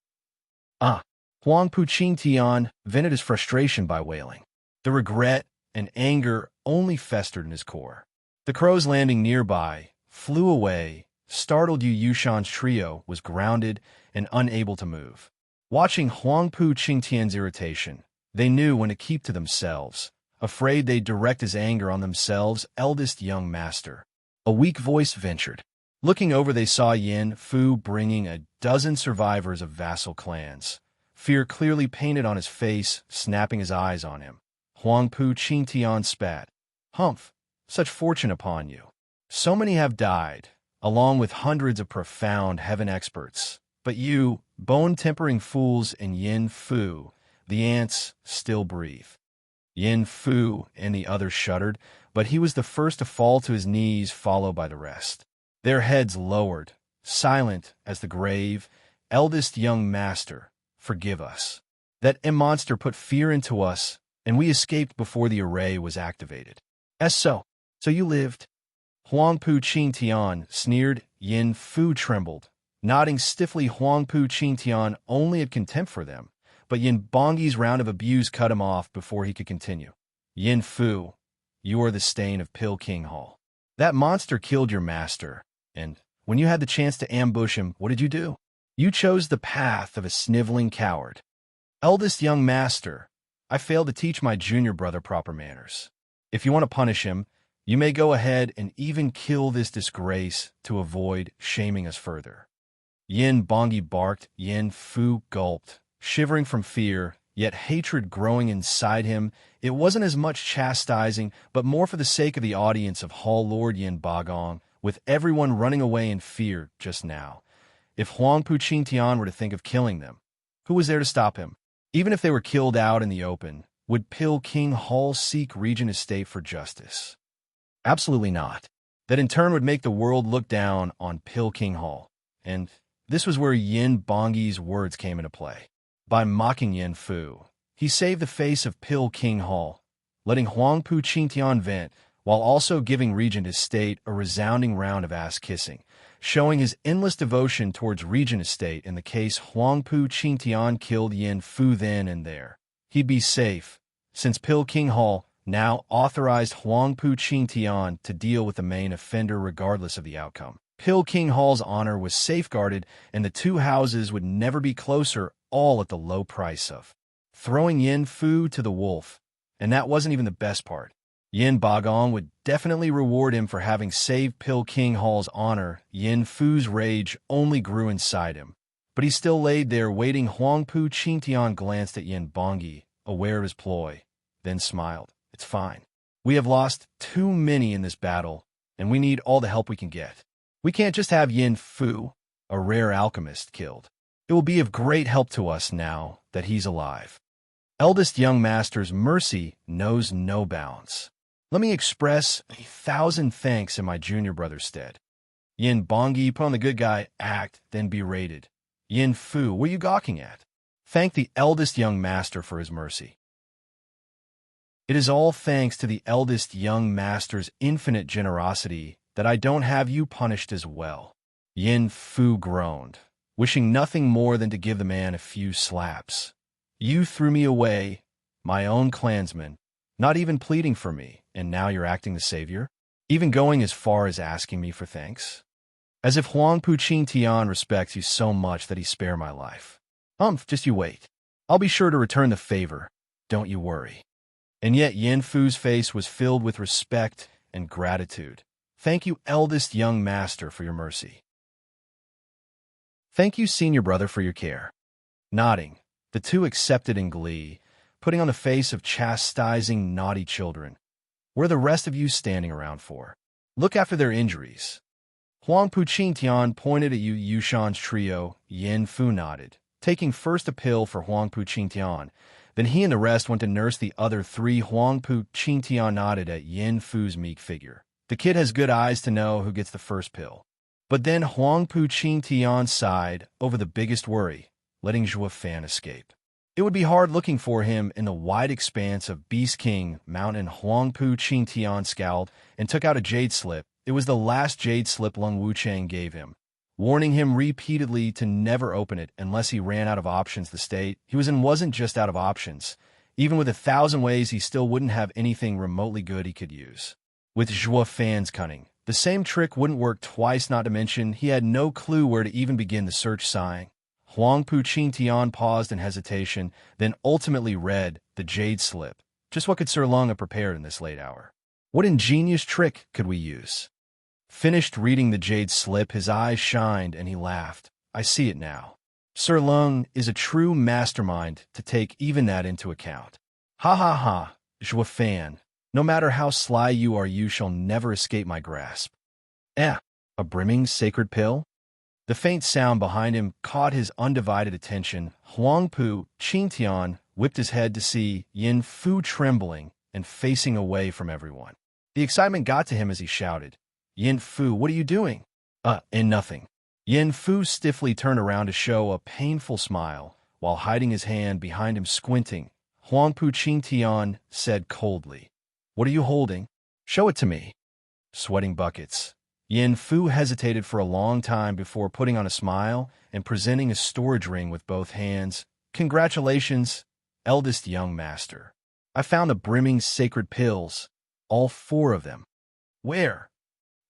Huangpu Qingtian vented his frustration by wailing. The regret and anger only festered in his core. The crows landing nearby flew away, startled Yushan's trio was grounded and unable to move. Watching Huangpu Qingtian's irritation, they knew when to keep to themselves, afraid they'd direct his anger on themselves' eldest young master. A weak voice ventured. Looking over, they saw Yin Fu bringing a dozen survivors of vassal clans. Fear clearly painted on his face, snapping his eyes on him. Huangpu Qingtian spat. "Humph, such fortune upon you. So many have died, along with hundreds of profound heaven experts. But you, bone-tempering fools, and Yin Fu, the ants, still breathe." Yin Fu and the others shuddered, but he was the first to fall to his knees, followed by the rest. Their heads lowered, silent as the grave. "Eldest young master, forgive us. That monster put fear into us, and we escaped before the array was activated." So you lived?" Huangpu Qingtian sneered. Yin Fu trembled. Nodding stiffly, Huangpu Qingtian only had contempt for them, but Yin Bongi's round of abuse cut him off before he could continue. "Yin Fu, you are the stain of Pilking Hall. That monster killed your master, and when you had the chance to ambush him, what did you do? You chose the path of a sniveling coward. Eldest young master, I failed to teach my junior brother proper manners. If you want to punish him, you may go ahead and even kill this disgrace to avoid shaming us further." Yin Bongi barked. Yin Fu gulped, shivering from fear, yet hatred growing inside him. It wasn't as much chastising, but more for the sake of the audience of Hall Lord Yin Bagong, with everyone running away in fear just now. If Huangpu Qingtian were to think of killing them, who was there to stop him? Even if they were killed out in the open, would Pilking Hall seek Regent Estate for justice? Absolutely not. That in turn would make the world look down on Pilking Hall. And this was where Yin Bongi's words came into play. By mocking Yin Fu, he saved the face of Pilking Hall, letting Huangpu Qingtian vent, while also giving Regent Estate a resounding round of ass-kissing, showing his endless devotion towards Regent Estate in the case Huangpu Qingtian killed Yin Fu then and there. He'd be safe, since Pilking Hall now authorized Huangpu Qingtian to deal with the main offender regardless of the outcome. Pilking Hall's honor was safeguarded, and the two houses would never be closer, all at the low price of throwing Yin Fu to the wolf. And that wasn't even the best part. Yin Bagong would definitely reward him for having saved Pilking Hall's honor. Yin Fu's rage only grew inside him, but he still laid there waiting. Huangpu Qingtian glanced at Yin Bongi, aware of his ploy, then smiled. "It's fine. We have lost too many in this battle, and we need all the help we can get. We can't just have Yin Fu, a rare alchemist, killed. It will be of great help to us now that he's alive. Eldest young master's mercy knows no bounds. Let me express 1,000 thanks in my junior brother's stead." Yin Bongi put on the good guy act, then berated. "Yin Fu, what are you gawking at? Thank the eldest young master for his mercy." "It is all thanks to the eldest young master's infinite generosity that I don't have you punished as well." Yin Fu groaned, wishing nothing more than to give the man a few slaps. "You threw me away, my own clansman, not even pleading for me, and now you're acting the savior? Even going as far as asking me for thanks? As if Huangpu Qingtian respects you so much that he spare my life. Just you wait. I'll be sure to return the favor, don't you worry." And yet Yin Fu's face was filled with respect and gratitude. "Thank you, eldest young master, for your mercy. Thank you, senior brother, for your care." Nodding, the two accepted in glee, putting on the face of chastising naughty children. "What are the rest of you standing around for? Look after their injuries." Huangpu Qingtian pointed at Yushan's trio. Yin Fu nodded, taking first a pill for Huangpu Qingtian. Then he and the rest went to nurse the other three. Huangpu Qingtian nodded at Yin Fu's meek figure. The kid has good eyes to know who gets the first pill. But then Huangpu Qingtian sighed over the biggest worry, letting Zhua Fan escape. It would be hard looking for him in the wide expanse of Beast King Mountain. Huangpu Qingtian scowled and took out a jade slip. It was the last jade slip Lung Wuchang gave him, warning him repeatedly to never open it unless he ran out of options. The state he was in wasn't just out of options. Even with 1,000 ways, he still wouldn't have anything remotely good he could use. With Zhua Fan's cunning, The same trick wouldn't work twice, not to mention he had no clue where to even begin the search, sighing. Huangpu Qingtian paused in hesitation, then ultimately read the jade slip. Just what could Sir Lung have prepared in this late hour? What ingenious trick could we use? Finished reading the jade slip, his eyes shined and he laughed. I see it now. Sir Lung is a true mastermind to take even that into account. Ha ha ha, Zhua Fan. No matter how sly you are, you shall never escape my grasp. A brimming sacred pill? The faint sound behind him caught his undivided attention. Huangpu Qingtian whipped his head to see Yin Fu trembling and facing away from everyone. The excitement got to him as he shouted, Yin Fu, what are you doing? Nothing. Yin Fu stiffly turned around to show a painful smile, while hiding his hand behind him, squinting. Huangpu Qingtian said coldly, What are you holding? Show it to me. Sweating buckets. Yin Fu hesitated for a long time before putting on a smile and presenting a storage ring with both hands. Congratulations, eldest young master. I found the brimming sacred pills, all 4 of them. Where?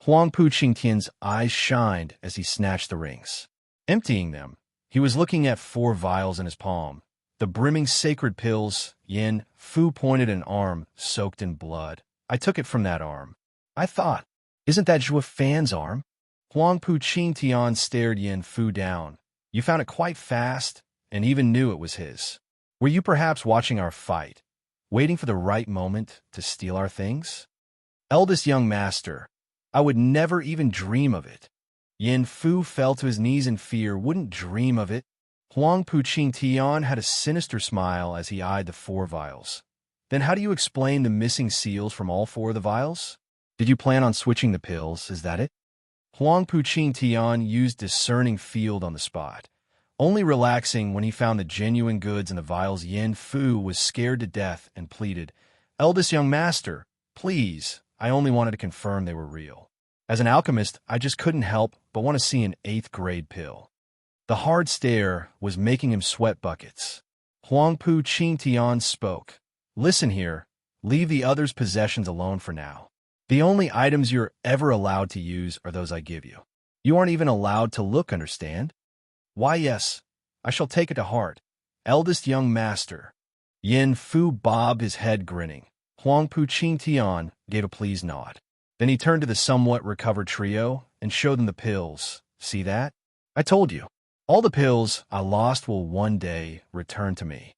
Huangpu Qingtian's eyes shined as he snatched the rings. Emptying them, he was looking at 4 vials in his palm. The brimming sacred pills. Yin Fu pointed an arm soaked in blood. I took it from that arm. I thought, isn't that Zhua Fan's arm? Huangpu Qingtian stared Yin Fu down. You found it quite fast, and even knew it was his. Were you perhaps watching our fight, waiting for the right moment to steal our things? Eldest young master, I would never even dream of it. Yin Fu fell to his knees in fear. Wouldn't dream of it. Huangpu Qingtian had a sinister smile as he eyed the 4 vials. Then how do you explain the missing seals from all 4 of the vials? Did you plan on switching the pills, is that it? Huangpu Qingtian used discerning field on the spot, only relaxing when he found the genuine goods in the vials. Yin Fu was scared to death and pleaded, Eldest young master, please, I only wanted to confirm they were real. As an alchemist, I just couldn't help but want to see an 8th grade pill. The hard stare was making him sweat buckets. Huangpu Qingtian spoke. Listen here, leave the others' possessions alone for now. The only items you're ever allowed to use are those I give you. You aren't even allowed to look, understand? Why, yes, I shall take it to heart. Eldest young master. Yin Fu bobbed his head, grinning. Huangpu Qingtian gave a pleased nod. Then he turned to the somewhat recovered trio and showed them the pills. See that? I told you. All the pills I lost will one day return to me.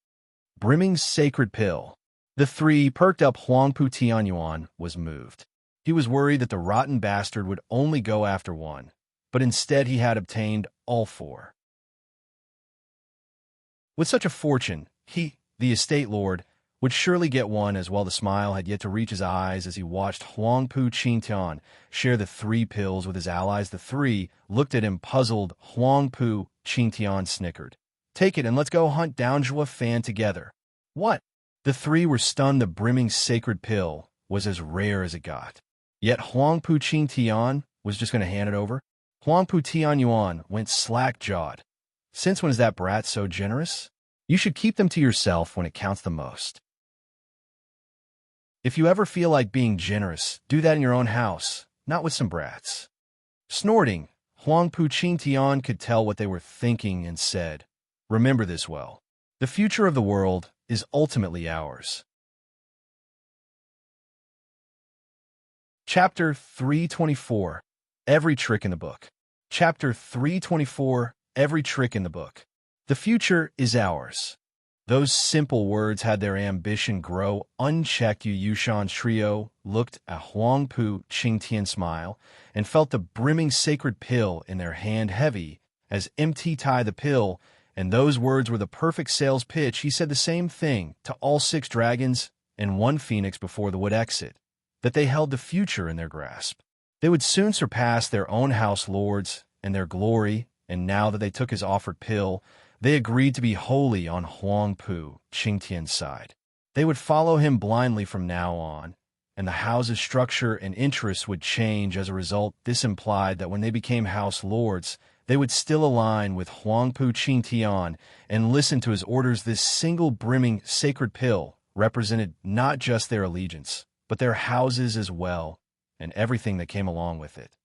Brimming sacred pill. The 3 perked up. Huangpu Tianyuan was moved. He was worried that the rotten bastard would only go after 1, but instead he had obtained all 4. With such a fortune, he, the estate lord, would surely get one as well. The smile had yet to reach his eyes as he watched Huangpu Qingtian share the 3 pills with his allies. The 3 looked at him puzzled. Huangpu Qingtian snickered. Take it and let's go hunt down Zhua Fan together. What? The 3 were stunned. The brimming sacred pill was as rare as it got. Yet Huangpu Qingtian was just going to hand it over? Huangpu Tianyuan went slack-jawed. Since when is that brat so generous? You should keep them to yourself when it counts the most. If you ever feel like being generous, do that in your own house, not with some brats. Snorting, Huangpu Qingtian could tell what they were thinking and said, Remember this well. The future of the world is ultimately ours. Chapter 324. Every Trick in the Book. Chapter 324. Every Trick in the Book. The future is ours. Those simple words had their ambition grow unchecked. Yushan's trio looked at Huangpu Qingtian smile and felt the brimming sacred pill in their hand, heavy as empty tie the pill, and those words were the perfect sales pitch. He said the same thing to all 6 dragons and 1 phoenix before the wood exit, that they held the future in their grasp. They would soon surpass their own house lords and their glory, and now that they took his offered pill, they agreed to be wholly on Huangpu Qingtian's side. They would follow him blindly from now on, and the house's structure and interests would change as a result. This implied that when they became house lords, they would still align with Huangpu Qingtian and listen to his orders. This single brimming sacred pill represented not just their allegiance, but their houses as well. and everything that came along with it.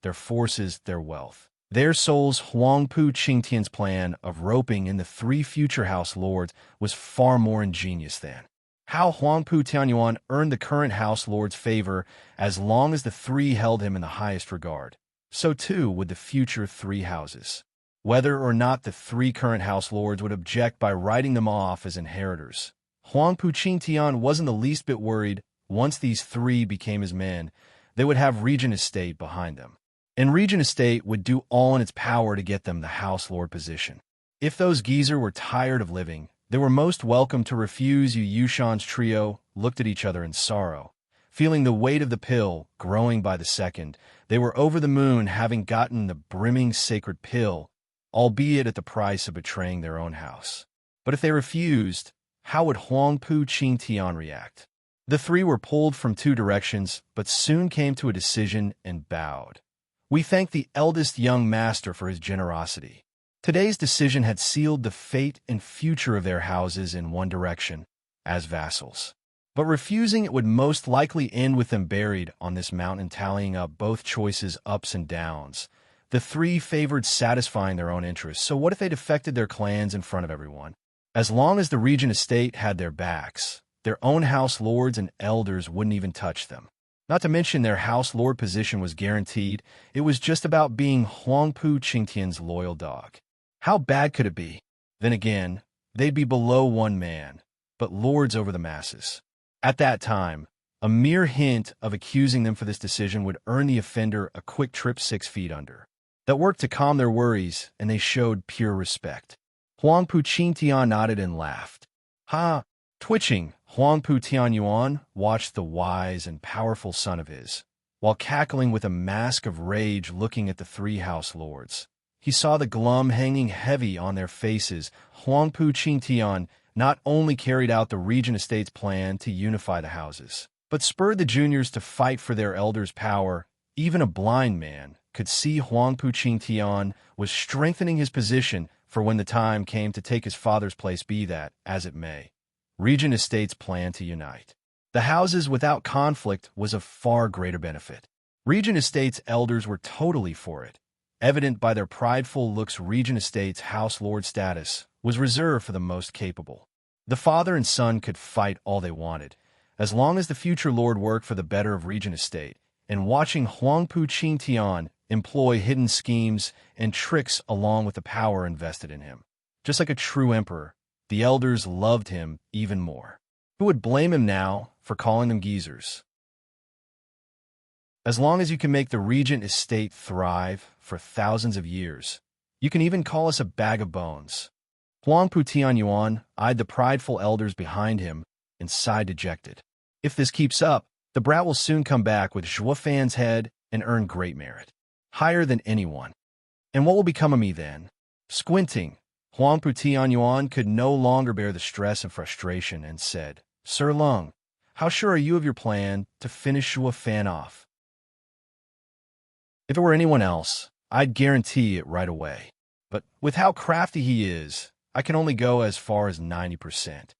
Their forces, their wealth. Their souls. Huangpu Qingtian's plan of roping in the three future house lords was far more ingenious than how Huangpu Tianyuan earned the current house lord's favor. As long as the three held him in the highest regard, so too would the future three houses. Whether or not the three current house lords would object by writing them off as inheritors, Huangpu Qingtian wasn't the least bit worried. Once these three became his men, they would have Regent Estate behind them, and Regent Estate would do all in its power to get them the house lord position. If those geezer were tired of living, they were most welcome to refuse. Yu Yushan's trio looked at each other in sorrow. Feeling the weight of the pill growing by the second, they were over the moon having gotten the brimming sacred pill, albeit at the price of betraying their own house. But if they refused, how would Huangpu Qingtian react? The three were pulled from two directions, but soon came to a decision and bowed. We thank the eldest young master for his generosity. Today's decision had sealed the fate and future of their houses in one direction, as vassals. But refusing it would most likely end with them buried on this mountain, tallying up both choices' ups and downs. The three favored satisfying their own interests, so what if they defected their clans in front of everyone? As long as the Regent Estate had their backs, their own house lords and elders wouldn't even touch them. Not to mention their house lord position was guaranteed. It was just about being Huangpu Qingtian's loyal dog. How bad could it be? Then again, they'd be below one man, but lords over the masses. At that time, a mere hint of accusing them for this decision would earn the offender a quick trip 6 feet under. That worked to calm their worries, and they showed pure respect. Huangpu Qingtian nodded and laughed. Ha! Twitching, Huangpu Tianyuan watched the wise and powerful son of his, while cackling with a mask of rage looking at the three house lords. He saw the glum hanging heavy on their faces. Huangpu Qingtian not only carried out the Regent Estate's plan to unify the houses, but spurred the juniors to fight for their elders' power. Even a blind man could see Huangpu Qingtian was strengthening his position for when the time came to take his father's place. Be that as it may, Regent Estate's plan to unite the houses without conflict was of far greater benefit. Regent Estate's elders were totally for it. Evident by their prideful looks, Regent Estate's house lord status was reserved for the most capable. The father and son could fight all they wanted, as long as the future lord worked for the better of Regent Estate, and watching Huangpu Qingtian employ hidden schemes and tricks along with the power invested in him. Just like a true emperor, the elders loved him even more. Who would blame him now for calling them geezers? As long as you can make the Regent Estate thrive for thousands of years, you can even call us a bag of bones. Huangpu Tianyuan eyed the prideful elders behind him and sighed dejected. If this keeps up, the brat will soon come back with Zhuofan's head and earn great merit, higher than anyone. And what will become of me then? Squinting, Huangpu Tianyuan could no longer bear the stress and frustration and said, Sir Lung, how sure are you of your plan to finish Zhuofan off? If it were anyone else, I'd guarantee it right away. But with how crafty he is, I can only go as far as 90%.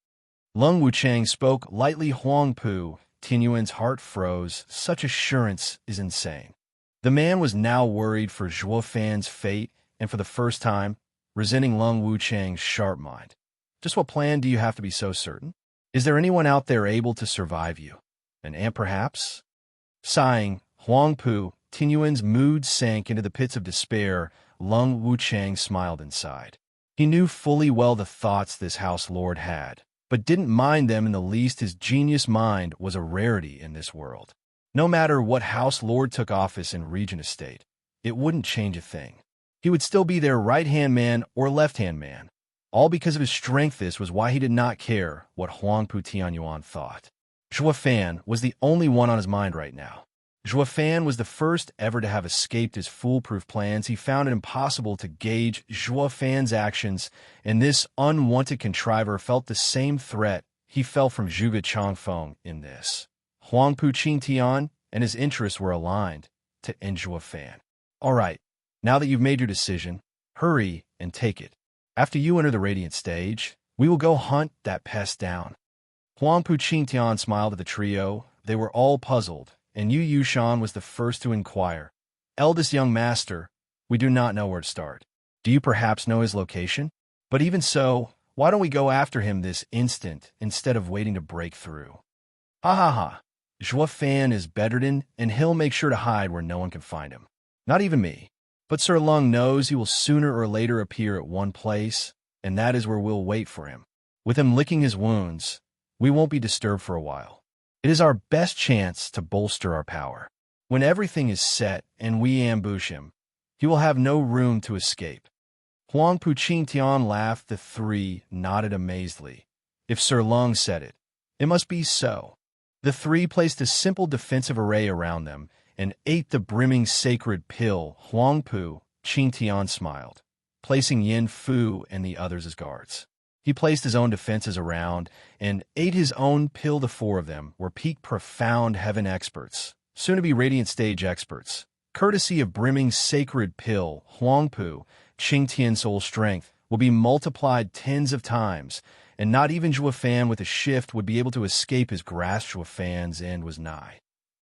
Lung Wuchang spoke lightly. Huangpu Tianyuan's heart froze. Such assurance is insane. The man was now worried for Zhuofan's fate, and for the first time, resenting Lung Wuchang's sharp mind. Just what plan do you have to be so certain? Is there anyone out there able to survive you? An ant, perhaps? Sighing, Huangpu Tianyuan's mood sank into the pits of despair. Lung Wuchang smiled inside. He knew fully well the thoughts this house lord had, but didn't mind them in the least. His genius mind was a rarity in this world. No matter what house lord took office in Regent Estate, it wouldn't change a thing. He would still be their right-hand man or left-hand man. All because of his strength. This was why he did not care what Huangpu Tianyuan thought. Zhuofan was the only one on his mind right now. Zhuofan was the first ever to have escaped his foolproof plans. He found it impossible to gauge Zhuofan's actions, and this unwanted contriver felt the same threat he felt from Zhuge Changfeng in this. Huangpu Qingtian and his interests were aligned to end Zhuofan. All right, now that you've made your decision, hurry and take it. After you enter the Radiant stage, we will go hunt that pest down. Huangpu Qingtian smiled at the trio. They were all puzzled, and Yu Yushan was the first to inquire. Eldest young master, we do not know where to start. Do you perhaps know his location? But even so, why don't we go after him this instant instead of waiting to break through? Ha ha ha. Zhua Fan is bedridden, and he'll make sure to hide where no one can find him. Not even me. But Sir Lung knows he will sooner or later appear at one place, and that is where we'll wait for him. With him licking his wounds, we won't be disturbed for a while. It is our best chance to bolster our power. When everything is set and we ambush him, he will have no room to escape. Huang Pu Qing Tian laughed. The three nodded amazedly. If Sir Lung said it, it must be so. The three placed a simple defensive array around them and ate the brimming sacred pill. Huang Pu Qing Tian smiled, placing Yin Fu and the others as guards. He placed his own defenses around and ate his own pill. The four of them were peak profound heaven experts, soon to be radiant stage experts. Courtesy of brimming sacred pill, Huang Pu Qing Tian's soul strength will be multiplied tens of times, and not even Zhua Fan with a shift would be able to escape his grasp. Zhua Fan's end was nigh.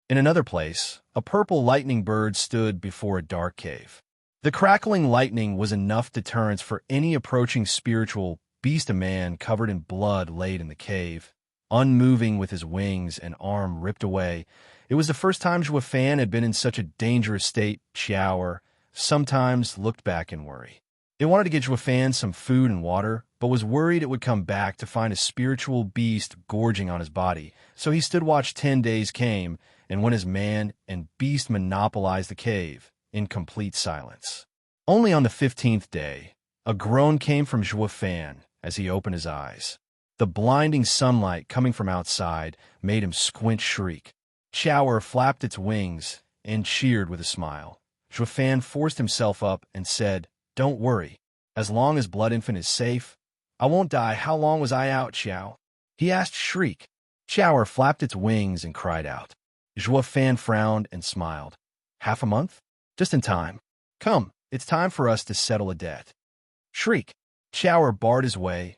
In another place, a purple lightning bird stood before a dark cave. The crackling lightning was enough deterrence for any approaching spiritual beast. A man covered in blood laid in the cave, unmoving with his wings and arm ripped away. It was the first time Zhua Fan had been in such a dangerous state. Xiaoer sometimes looked back in worry. It wanted to get Zhua Fan some food and water, but was worried it would come back to find a spiritual beast gorging on his body. So he stood watch. 10 days came, and when his man and beast monopolized the cave, in complete silence. Only on the 15th day, a groan came from Zhua Fan as he opened his eyes. The blinding sunlight coming from outside made him squint shriek. Xiaoer flapped its wings and cheered with a smile. Zhua Fan forced himself up and said, "Don't worry. As long as Blood Infant is safe, I won't die." "How long was I out, Xiao?" he asked. Shriek. Xiaoer flapped its wings and cried out. Zhua Fan frowned and smiled. "Half a month? Just in time. Come, it's time for us to settle a debt." Shriek. Xiaoer barred his way,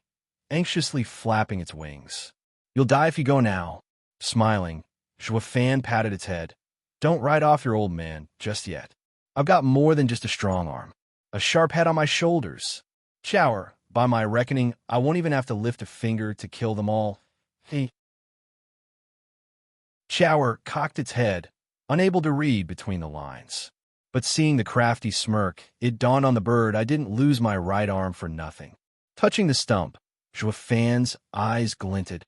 anxiously flapping its wings. "You'll die if you go now." Smiling, Zhua Fan patted its head. "Don't write off your old man just yet. I've got more than just a strong arm. A sharp head on my shoulders. Xiaoer, by my reckoning, I won't even have to lift a finger to kill them all." Xiaoer cocked its head, unable to read between the lines. But seeing the crafty smirk, it dawned on the bird I didn't lose my right arm for nothing. Touching the stump, Zhua Fan's eyes glinted.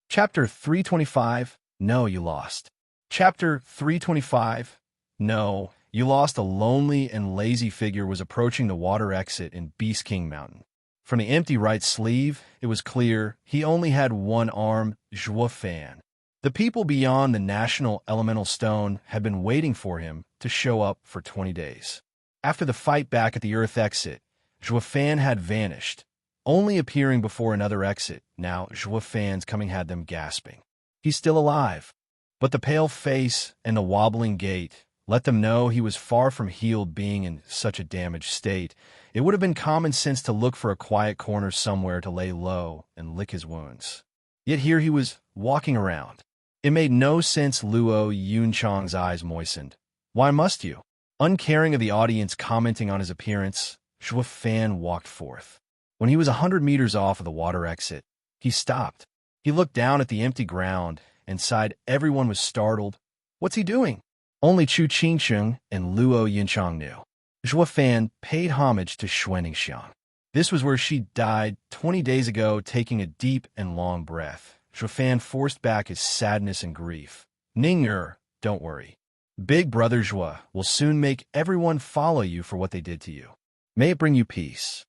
Chapter 325, No, You Lost. Chapter 325, No, You Lost. A lonely and lazy figure was approaching the water exit in Beast King Mountain. From the empty right sleeve, it was clear he only had one arm. Zhua Fan. The people beyond the National Elemental Stone had been waiting for him to show up for 20 days. After the fight back at the Earth exit, Zhua Fan had vanished, only appearing before another exit. Now Zhua Fan's coming had them gasping. He's still alive, but the pale face and the wobbling gait let them know he was far from healed. Being in such a damaged state, it would have been common sense to look for a quiet corner somewhere to lay low and lick his wounds. Yet here he was, walking around. It made no sense. Luo Yunchang's eyes moistened. "Why must you?" Uncaring of the audience commenting on his appearance, Zhua Fan walked forth. When he was 100 meters off of the water exit, he stopped. He looked down at the empty ground and sighed. Everyone was startled. What's he doing? Only Chu Qingcheng and Luo Yunchang knew. Zhua Fan paid homage to Xuaningxiang. This was where she died 20 days ago. Taking a deep and long breath, Zhua Fan forced back his sadness and grief. "Ning'er, don't worry. Big Brother Zhua will soon make everyone follow you for what they did to you. May it bring you peace."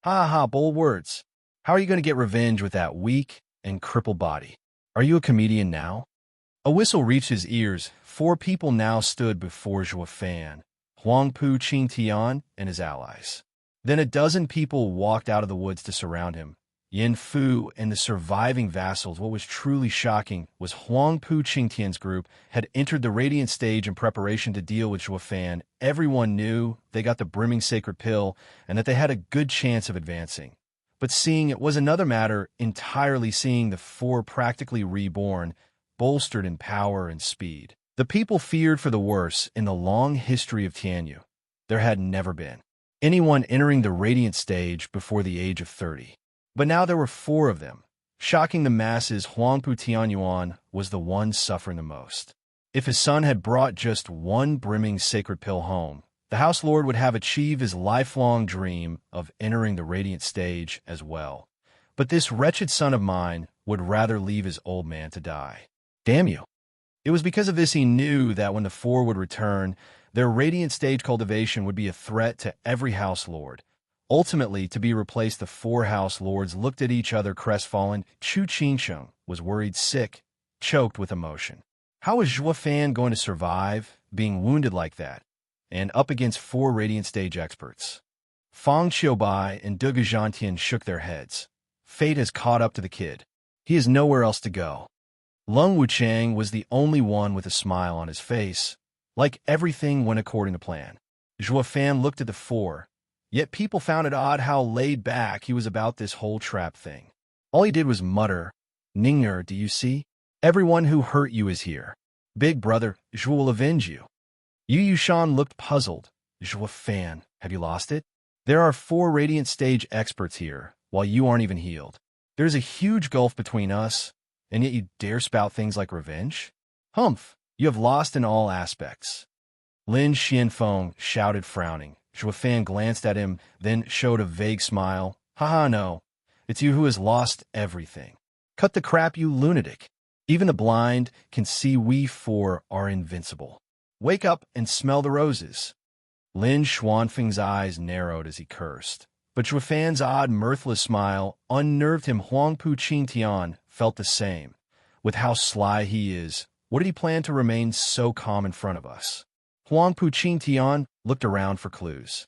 Ha ha, bold words. How are you going to get revenge with that weak and crippled body? Are you a comedian now? A whistle reached his ears. 4 people now stood before Zhua Fan, Huang Pu Qing Tian and his allies. Then a dozen people walked out of the woods to surround him. Yin Fu and the surviving vassals. What was truly shocking was Huang Pu Qing Tian's group had entered the radiant stage in preparation to deal with Zhua Fan. Everyone knew they got the brimming sacred pill and that they had a good chance of advancing. But seeing it was another matter entirely, seeing the four practically reborn, bolstered in power and speed. The people feared for the worse. In the long history of Tianyu, there had never been anyone entering the radiant stage before the age of 30. But now there were four of them. Shocking the masses, Huangpu Tianyuan was the one suffering the most. If his son had brought just one brimming sacred pill home, the House Lord would have achieved his lifelong dream of entering the radiant stage as well. But this wretched son of mine would rather leave his old man to die. Damn you. It was because of this he knew that when the four would return, their radiant stage cultivation would be a threat to every House Lord. Ultimately, to be replaced, the four House Lords looked at each other crestfallen. Chu Qingsheng was worried, sick, choked with emotion. How was Zhuo Fan going to survive being wounded like that, and up against four radiant stage experts? Fang Qiubai and Duge Zhantian shook their heads. Fate has caught up to the kid. He has nowhere else to go. Lung Wuchang was the only one with a smile on his face, like everything went according to plan. Zhuo Fan looked at the four, yet people found it odd how laid back he was about this whole trap thing. All he did was mutter, "Ning'er, do you see? Everyone who hurt you is here. Big brother, Zhuo will avenge you." Yu Yushan looked puzzled. "Zhuo Fan, have you lost it? There are four radiant stage experts here, while you aren't even healed. There's a huge gulf between us, and yet you dare spout things like revenge? Humph, you have lost in all aspects." Lin Xianfeng shouted, frowning. Zhuo Fan glanced at him, then showed a vague smile. "Haha, no. It's you who has lost everything. Cut the crap, you lunatic. Even the blind can see we four are invincible. Wake up and smell the roses." Lin Xuanfeng's eyes narrowed as he cursed, but Zhuo Fan's odd, mirthless smile unnerved him. Huangpu Qingtian felt the same. With how sly he is, what did he plan to remain so calm in front of us? Huangpu Qingtian looked around for clues.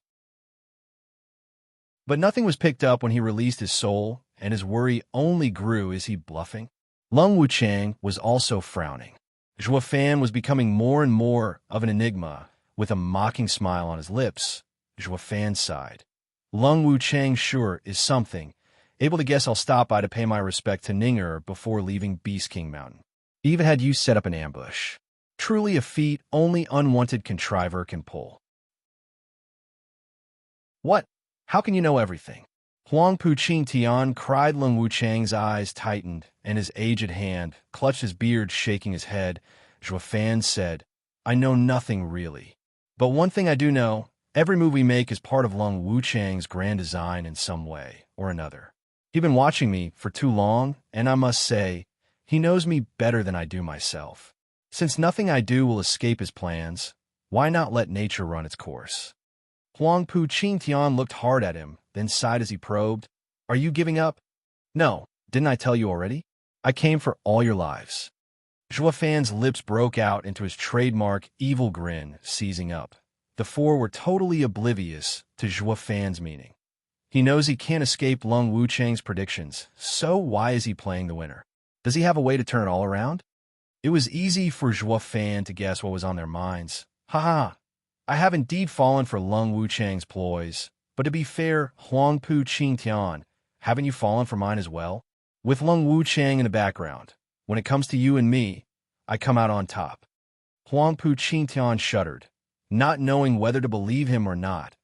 But nothing was picked up when he released his soul, and his worry only grew. Is he bluffing? Lung Wuchang was also frowning. Zhuo Fan was becoming more and more of an enigma. With a mocking smile on his lips, Zhuo Fan sighed. Lung Wuchang sure is something. Able to guess I'll stop by to pay my respect to Ning'er before leaving Beast King Mountain. Even had you set up an ambush. Truly a feat only unwanted contriver can pull. What? How can you know everything? Huangpu Qingtian cried. Lung Wuchang's eyes tightened, and his aged hand clutched his beard, shaking his head. Zhuo Fan said, "I know nothing really. But one thing I do know, every move we make is part of Lung Wuchang's grand design in some way or another. He's been watching me for too long, and I must say, he knows me better than I do myself. Since nothing I do will escape his plans, why not let nature run its course?" Huangpu Qingtian looked hard at him, then sighed as he probed, "Are you giving up?" "No, didn't I tell you already? I came for all your lives." Zhuo Fan's lips broke out into his trademark evil grin, seizing up. The four were totally oblivious to Zhuo Fan's meaning. He knows he can't escape Lung Wuchang's predictions, so why is he playing the winner? Does he have a way to turn it all around? It was easy for Zhuo Fan to guess what was on their minds. "Haha, I have indeed fallen for Lung Wuchang's ploys, but to be fair, Huangpu Qingtian, haven't you fallen for mine as well? With Lung Wuchang in the background, when it comes to you and me, I come out on top." Huangpu Qingtian shuddered, not knowing whether to believe him or not.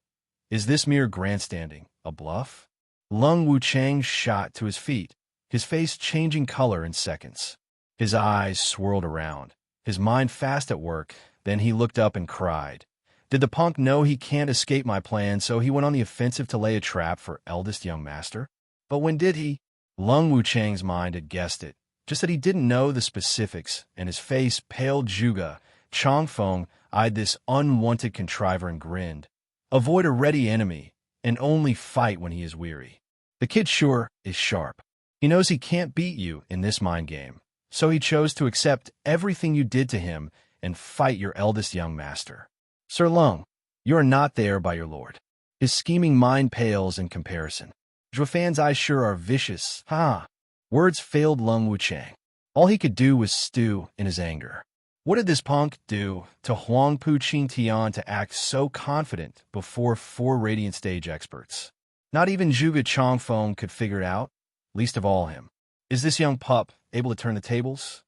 Is this mere grandstanding, a bluff? Lung Wuchang shot to his feet, his face changing color in seconds. His eyes swirled around, his mind fast at work. Then he looked up and cried, "Did the punk know he can't escape my plan, so he went on the offensive to lay a trap for eldest young master? But when did he?" Lung Wuchang's mind had guessed it, just that he didn't know the specifics, and his face paled. Zhuge Changfeng eyed this unwanted contriver and grinned. "Avoid a ready enemy, and only fight when he is weary. The kid sure is sharp. He knows he can't beat you in this mind game, so he chose to accept everything you did to him and fight your eldest young master. Sir Lung, you are not there by your lord." His scheming mind pales in comparison. Zhuo Fan's eyes sure are vicious. Ha! Words failed Lung Wuchang. All he could do was stew in his anger. What did this punk do to Huangpu Qingtian to act so confident before four radiant stage experts? Not even Zhuge Chongfeng could figure it out, least of all him. Is this young pup able to turn the tables?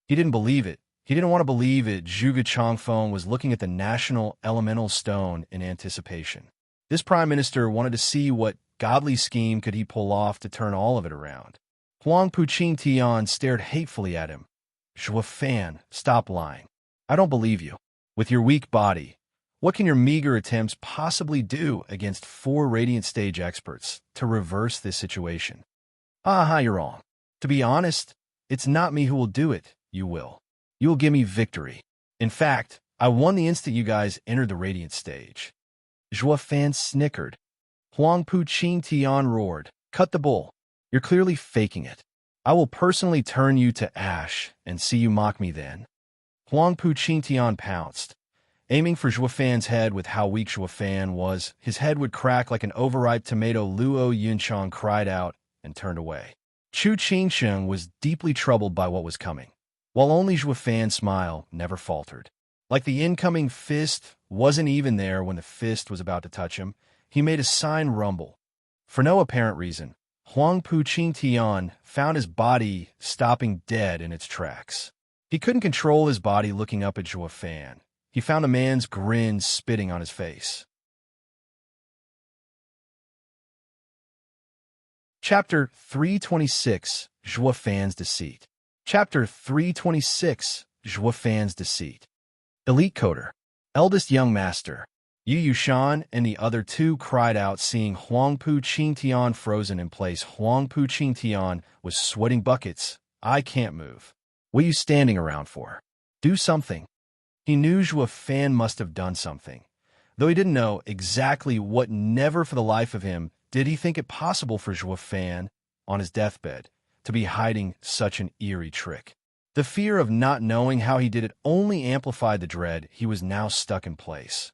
He didn't believe it. He didn't want to believe it. Zhuge Chongfeng was looking at the national elemental stone in anticipation. This prime minister wanted to see what godly scheme could he pull off to turn all of it around. Huang Puqing Tian stared hatefully at him. Zhuo Fan, stop lying. I don't believe you. With your weak body, what can your meager attempts possibly do against 4 Radiant Stage experts to reverse this situation? Aha, you're wrong. To be honest, it's not me who will do it, you will. You will give me victory. In fact, I won the instant you guys entered the Radiant Stage. Zhuo Fan snickered. Huang Puqing Tian roared. Cut the bull. You're clearly faking it. I will personally turn you to ash and see you mock me then. Huang Puqing Tian pounced. Aiming for Zhuo Fan's head with how weak Zhuo Fan was, his head would crack like an overripe tomato. Luo Yunchang cried out and turned away. Chu Qingsheng was deeply troubled by what was coming, while only Zhuo Fan's smile never faltered. Like the incoming fist wasn't even there when the fist was about to touch him, he made a sign rumble. For no apparent reason, Huang Puqing Tian found his body stopping dead in its tracks. He couldn't control his body looking up at Zhuo Fan. He found a man's grin spitting on his face. Chapter 326, Zhuo Fan's Deceit. Chapter 326, Zhuo Fan's Deceit. Elite Coder. Eldest Young Master. Yu Yushan and the other 2 cried out, seeing Huang Puqing Tian frozen in place. Huang Puqing Tian was sweating buckets. I can't move. What are you standing around for? Do something. He knew Zhuo Fan must have done something. Though he didn't know exactly what, never for the life of him did he think it possible for Zhuo Fan, on his deathbed, to be hiding such an eerie trick. The fear of not knowing how he did it only amplified the dread. He was now stuck in place,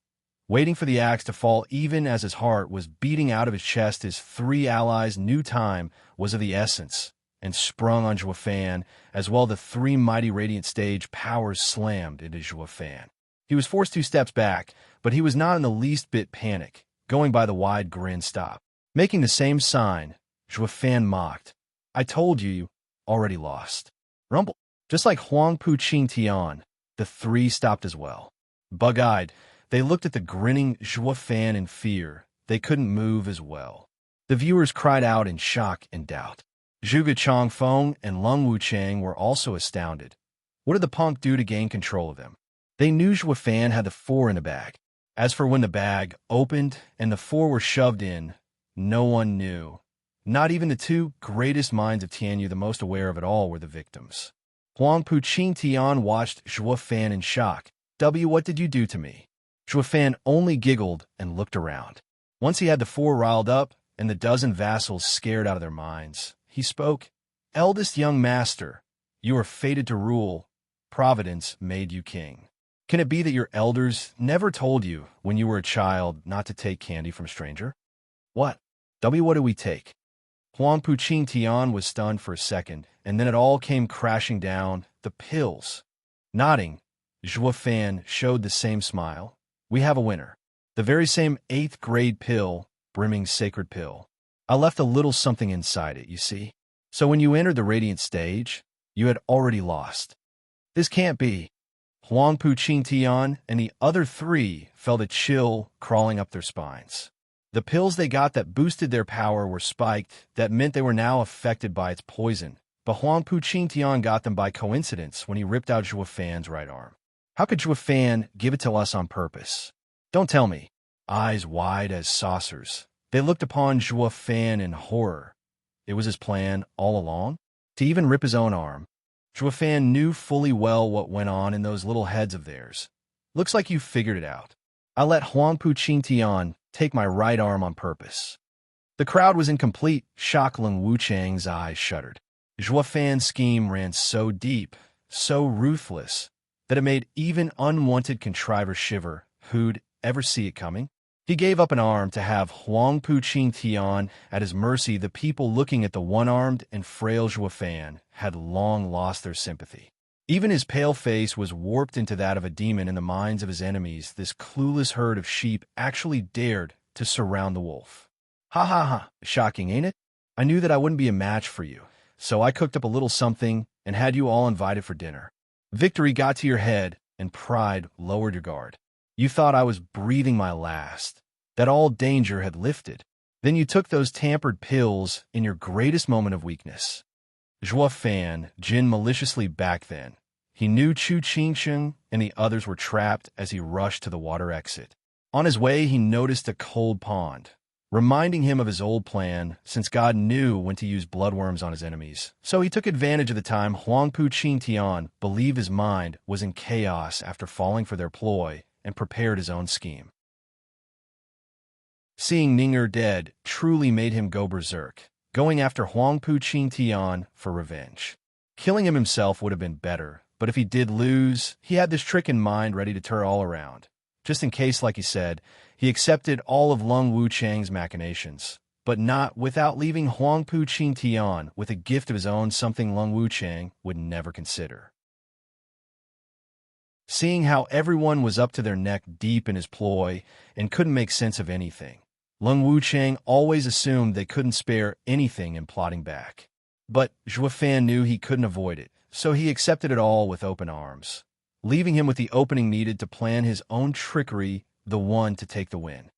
waiting for the axe to fall even as his heart was beating out of his chest. His 3 allies knew time was of the essence and sprung on Zhuo Fan, as well the 3 mighty Radiant Stage powers slammed into Zhuo Fan. He was forced 2 steps back, but he was not in the least bit panic, going by the wide grin stop. Making the same sign, Zhuo Fan mocked. I told you already lost. Rumble. Just like Huang Puqing Tian, the 3 stopped as well. Bug-eyed, they looked at the grinning Zhuo Fan in fear. They couldn't move as well. The viewers cried out in shock and doubt. Zhuge Chongfeng and Lung Wuchang were also astounded. What did the punk do to gain control of them? They knew Zhuo Fan had the 4 in the bag. As for when the bag opened and the 4 were shoved in, no one knew. Not even the 2 greatest minds of Tianyu, the most aware of it all, were the victims. Huang Puqing Tian watched Zhuo Fan in shock. What did you do to me? Zhuo Fan only giggled and looked around. Once he had the 4 riled up and the dozen vassals scared out of their minds, he spoke. Eldest Young Master, you are fated to rule. Providence made you king. Can it be that your elders never told you when you were a child not to take candy from a stranger? What? What do we take? Huang Puqing Tian was stunned for a second, and then it all came crashing down. The pills. Nodding, Zhuo Fan showed the same smile. We have a winner. The very same 8th grade pill, brimming sacred pill. I left a little something inside it, you see. So when you entered the Radiant Stage, you had already lost. This can't be. Huang Puqing Tian and the other 3 felt a chill crawling up their spines. The pills they got that boosted their power were spiked. That meant they were now affected by its poison. But Huang Puqing Tian got them by coincidence when he ripped out Zhuo Fan's right arm. How could Zhuo Fan give it to us on purpose? Don't tell me. Eyes wide as saucers, they looked upon Zhuo Fan in horror. It was his plan all along? To even rip his own arm? Zhuo Fan knew fully well what went on in those little heads of theirs. Looks like you figured it out. I let Huang Puqing Tian take my right arm on purpose. The crowd was in complete shock. Lung Wuchang's eyes shuddered. Zhuo Fan's scheme ran so deep, so ruthless, that it made even unwanted contrivers shiver. Who'd ever see it coming? He gave up an arm to have Huang Puqing Tian at his mercy. The people looking at the one-armed and frail Zhuo Fan had long lost their sympathy. Even his pale face was warped into that of a demon in the minds of his enemies. This clueless herd of sheep actually dared to surround the wolf. Ha ha ha, shocking, ain't it? I knew that I wouldn't be a match for you, so I cooked up a little something and had you all invited for dinner. Victory got to your head, and pride lowered your guard. You thought I was breathing my last, that all danger had lifted. Then you took those tampered pills in your greatest moment of weakness. Zhua Fan, Jin maliciously back then. He knew Chu Qingsheng and the others were trapped as he rushed to the water exit. On his way, he noticed a cold pond, reminding him of his old plan, since God knew when to use bloodworms on his enemies. So he took advantage of the time Huangpu Qingtian believed his mind was in chaos after falling for their ploy and prepared his own scheme. Seeing Ninger dead truly made him go berserk, going after Huangpu Qingtian for revenge. Killing him himself would have been better, but if he did lose, he had this trick in mind ready to turn all around. Just in case, like he said, he accepted all of Lung Wuchang's machinations, but not without leaving Huangpu Qingtian with a gift of his own, something Lung Wuchang would never consider. Seeing how everyone was up to their neck deep in his ploy and couldn't make sense of anything, Lung Wuchang always assumed they couldn't spare anything in plotting back. But Zhua Fan knew he couldn't avoid it, so he accepted it all with open arms, leaving him with the opening needed to plan his own trickery, the one to take the win.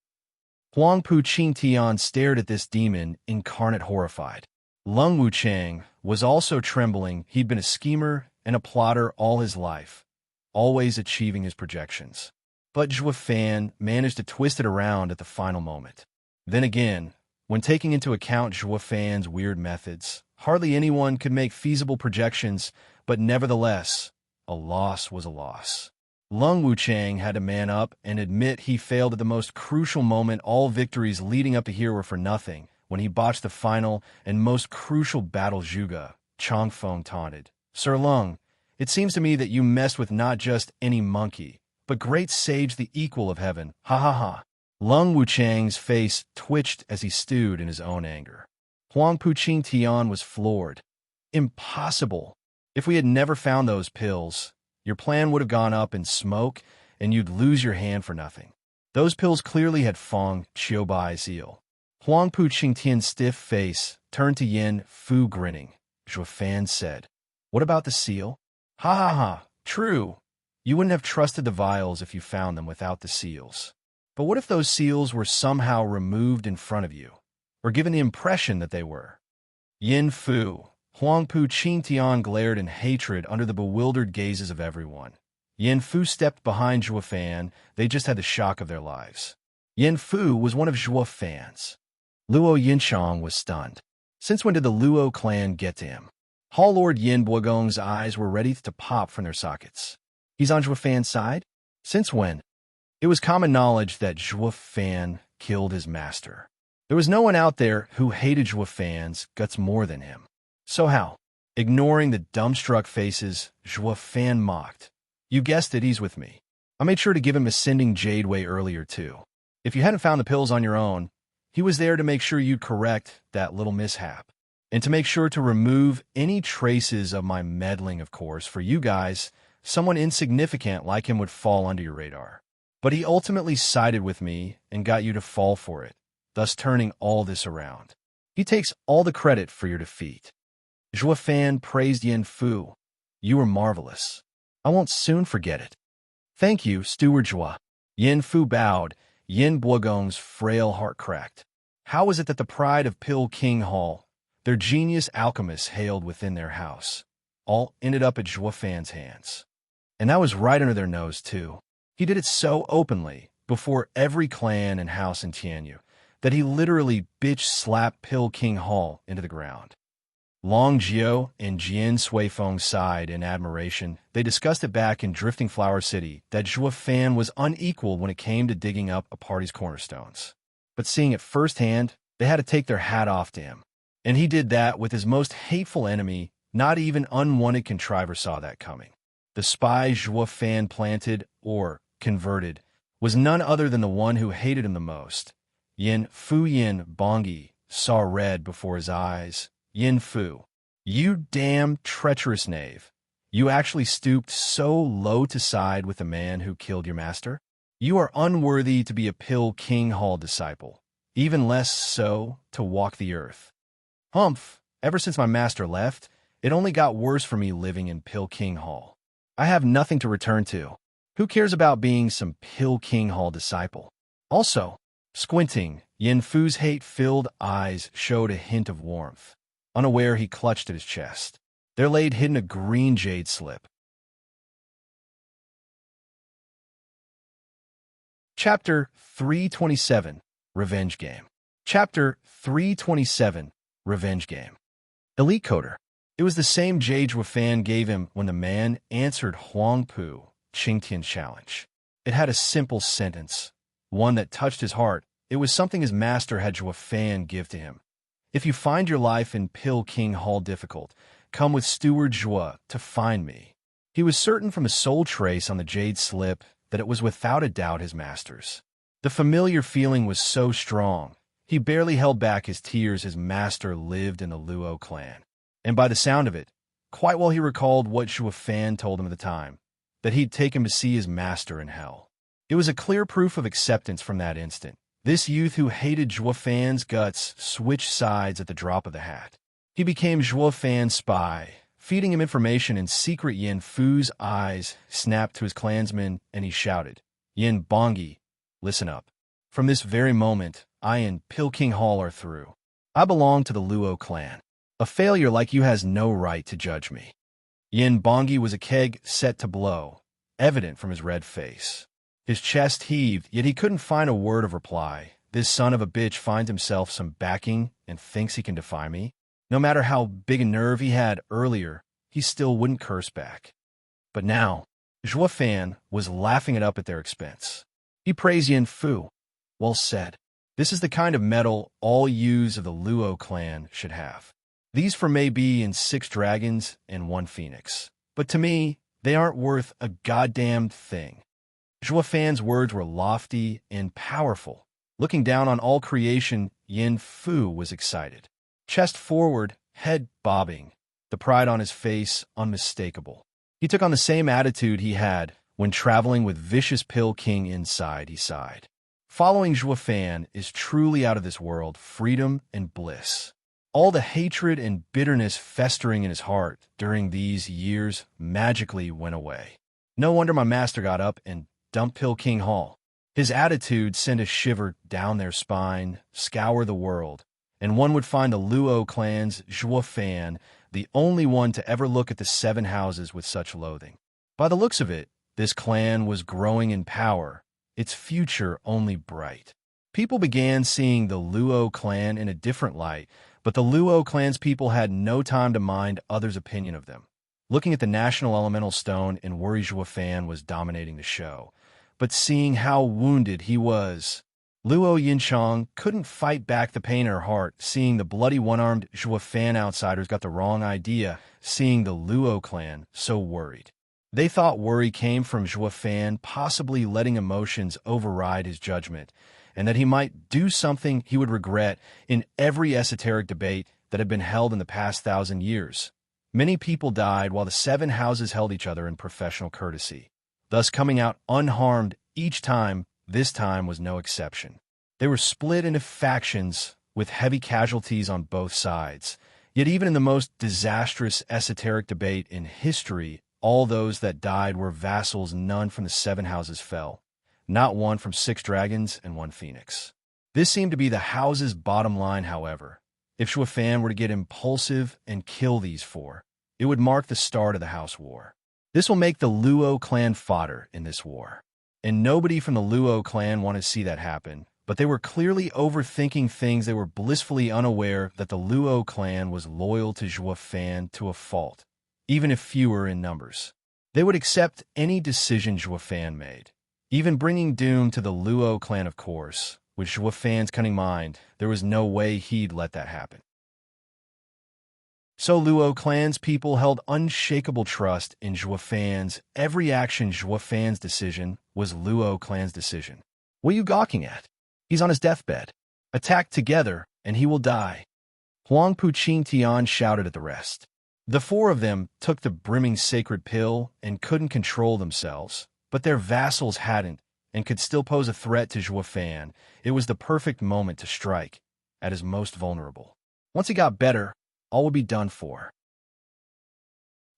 Huangpu Qingtian stared at this demon, incarnate horrified. Lung Wuchang was also trembling. He'd been a schemer and a plotter all his life, always achieving his projections. But Zhua Fan managed to twist it around at the final moment. Then again, when taking into account Zhua Fan's weird methods, hardly anyone could make feasible projections, but nevertheless, a loss was a loss. Lung Wuchang had to man up and admit he failed at the most crucial moment. All victories leading up to here were for nothing when he botched the final and most crucial battle. Zhuge Changfeng taunted, "Sir Lung, it seems to me that you messed with not just any monkey, but great sage, the equal of heaven. Ha ha ha." Lung Wuchang's face twitched as he stewed in his own anger. Huangpu Qingtian was floored. Impossible. If we had never found those pills, your plan would have gone up in smoke and you'd lose your hand for nothing. Those pills clearly had Feng Qiubai's seal. Huangpu Qingtian's stiff face turned to Yin Fu grinning. Zhua Fan said, "What about the seal?" "Ha ha ha, true. You wouldn't have trusted the vials if you found them without the seals. But what if those seals were somehow removed in front of you, or given the impression that they were?" Yin Fu, Huangpu Qingtian glared in hatred under the bewildered gazes of everyone. Yin Fu stepped behind Zhua Fan. They just had the shock of their lives. Yin Fu was one of Zhua Fan's. Luo Yinchang was stunned. Since when did the Luo clan get to him? Hall Lord Yin Buogong's eyes were ready to pop from their sockets. He's on Zhua Fan's side? Since when? It was common knowledge that Zhua Fan killed his master. There was no one out there who hated Zhua Fan's guts more than him. So how? Ignoring the dumbstruck faces, Zhua Fan mocked. "You guessed it, he's with me. I made sure to give him a sending jade way earlier, too. If you hadn't found the pills on your own, he was there to make sure you'd correct that little mishap. And to make sure to remove any traces of my meddling, of course. For you guys, someone insignificant like him would fall under your radar. But he ultimately sided with me and got you to fall for it, thus turning all this around. He takes all the credit for your defeat." Zhua Fan praised Yin Fu. "You were marvelous. I won't soon forget it." "Thank you, Steward Zhua." Yin Fu bowed. Yin Buogong's frail heart cracked. How was it that the pride of Pill King Hall, their genius alchemists hailed within their house, all ended up at Zhua Fan's hands? And that was right under their nose, too. He did it so openly, before every clan and house in Tianyu, that he literally bitch-slapped Pill King Hall into the ground. Long Jiao and Jian Suifeng sighed in admiration. They discussed it back in Drifting Flower City that Zhua Fan was unequal when it came to digging up a party's cornerstones. But seeing it firsthand, they had to take their hat off to him. And he did that with his most hateful enemy. Not even unwanted contriver saw that coming. The spy Zhua Fan planted, or converted, was none other than the one who hated him the most. Yin Fu Yin Bongi saw red before his eyes. "Yin Fu, you damn treacherous knave. You actually stooped so low to side with the man who killed your master? You are unworthy to be a Pill King Hall disciple. even less so to walk the earth. Humph, ever since my master left, it only got worse for me living in Pill King Hall. I have nothing to return to. Who cares about being some Pill King Hall disciple? Also, squinting, Yin Fu's hate-filled eyes showed a hint of warmth. Unaware, he clutched at his chest. There lay hidden a green jade slip. Chapter 327, Revenge Game. Chapter 327, Revenge Game. Elite Coder. It was the same jade Zhuo Fan gave him when the man answered Huang Pu Qingtian's challenge. It had a simple sentence, one that touched his heart. It was something his master had Zhuo Fan give to him. If you find your life in Pill King Hall difficult, come with Steward Zhuo to find me. He was certain from a soul trace on the jade slip that it was without a doubt his master's. The familiar feeling was so strong, he barely held back his tears. His master lived in the Luo clan. And by the sound of it, quite well he recalled what Zhuo Fan told him at the time, that he'd take him to see his master in hell. It was a clear proof of acceptance from that instant. This youth who hated Zhuo Fan's guts switched sides at the drop of the hat. He became Zhuo Fan's spy, feeding him information in secret. Yin Fu's eyes snapped to his clansmen, and he shouted, "Yin Bongi, listen up. From this very moment, I and Pill King Hall are through. I belong to the Luo clan. A failure like you has no right to judge me." Yin Bongi was a keg set to blow, evident from his red face. His chest heaved, yet he couldn't find a word of reply. This son of a bitch finds himself some backing and thinks he can defy me? No matter how big a nerve he had earlier, he still wouldn't curse back. But now, Zhuo Fan was laughing it up at their expense. He praised Yin Fu. Well said. This is the kind of medal all youths of the Luo clan should have. These for may be in 6 dragons and 1 phoenix. But to me, they aren't worth a goddamn thing. Zhuo Fan's words were lofty and powerful. Looking down on all creation, Yin Fu was excited. Chest forward, head bobbing, the pride on his face unmistakable. He took on the same attitude he had when traveling with vicious Pill King inside. He sighed. Following Zhuo Fan is truly out of this world, freedom and bliss. All the hatred and bitterness festering in his heart during these years magically went away. No wonder my master got up and dumped Pill King Hall. His attitude sent a shiver down their spine, scour the world, and one would find the Luo clan's Zhuo Fan the only one to ever look at the 7 houses with such loathing. By the looks of it, this clan was growing in power, its future only bright. People began seeing the Luo clan in a different light, but the Luo clan's people had no time to mind others' opinion of them. Looking at the national elemental stone and worry, Zhuo Fan was dominating the show. But seeing how wounded he was, Luo Yinchang couldn't fight back the pain in her heart. Seeing the bloody one-armed Zhuo Fan outsiders got the wrong idea, seeing the Luo clan so worried. They thought worry came from Zhuo Fan possibly letting emotions override his judgment, and that he might do something he would regret. In every esoteric debate that had been held in the past 1,000 years, many people died while the 7 houses held each other in professional courtesy, thus coming out unharmed each time. This time was no exception. They were split into factions with heavy casualties on both sides. Yet even in the most disastrous esoteric debate in history, all those that died were vassals. None from the 7 houses fell. Not one from 6 dragons and 1 phoenix. This seemed to be the house's bottom line, however. If Zhuo Fan were to get impulsive and kill these 4, it would mark the start of the house war. This will make the Luo clan fodder in this war. And nobody from the Luo clan wanted to see that happen, but they were clearly overthinking things. They were blissfully unaware that the Luo clan was loyal to Zhuo Fan to a fault, even if fewer in numbers. They would accept any decision Zhuo Fan made, even bringing doom to the Luo clan, of course. With Zhuo Fan's cunning mind, there was no way he'd let that happen. So Luo clan's people held unshakable trust in Zhuo Fan's every action. Zhuo Fan's decision was Luo clan's decision. What are you gawking at? He's on his deathbed. Attack together, and he will die. Huang Pu Qingtian shouted at the rest. The 4 of them took the brimming sacred pill and couldn't control themselves, but their vassals hadn't, and could still pose a threat to Zhuo Fan. It was the perfect moment to strike, at his most vulnerable. Once he got better, all would be done for.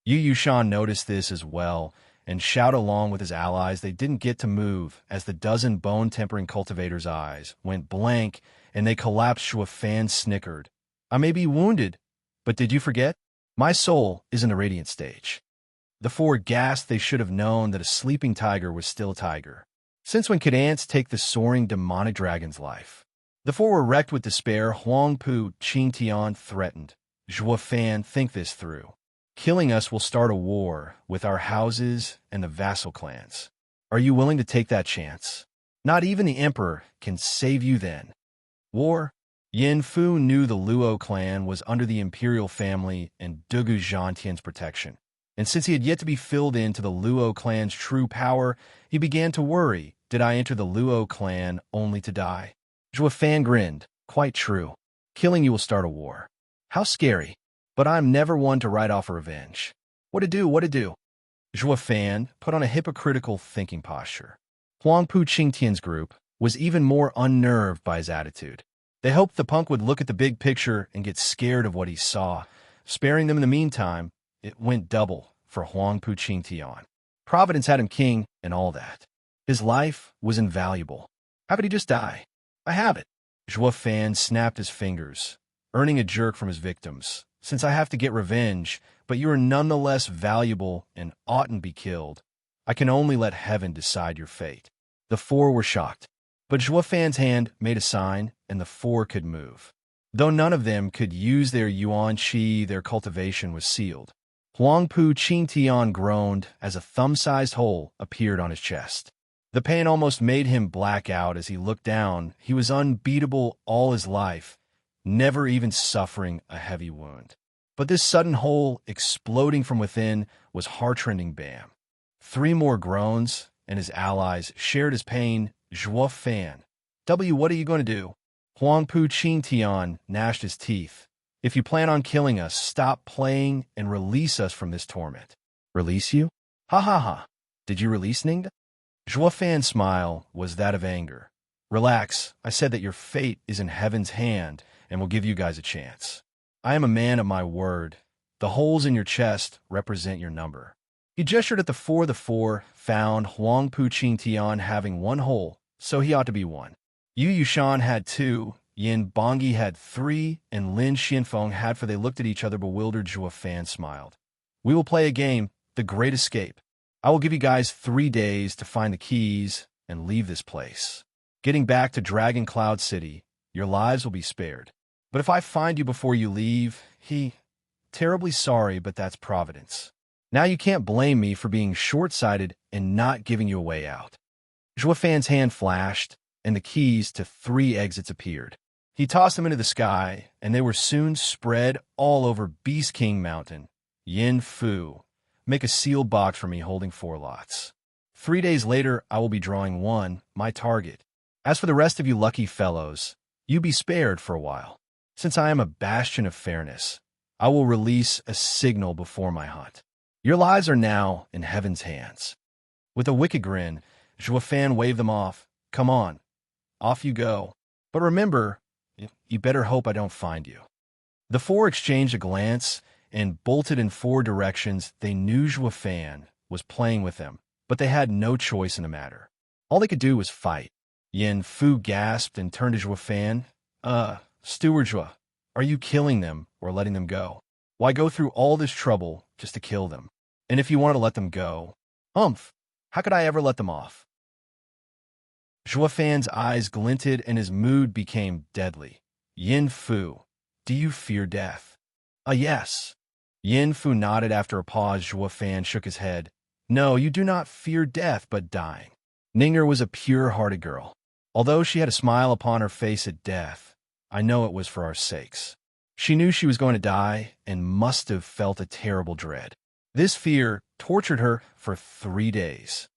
Yu Yushan noticed this as well, and shouted along with his allies. They didn't get to move as the dozen bone-tempering cultivators' eyes went blank and they collapsed. Zhuo Fan snickered. I may be wounded, but did you forget? My soul is in the radiant stage. The four gasped. They should have known that a sleeping tiger was still a tiger. Since when could ants take the soaring demonic dragon's life? The four were wrecked with despair. Huangpu Qingtian threatened. Zhuo Fan, think this through. Killing us will start a war with our houses and the vassal clans. Are you willing to take that chance? Not even the emperor can save you then. War? Yin Fu knew the Luo clan was under the imperial family and Dugu Zhantian's protection. And since he had yet to be filled into the Luo clan's true power, he began to worry. Did I enter the Luo clan only to die? Zhuo Fan grinned. Quite true. Killing you will start a war. How scary. But I'm never one to write off a revenge. What to do? Zhuo Fan put on a hypocritical thinking posture. Huangpu Qingtian's group was even more unnerved by his attitude. They hoped the punk would look at the big picture and get scared of what he saw. Sparing them in the meantime, it went double for Huangpu Qingtian. Providence had him king and all that. His life was invaluable. How could he just die? I have it. Zhuo Fan snapped his fingers, earning a jerk from his victims. Since I have to get revenge, but you are nonetheless valuable and oughtn't be killed, I can only let heaven decide your fate. The four were shocked, but Zhuo Fan's hand made a sign, and the four could move. Though none of them could use their yuan qi, their cultivation was sealed. Huangpu Qingtian groaned as a thumb-sized hole appeared on his chest. The pain almost made him black out as he looked down. He was unbeatable all his life, never even suffering a heavy wound. But this sudden hole exploding from within was heart-rending bam. 3 more groans, and his allies shared his pain. Zhuo Fan. What are you going to do? Huangpu Qingtian gnashed his teeth. If you plan on killing us, stop playing and release us from this torment. Release you? Ha ha ha. Did you release Ningda? Zhuo Fan's smile was that of anger. Relax, I said that your fate is in heaven's hand and will give you guys a chance. I am a man of my word. The holes in your chest represent your number. He gestured at the four. The four found Huangpu Qingtian having 1 hole, so he ought to be 1. Yu Yushan had 2, Yin Bongi had 3, and Lin Xianfeng had 4. They looked at each other bewildered. Zhuo Fan smiled. We will play a game, The Great Escape. I will give you guys 3 days to find the keys and leave this place. Getting back to Dragon Cloud City, your lives will be spared. But if I find you before you leave, terribly sorry, but that's Providence. Now you can't blame me for being short-sighted and not giving you a way out. Zhuo Fan's hand flashed, and the keys to 3 exits appeared. He tossed them into the sky, and they were soon spread all over Beast King Mountain. Yin Fu, make a sealed box for me holding 4 lots. 3 days later, I will be drawing 1, my target. As for the rest of you lucky fellows, you be spared for a while. Since I am a bastion of fairness, I will release a signal before my hunt. Your lives are now in heaven's hands. With a wicked grin, Zhuo Fan waved them off. Come on, off you go. But remember, you better hope I don't find you. The 4 exchanged a glance and bolted in 4 directions. They knew Zhuo Fan was playing with them, but they had no choice in the matter. All they could do was fight. Yin Fu gasped and turned to Zhuo Fan. Steward Zhuo, are you killing them or letting them go? Why go through all this trouble just to kill them? And if you wanted to let them go, how could I ever let them off? Zhuo Fan's eyes glinted and his mood became deadly. Yin Fu, do you fear death? Yes. Yin Fu nodded. After a pause. Zhuo Fan shook his head. No, you do not fear death, but dying. Ning'er was a pure-hearted girl. Although she had a smile upon her face at death, I know it was for our sakes. She knew she was going to die and must have felt a terrible dread. This fear tortured her for 3 days.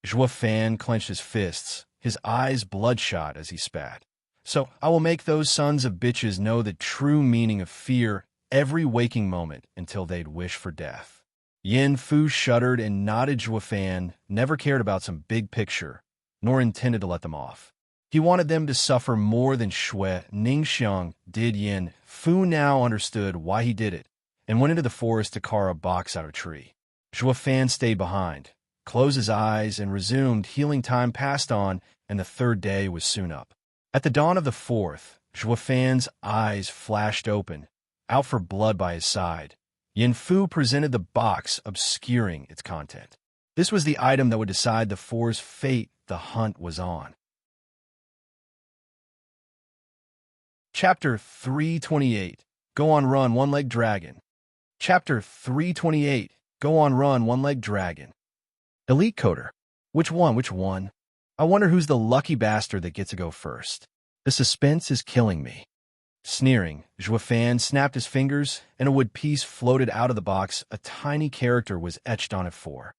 Zhuo Fan clenched his fists, his eyes bloodshot as he spat. So I will make those sons of bitches know the true meaning of fear every waking moment until they'd wish for death. Yin Fu shuddered and nodded. Zhuofan never cared about some big picture, nor intended to let them off. He wanted them to suffer more than Shui Ningxiang did. Yin Fu now understood why he did it, and went into the forest to carve a box out of a tree. Zhuofan stayed behind, closed his eyes, and resumed. Healing time passed on, and the third day was soon up. At the dawn of the fourth, Zhuofan's eyes flashed open, out for blood by his side. Yin Fu presented the box, obscuring its content. This was the item that would decide the four's fate. The hunt was on. Chapter 328. Go on Run, One-Legged Dragon. Chapter 328. Go on Run, One-Legged Dragon. Elite Coder. Which one? I wonder who's the lucky bastard that gets to go first. The suspense is killing me. Sneering, Zhuofan snapped his fingers, and a wood piece floated out of the box. A tiny character was etched on it. 4.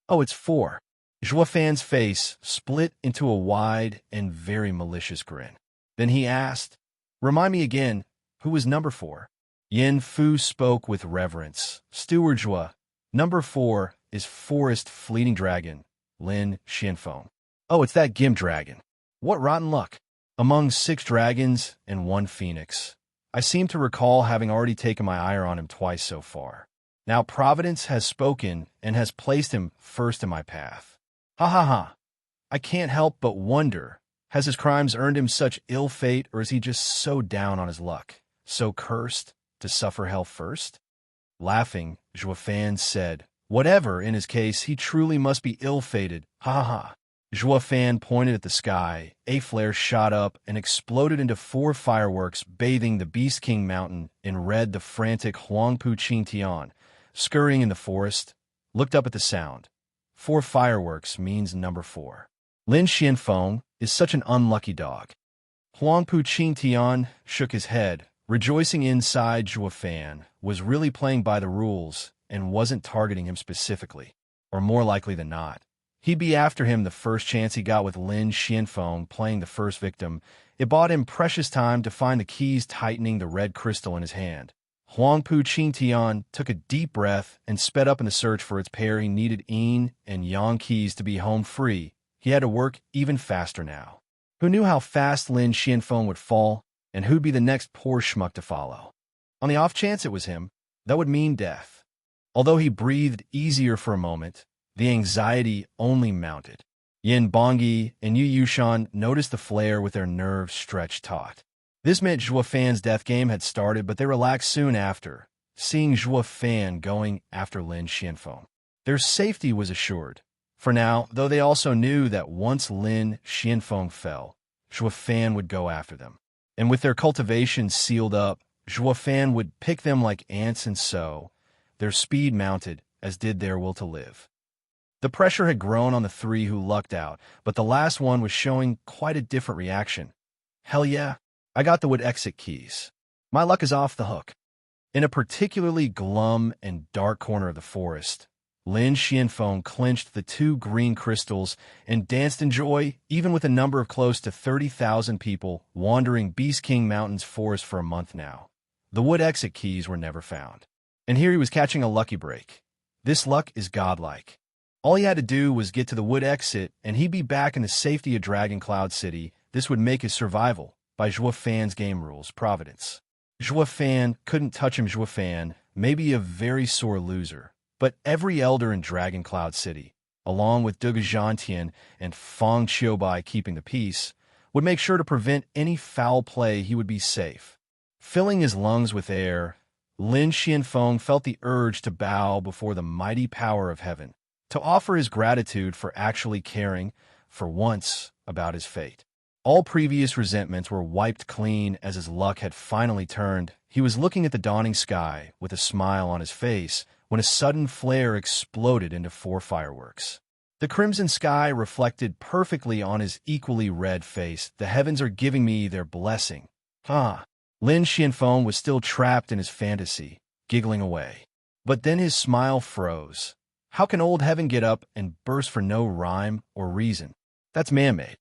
Oh, it's 4. Zhuofan's face split into a wide and very malicious grin. Then he asked, "Remind me again, who was number 4? Yin Fu spoke with reverence. "Steward Zhua. Number 4 is Forest Fleeting Dragon, Lin Xianfeng." "Oh, it's that Gim Dragon. What rotten luck. Among 6 dragons and 1 phoenix. I seem to recall having already taken my ire on him twice so far. Now Providence has spoken and has placed him first in my path. Ha ha ha. I can't help but wonder, has his crimes earned him such ill fate, or is he just so down on his luck, so cursed, to suffer hell first?" Laughing, Zhuofan said, "Whatever in his case, he truly must be ill-fated. Ha ha ha." Zhuofan pointed at the sky. A flare shot up and exploded into 4 fireworks, bathing the Beast King Mountain in red. The frantic Huangpu Qingtian, scurrying in the forest, looked up at the sound. 4 fireworks means number 4. Lin Xianfeng is such an unlucky dog. Huangpu Qingtian shook his head, rejoicing inside. Zhuofan was really playing by the rules and wasn't targeting him specifically, or more likely than not, he'd be after him the first chance he got. With Lin Xianfeng playing the first victim, it bought him precious time to find the keys, tightening the red crystal in his hand. Huangpu Qingtian took a deep breath and sped up in the search for its pair. He needed yin and yang keys to be home free. He had to work even faster now. Who knew how fast Lin Xianfeng would fall, and who'd be the next poor schmuck to follow? On the off chance it was him, that would mean death. Although he breathed easier for a moment, the anxiety only mounted. Yin Bongi and Yu Yushan noticed the flare with their nerves stretched taut. This meant Zhuofan's death game had started, but they relaxed soon after, seeing Zhuofan going after Lin Xianfeng. Their safety was assured. For now, though they also knew that once Lin Xianfeng fell, Zhuofan would go after them. And with their cultivation sealed up, Zhuofan would pick them like ants, and so their speed mounted, as did their will to live. The pressure had grown on the 3 who lucked out, but the last one was showing quite a different reaction. "Hell yeah, I got the wood exit keys. My luck is off the hook." In a particularly glum and dark corner of the forest, Lin Xianfeng clinched the 2 green crystals and danced in joy, even with a number of close to 30,000 people wandering Beast King Mountain's forest for a month now. The wood exit keys were never found. And here he was catching a lucky break. This luck is godlike. All he had to do was get to the wood exit, and he'd be back in the safety of Dragon Cloud City. This would make his survival, by Zhuofan's game rules, Providence. Zhuofan couldn't touch him. Zhuofan may be a very sore loser, but every elder in Dragon Cloud City, along with Duge Zhantian and Feng Qiubai keeping the peace, would make sure to prevent any foul play. He would be safe. Filling his lungs with air, Lin Xianfeng felt the urge to bow before the mighty power of heaven, to offer his gratitude for actually caring, for once, about his fate. All previous resentments were wiped clean as his luck had finally turned. He was looking at the dawning sky with a smile on his face when a sudden flare exploded into 4 fireworks. The crimson sky reflected perfectly on his equally red face. "The heavens are giving me their blessing." Lin Xianfeng was still trapped in his fantasy, giggling away. But then his smile froze. How can old heaven get up and burst for no rhyme or reason? That's man-made.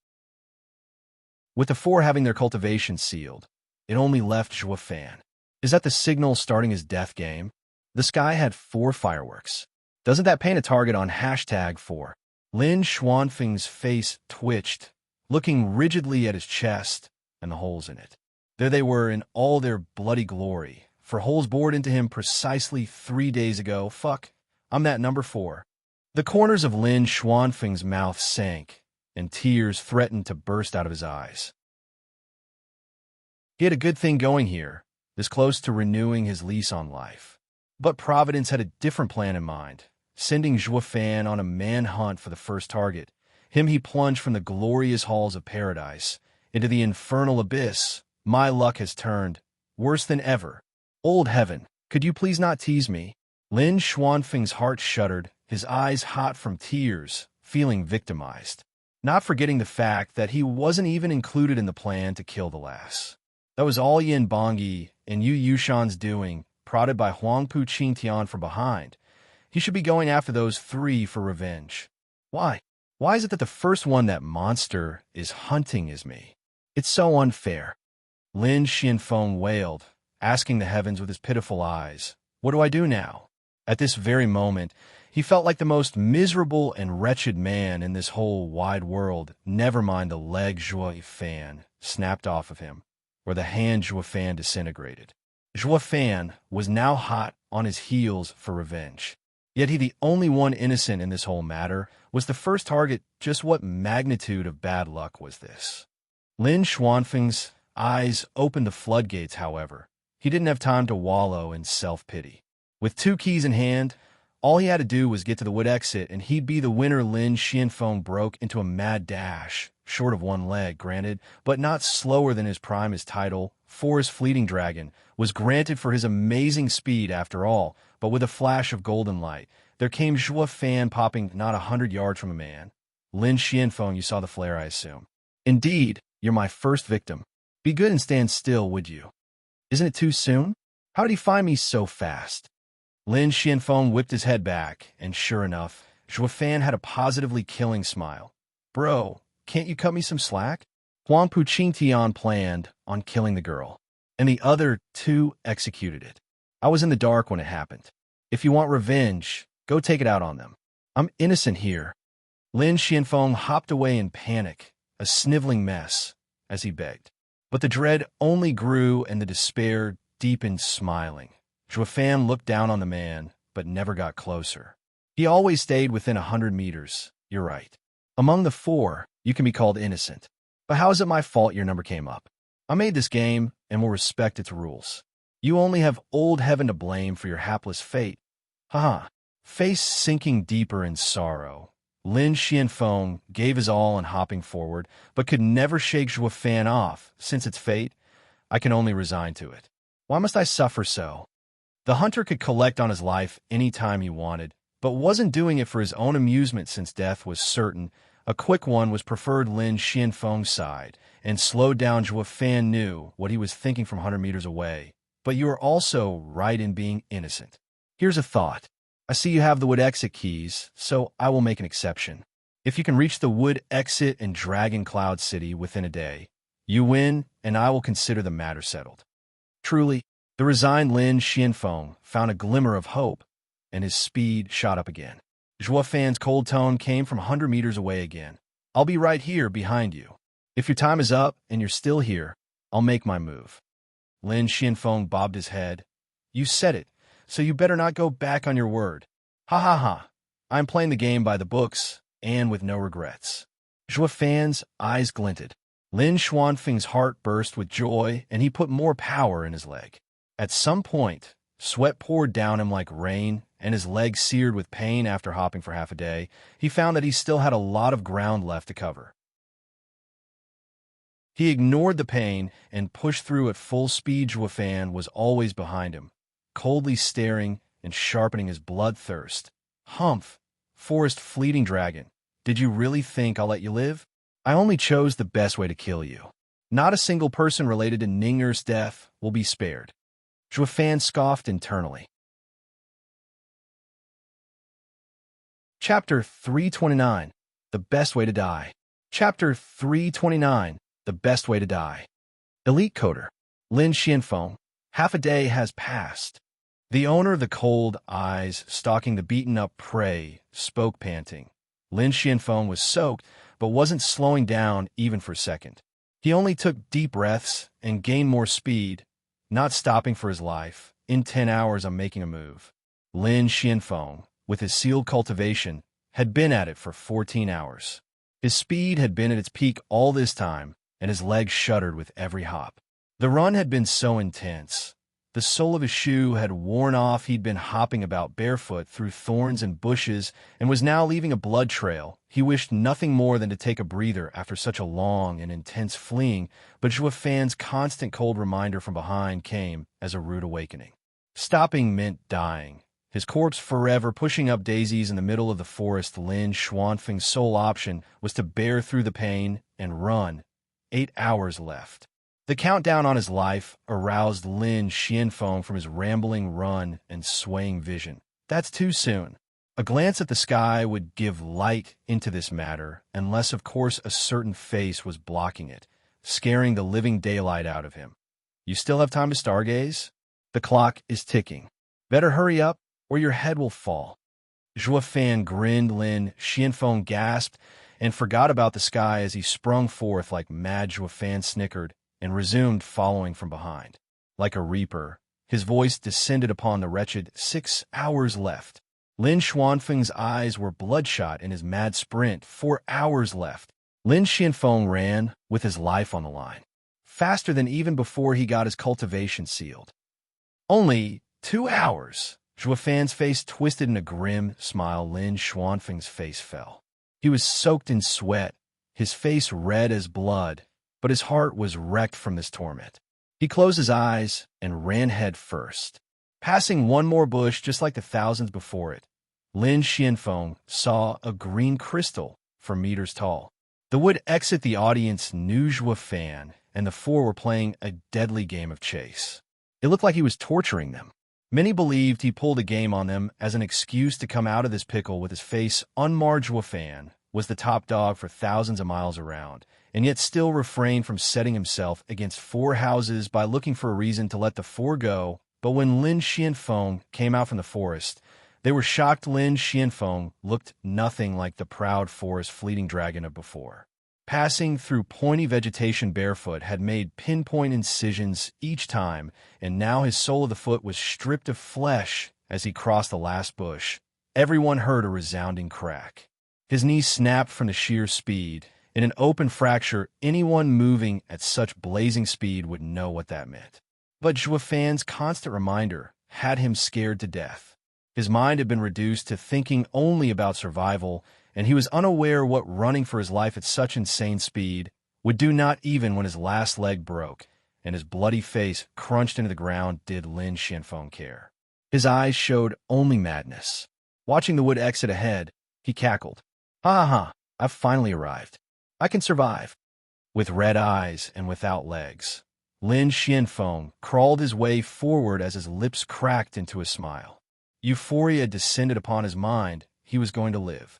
With the 4 having their cultivation sealed, it only left Zhuofan. Is that the signal starting his death game? The sky had 4 fireworks. Doesn't that paint a target on #4? Lin Xuanfeng's face twitched, looking rigidly at his chest and the holes in it. There they were in all their bloody glory, for holes bored into him precisely 3 days ago. Fuck, I'm that number 4. The corners of Lin Xuanfeng's mouth sank, and tears threatened to burst out of his eyes. He had a good thing going here, this close to renewing his lease on life. But Providence had a different plan in mind, sending Zhuo Fan on a manhunt for the first target. Him he plunged from the glorious halls of paradise into the infernal abyss. My luck has turned, worse than ever. Old heaven, could you please not tease me? Lin Xuanfeng's heart shuddered, his eyes hot from tears, feeling victimized. Not forgetting the fact that he wasn't even included in the plan to kill the lass. That was all Yin Bongyi and Yu Yushan's doing, prodded by Huangpu Qingtian from behind. He should be going after those 3 for revenge. Why? Why is it that the first one that monster is hunting is me? It's so unfair. Lin Xianfeng wailed, asking the heavens with his pitiful eyes, what do I do now? At this very moment, he felt like the most miserable and wretched man in this whole wide world, never mind the leg Zhuo Fan snapped off of him, or the hand Zhuo Fan disintegrated. Zhuo Fan was now hot on his heels for revenge. Yet he, the only one innocent in this whole matter, was the first target. Just what magnitude of bad luck was this? Lin Xuanfeng's eyes opened the floodgates, however. He didn't have time to wallow in self-pity. With 2 keys in hand, all he had to do was get to the wood exit, and he'd be the winner. Lin Xianfeng broke into a mad dash, short of 1 leg, granted, but not slower than his prime. His title, Forest Fleeting Dragon, was granted for his amazing speed after all, but with a flash of golden light, there came Zhuo Fan popping not 100 yards from a man. Lin Xianfeng, you saw the flare, I assume. Indeed, you're my first victim. Be good and stand still, would you? Isn't it too soon? How did he find me so fast? Lin Xianfeng whipped his head back, and sure enough, Zhuo Fan had a positively killing smile. Bro, can't you cut me some slack? Huangpu Qingtian planned on killing the girl, and the other 2 executed it. I was in the dark when it happened. If you want revenge, go take it out on them. I'm innocent here. Lin Xianfeng hopped away in panic, a sniveling mess, as he begged. But the dread only grew and the despair deepened. Smiling, Zhuo Fan looked down on the man, but never got closer. He always stayed within 100 meters, you're right. Among the 4, you can be called innocent. But how is it my fault your number came up? I made this game and will respect its rules. You only have old heaven to blame for your hapless fate. Haha. Face sinking deeper in sorrow, Lin Xianfeng gave his all in hopping forward, but could never shake Zhuo Fan off. Since it's fate, I can only resign to it. Why must I suffer so? The hunter could collect on his life any time he wanted, but wasn't doing it for his own amusement since death was certain. A quick one was preferred. Lin Xianfeng sighed and slowed down. Zhuo Fan knew what he was thinking from 100 meters away. But you are also right in being innocent. Here's a thought. I see you have the wood exit keys, so I will make an exception. If you can reach the wood exit in Dragon Cloud City within a day, you win, and I will consider the matter settled. Truly, the resigned Lin Xianfeng found a glimmer of hope, and his speed shot up again. Zhuo Fan's cold tone came from 100 meters away again. I'll be right here behind you. If your time is up and you're still here, I'll make my move. Lin Xianfeng bobbed his head. You said it, so you better not go back on your word. Ha ha ha. I'm playing the game by the books, and with no regrets. Zhuo Fan's eyes glinted. Lin Xuanfeng's heart burst with joy, and he put more power in his leg. At some point, sweat poured down him like rain, and his leg seared with pain. After hopping for half a day, he found that he still had a lot of ground left to cover. He ignored the pain and pushed through at full speed. Zhuo Fan was always behind him, coldly staring and sharpening his bloodthirst. Humph, Forest Fleeting Dragon, did you really think I'll let you live? I only chose the best way to kill you. Not a single person related to Ning'er's death will be spared. Zhuo Fan scoffed internally. Chapter 329, The Best Way to Die. Chapter 329, The Best Way to Die. Elite Coder, Lin Xianfeng. Half a day has passed. The owner of the cold eyes stalking the beaten-up prey spoke panting. Lin Xianfeng was soaked, but wasn't slowing down even for a second. He only took deep breaths and gained more speed, not stopping for his life. In 10 hours, I'm making a move. Lin Xianfeng, with his sealed cultivation, had been at it for 14 hours. His speed had been at its peak all this time, and his legs shuddered with every hop. The run had been so intense. The sole of his shoe had worn off. He'd been hopping about barefoot through thorns and bushes and was now leaving a blood trail. He wished nothing more than to take a breather after such a long and intense fleeing, but Zhuo Fan's constant cold reminder from behind came as a rude awakening. Stopping meant dying. His corpse forever pushing up daisies in the middle of the forest. Lin Xuanfeng's sole option was to bear through the pain and run. 8 hours left. The countdown on his life aroused Lin Xianfeng from his rambling run and swaying vision. That's too soon. A glance at the sky would give light into this matter, unless of course a certain face was blocking it, scaring the living daylight out of him. You still have time to stargaze? The clock is ticking. Better hurry up, or your head will fall. Zhuo Fan grinned. Lin Xianfeng gasped and forgot about the sky as he sprung forth like mad. Zhuo Fan snickered and resumed following from behind. Like a reaper, his voice descended upon the wretched 6 hours left. Lin Xuanfeng's eyes were bloodshot in his mad sprint. 4 hours left. Lin Xianfeng ran with his life on the line, faster than even before he got his cultivation sealed. Only 2 hours. Zhuo Fan's face twisted in a grim smile. Lin Xuanfeng's face fell. He was soaked in sweat, his face red as blood, but his heart was wrecked from this torment. He closed his eyes and ran head first. Passing one more bush just like the thousands before it, Lin Xianfeng saw a green crystal for meters tall. The wood exit. The audience knew Zhuo Fan, and the four were playing a deadly game of chase. It looked like he was torturing them. Many believed he pulled a game on them as an excuse to come out of this pickle with his face unmarred. Zhuo Fan was the top dog for thousands of miles around, and yet still refrained from setting himself against 4 houses by looking for a reason to let the 4 go. But when Lin Xianfeng came out from the forest, they were shocked. Lin Xianfeng looked nothing like the proud forest fleeting dragon of before. Passing through pointy vegetation barefoot had made pinpoint incisions each time, and now his sole of the foot was stripped of flesh as he crossed the last bush. Everyone heard a resounding crack. His knee snapped from the sheer speed. In an open fracture, anyone moving at such blazing speed would know what that meant. But Zhuo Fan's constant reminder had him scared to death. His mind had been reduced to thinking only about survival, and he was unaware what running for his life at such insane speed would do. Not even when his last leg broke and his bloody face crunched into the ground did Lin Xianfeng care. His eyes showed only madness. Watching the wood exit ahead, he cackled. Ha ha ha, I've finally arrived. I can survive. With red eyes and without legs, Lin Xianfeng crawled his way forward as his lips cracked into a smile. Euphoria descended upon his mind. He was going to live.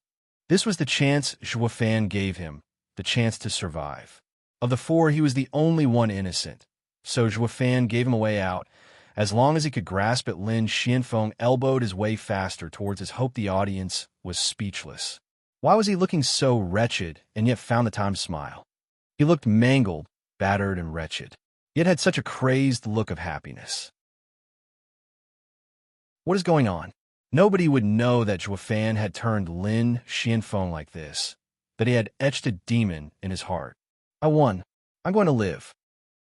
This was the chance Zhuo Fan gave him, the chance to survive. Of the 4, he was the only one innocent, so Zhuo Fan gave him a way out. As long as he could grasp it, Lin Xianfeng elbowed his way faster towards his hope. The audience was speechless. Why was he looking so wretched and yet found the time to smile? He looked mangled, battered, and wretched, yet had such a crazed look of happiness. What is going on? Nobody would know that Zhuo Fan had turned Lin Xianfeng like this, that he had etched a demon in his heart. I won. I'm going to live.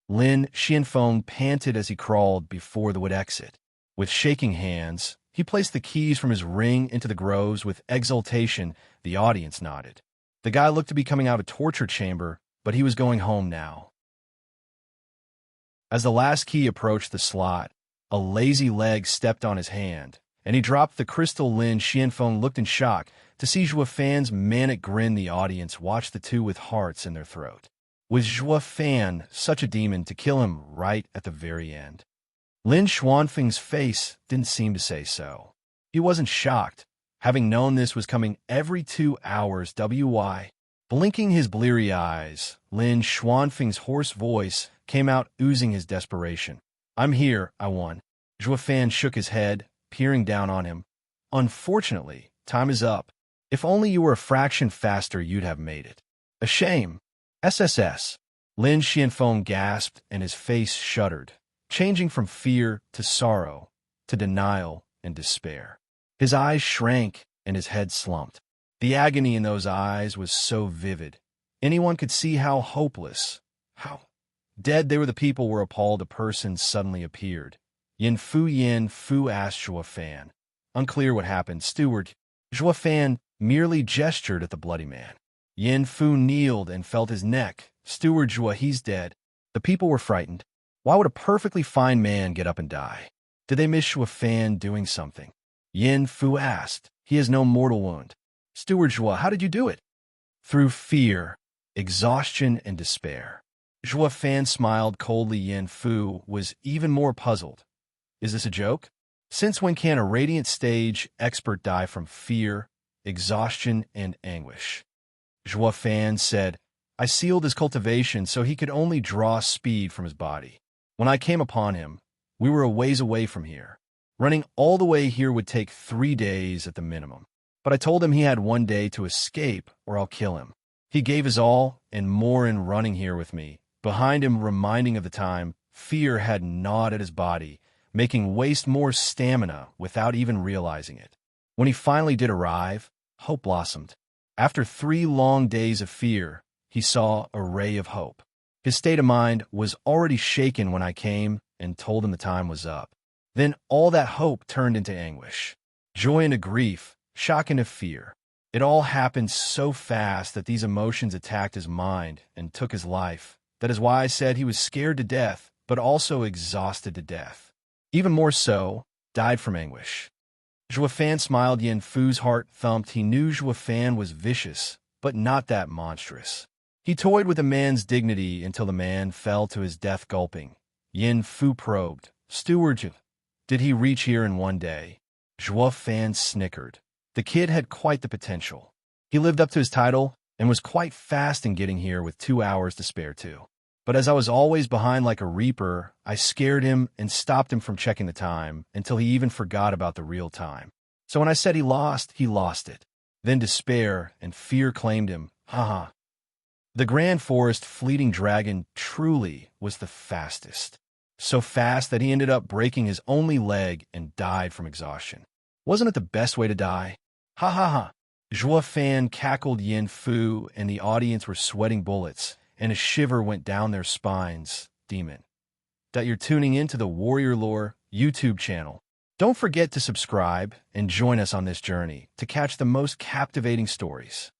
Lin Xianfeng panted as he crawled before the wood exit. With shaking hands, he placed the keys from his ring into the groves. With exultation, the audience nodded. The guy looked to be coming out of a torture chamber, but he was going home now. As the last key approached the slot, a lazy leg stepped on his hand, and he dropped the crystal. Lin Xianfeng looked in shock to see Zhuo Fan's manic grin. The audience watched the two with hearts in their throat. Was Zhuo Fan such a demon to kill him right at the very end? Lin Xuanfeng's face didn't seem to say so. He wasn't shocked, having known this was coming every 2 hours. Why? Blinking his bleary eyes, Lin Xuanfeng's hoarse voice came out, oozing his desperation. I'm here, I won. Zhua Fan shook his head, peering down on him. Unfortunately, time is up. If only you were a fraction faster, you'd have made it. A shame. SSS. Lin Xianfeng gasped, and his face shuddered, changing from fear to sorrow, to denial and despair. His eyes shrank, and his head slumped. The agony in those eyes was so vivid. Anyone could see how hopeless, how dead they were. The people were appalled. A person suddenly appeared. Yin Fu asked Zhua Fan. Unclear what happened. Steward. Zhua Fan merely gestured at the bloody man. Yin Fu kneeled and felt his neck. Steward Zhua, he's dead. The people were frightened. Why would a perfectly fine man get up and die? Did they miss Zhua Fan doing something? Yin Fu asked. He has no mortal wound. Steward Zhua, how did you do it? Through fear, exhaustion, and despair. Zhua Fan smiled coldly. Yin Fu was even more puzzled. Is this a joke? Since when can a radiant stage expert die from fear, exhaustion, and anguish? Zhua Fan said, I sealed his cultivation so he could only draw speed from his body. When I came upon him, we were a ways away from here. Running all the way here would take 3 days at the minimum. But I told him he had 1 day to escape or I'll kill him. He gave his all and more in running here with me. Behind him, reminding of the time, fear had gnawed at his body, making waste more stamina without even realizing it. When he finally did arrive, hope blossomed. After 3 long days of fear, he saw a ray of hope. His state of mind was already shaken when I came and told him the time was up. Then all that hope turned into anguish, joy into grief, shock into fear. It all happened so fast that these emotions attacked his mind and took his life. That is why I said he was scared to death, but also exhausted to death. Even more so, died from anguish. Zhua Fan smiled. Yin Fu's heart thumped. He knew Zhua Fan was vicious, but not that monstrous. He toyed with a man's dignity until the man fell to his death gulping. Yin Fu probed. Steward, did he reach here in 1 day? Zhua Fan snickered. The kid had quite the potential. He lived up to his title and was quite fast in getting here with 2 hours to spare too. But as I was always behind like a reaper, I scared him and stopped him from checking the time until he even forgot about the real time. So when I said he lost it. Then despair and fear claimed him. Haha. The Grand Forest Fleeting Dragon truly was the fastest. So fast that he ended up breaking his only leg and died from exhaustion. Wasn't it the best way to die? Ha ha ha. Zhua Fan cackled. Yin Fu and the audience were sweating bullets, and a shiver went down their spines. Demon. That you're tuning into the Warrior Lore YouTube channel. Don't forget to subscribe and join us on this journey to catch the most captivating stories.